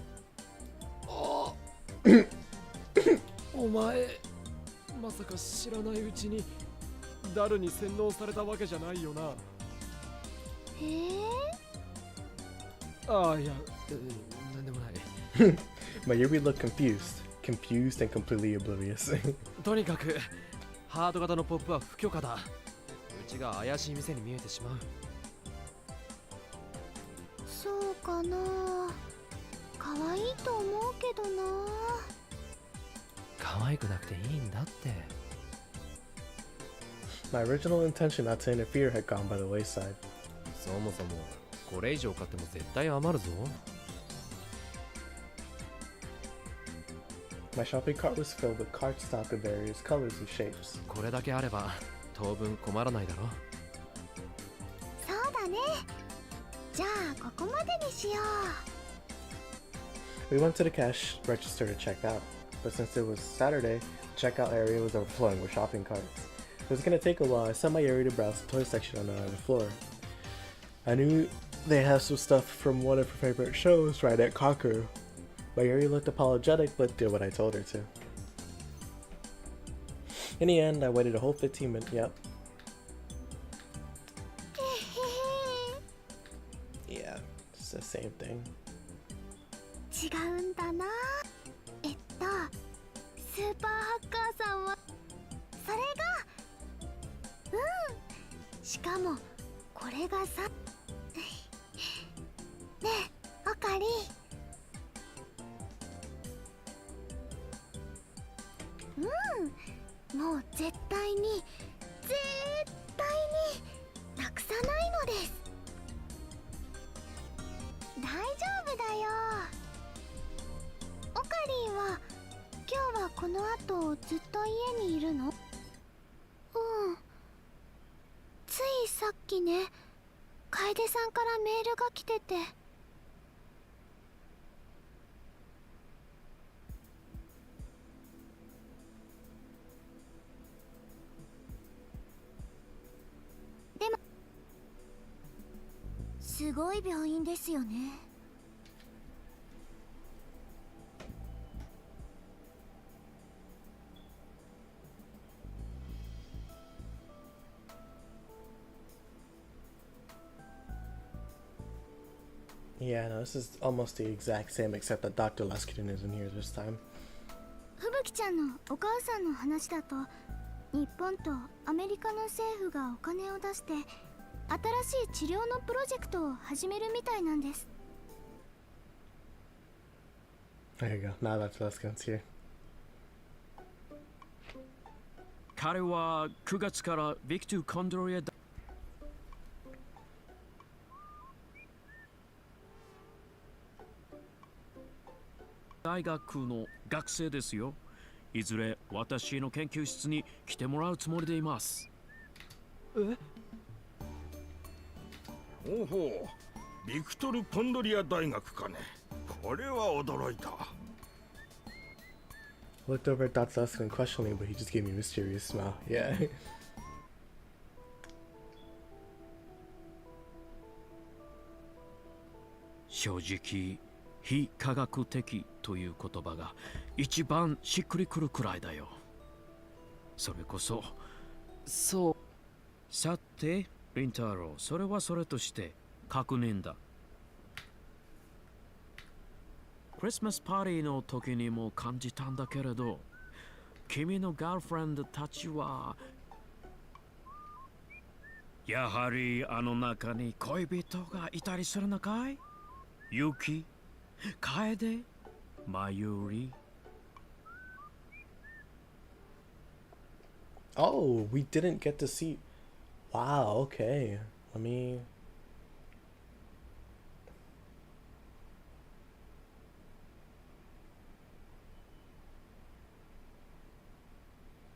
お前まさか知らないうちにダルに洗脳されたわけじゃないよな。ああ、いや、なんでもない。But here we look confused and completely oblivious. とにかくハート型のポップは不許可だ。うちが怪しい店に見えてしまう。そうかな、可愛いと思うけどな。可愛くなくていいんだって。My original intention not to interfere had gone by the wayside. そもそもこれ以上買っても絶対余るぞ。My shopping cart was filled with card stock of various colors and shapes. これだけあれば当分困らないだろ。そうだね。じゃあここまでにしよう。 We went to the cash register to check out, but since it was Saturday, the checkout area was overflowing with shopping carts. It was gonna take a while. I sent my Yuri to browse the toy section on another floor. I knew they had some stuff from one of her favorite shows right at Conquer. My Yuri looked apologetic, but did what I told her to. In the end, I waited a whole 15 minutes. Yep. Yeah, it's the same thing. 違うんだな。スーパーハッカーさんはそれが、しかもこれがさ、ねえオカリ、もう絶対になくさないのです。大丈夫だよ。オカリンは今日はこの後ずっと家にいるの？ついさっきね、楓さんからメールが来てて。でもすごい病院ですよね。Yeah, no, this is almost the exact same, except that Dr. Leskinen isn't here this time. 吹雪ちゃんのお母さんの話だと、日本とアメリカの政府がお金を出して新しい治療のプロジェクトを始めるみたいなんです。 There you go. Now Dr. Leskinen's here. 彼は9月からビクトゥコンドリア大学の学生ですよ。いずれ私の研究室に来てもらうつもりでいます。おうほう、ビクトル・コンドリア大学かね。これは驚いた。I looked over at Dr. Leskinen questioningly, but he just gave me a mysterious smile. Yeah. 正直、非科学的という言葉が一番しっくりくるくらいだよ。それこそ、そう。さて、リンタロウ、それはそれとして確認だ。クリスマスパーティーの時にも感じたんだけれど、君のガールフレンドたちはやはりあの中に恋人がいたりするのかい？ユキ、楓、マユリ。Oh, we didn't get to see. Wow, okay. Let me.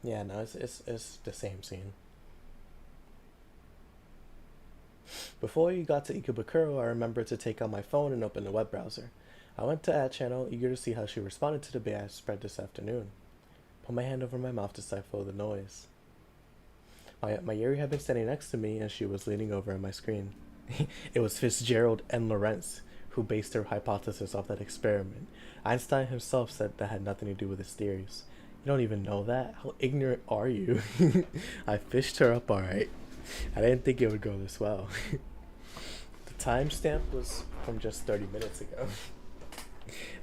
Yeah, no, it's the same scene. Before you got to Ikebukuro, I remembered to take out my phone and open the web browser. I went to Ad Channel, eager to see how she responded to the bait I spread this afternoon. Put my hand over my mouth to stifle the noise. My Yuri had been standing next to me, and she was leaning over at my screen. It was Fitzgerald and Lorentz who based their hypothesis off that experiment. Einstein himself said that had nothing to do with his theories. You don't even know that? How ignorant are you? I fished her up alright. I didn't think it would go this well. The timestamp was from just 30 minutes ago.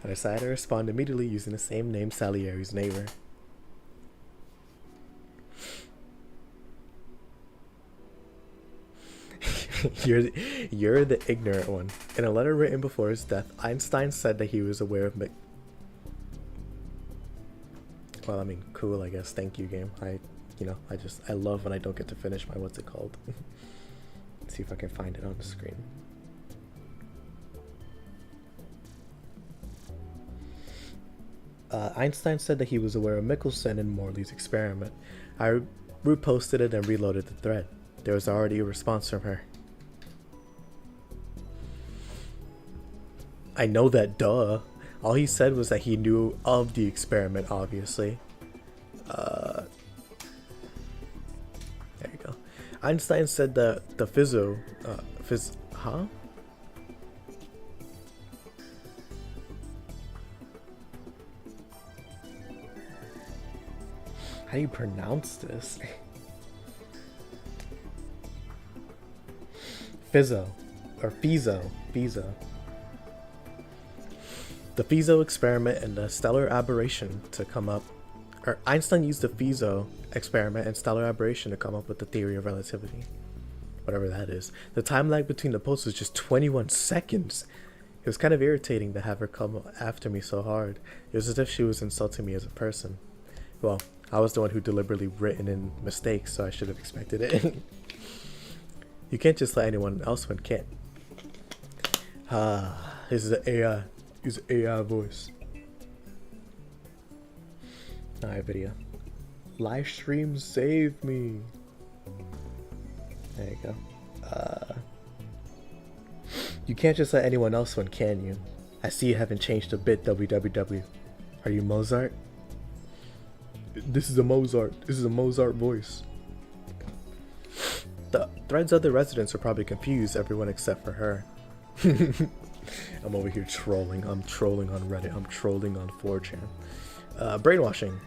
I decided to respond immediately using the same name Salieri's neighbor. You're the ignorant one. In a letter written before his death, Einstein said that he was aware of well, I mean, cool, I guess. Thank you, game. I love when I don't get to finish my what's it called. Let's see if I can find it on the screen. Einstein said that he was aware of Michelson and Morley's experiment. I reposted it and reloaded the thread. There was already a response from her. I know that, duh. All he said was that he knew of the experiment, obviously. There you go. Einstein said that the huh? How do you pronounce this? Fizzo. Or Fizo. The Fizo experiment and the stellar aberration to come up, or Einstein used the Fizo experiment and stellar aberration to come up with the theory of relativity. Whatever that is. The time lag between the posts was just 21 seconds. It was kind of irritating to have her come after me so hard. It was as if she was insulting me as a person. Well, I was the one who deliberately written in mistakes, so I should have expected it. You can't just let anyone else win, can't. This is an AI. Use AI voice. Alright, video. Live stream save me. There you go. You can't just let anyone else win, can you? I see you haven't changed a bit, www. Are you Mozart? This is a Mozart. This is a Mozart voice. The thread's other residents are probably confused, everyone except for her. I'm over here trolling. I'm trolling on Reddit. I'm trolling on 4chan. Brainwashing.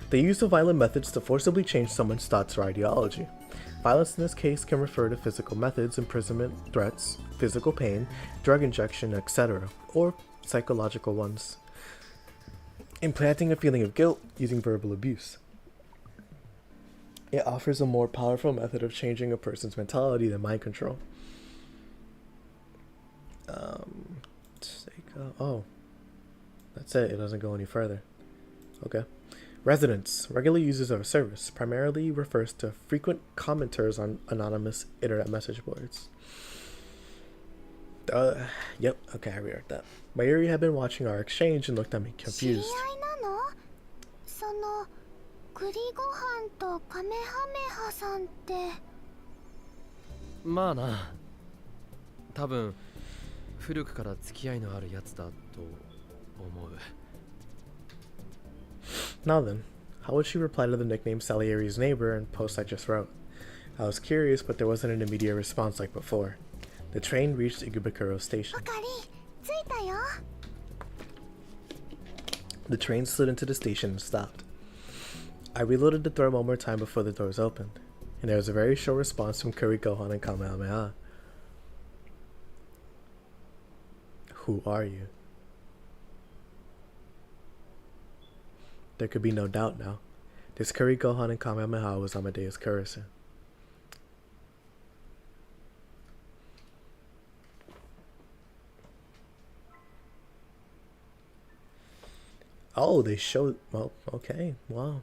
They use the violent methods to forcibly change someone's thoughts or ideology. Violence in this case can refer to physical methods, imprisonment, threats, physical pain, drug injection, etc., or psychological ones. Implanting a feeling of guilt using verbal abuse. It offers a more powerful method of changing a person's mentality than mind control. Oh, that's it. It doesn't go any further. Okay. Residents, regular users of a service, primarily refers to frequent commenters on anonymous internet message boards. Yep. Okay, I read that. Mayuri had been watching our exchange and looked at me confused. まあな。多分古くから付き合いのあるやつだと思う。 Now then, how would she reply to the nickname Salieri's neighbor and post I just wrote? I was curious, but there wasn't an immediate response like before. The train reached Ikebukuro station. The train slid into the station and stopped. I reloaded the thread one more time before the doors opened, and there was a very short response from Curry Gohan and Kamehameha. Who are you? There could be no doubt now. This Curry Gohan and Kamehameha was Amadeus Kurisu. Oh, they showed. Well, okay, wow.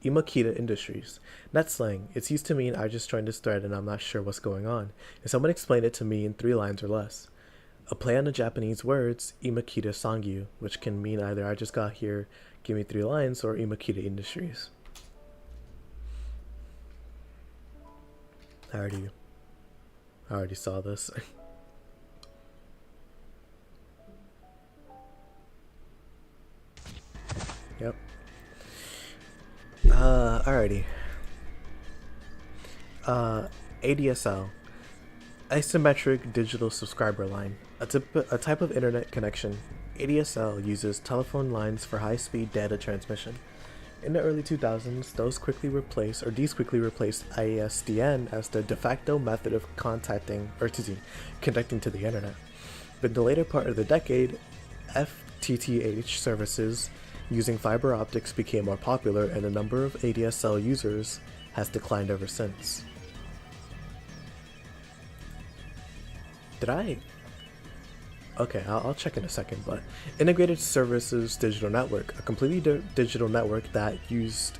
Imakita Industries. Net slang. It's used to mean I just joined this thread and I'm not sure what's going on. And someone explained it to me in 3 lines or less. A play on the Japanese words Imakita Sangyu, which can mean either I just got here, give me 3 lines, or Imakita Industries. I already saw this. Yep. Alrighty. ADSL. Asymmetric Digital Subscriber Line. A type of internet connection. ADSL uses telephone lines for high-speed data transmission. In the early 2000s, these quickly replaced ISDN as the de facto method of connecting to the internet. But in the later part of the decade, FTTH services using fiber optics became more popular, and the number of ADSL users has declined ever since. Okay, I'll check in a second, but Integrated Services Digital Network, a completely digital network that used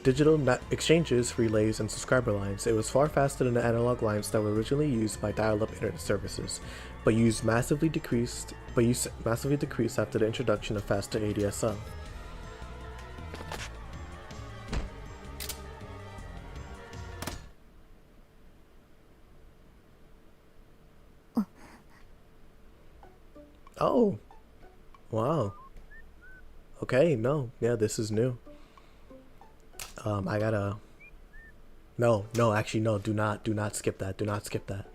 digital exchanges, relays, and subscriber lines. It was far faster than the analog lines that were originally used by dial-up internet services, but massively decreased after the introduction of faster ADSL. Oh, wow. Okay, no, yeah, this is new. I gotta. No, actually, no. Do not skip that. Do not skip that.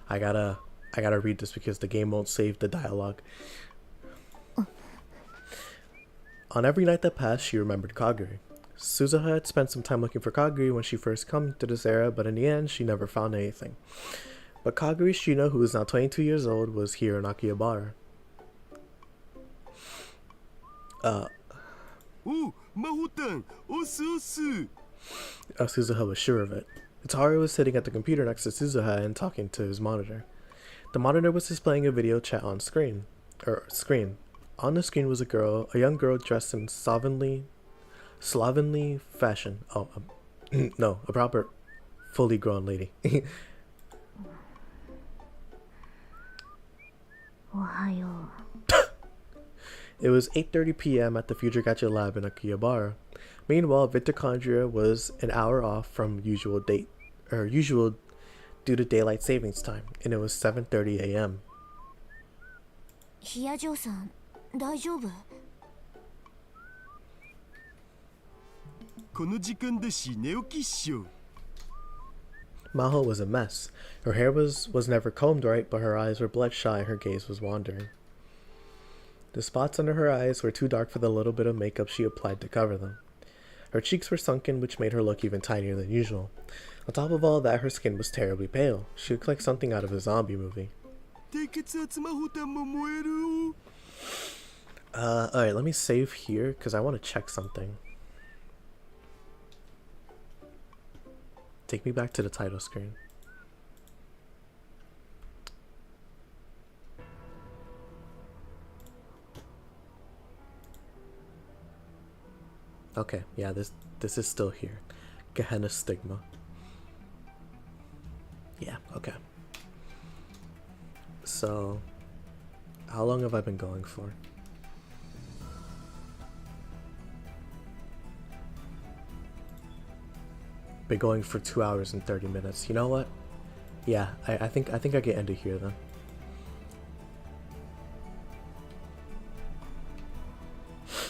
I gotta read this because the game won't save the dialogue. On every night that passed, she remembered Kaguri. Suzuha had spent some time looking for Kaguri when she first come to this era, but in the end, she never found anything. But Kaguri Shino, who is now 22 years old, was here in Akihabara. Suzuha was sure of it. Itaru was sitting at the computer next to Suzuha and talking to his monitor. The monitor was displaying a video chat on screen. On the screen was a young girl dressed in slovenly fashion. Oh, no, a proper, fully grown lady. It was 8:30 p.m. at the Future Gacha Lab in Akihabara. Meanwhile, Mitochondria was an hour off from usual due to daylight savings time, and it was 7:30 a.m. ヒヤジョーさん、大丈夫？この時間だし寝起きっしょ。 Maho was a mess. Her hair was never combed right, but her eyes were bloodshot and her gaze was wandering. The spots under her eyes were too dark for the little bit of makeup she applied to cover them. Her cheeks were sunken, which made her look even tinier than usual. On top of all that, her skin was terribly pale. She looked like something out of a zombie movie. Alright, let me save here, because I want to check something. Take me back to the title screen. Okay, yeah, this is still here. Gehenna Stigma. Yeah, okay. So, how long have I been going for? Been going for 2 hours and 30 minutes. You know what? Yeah, I think I can end it here then.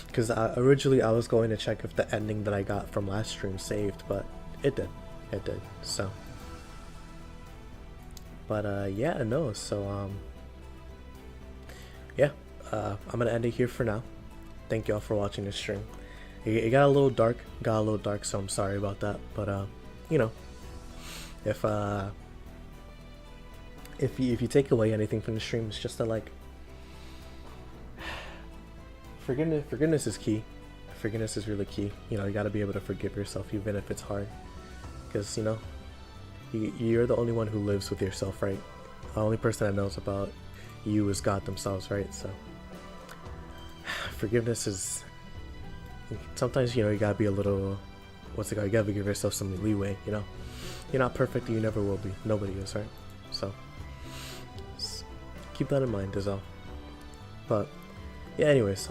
Because originally I was going to check if the ending that I got from last stream saved, but it did. It did. So. But yeah, no. So yeah, I'm gonna end it here for now. Thank y'all for watching this stream. It got a little dark, so I'm sorry about that. But you know, if you take away anything from the stream, it's just that, like, forgiveness is key. Forgiveness is really key. You know, you gotta be able to forgive yourself even if it's hard, because, you know, you're the only one who lives with yourself, right? The only person that knows about you is God themselves, right? So forgiveness is, sometimes, you know, you gotta be a little what's it called? You gotta give yourself some leeway. You know, you're not perfect, and you never will be. Nobody is, right? So keep that in mind as well. But yeah, anyways,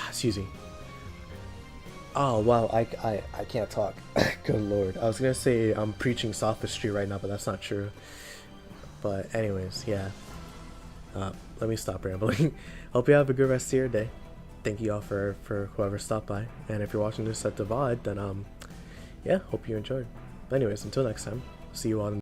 excuse me. Oh wow, I can't talk. Good lord. I was gonna say I'm preaching sophistry right now, but that's not true. But anyways, yeah. Let me stop rambling. Hope you have a good rest of your day. Thank you all for whoever stopped by. And if you're watching this at the VOD, then yeah, hope you enjoyed. But anyways, until next time, see you all in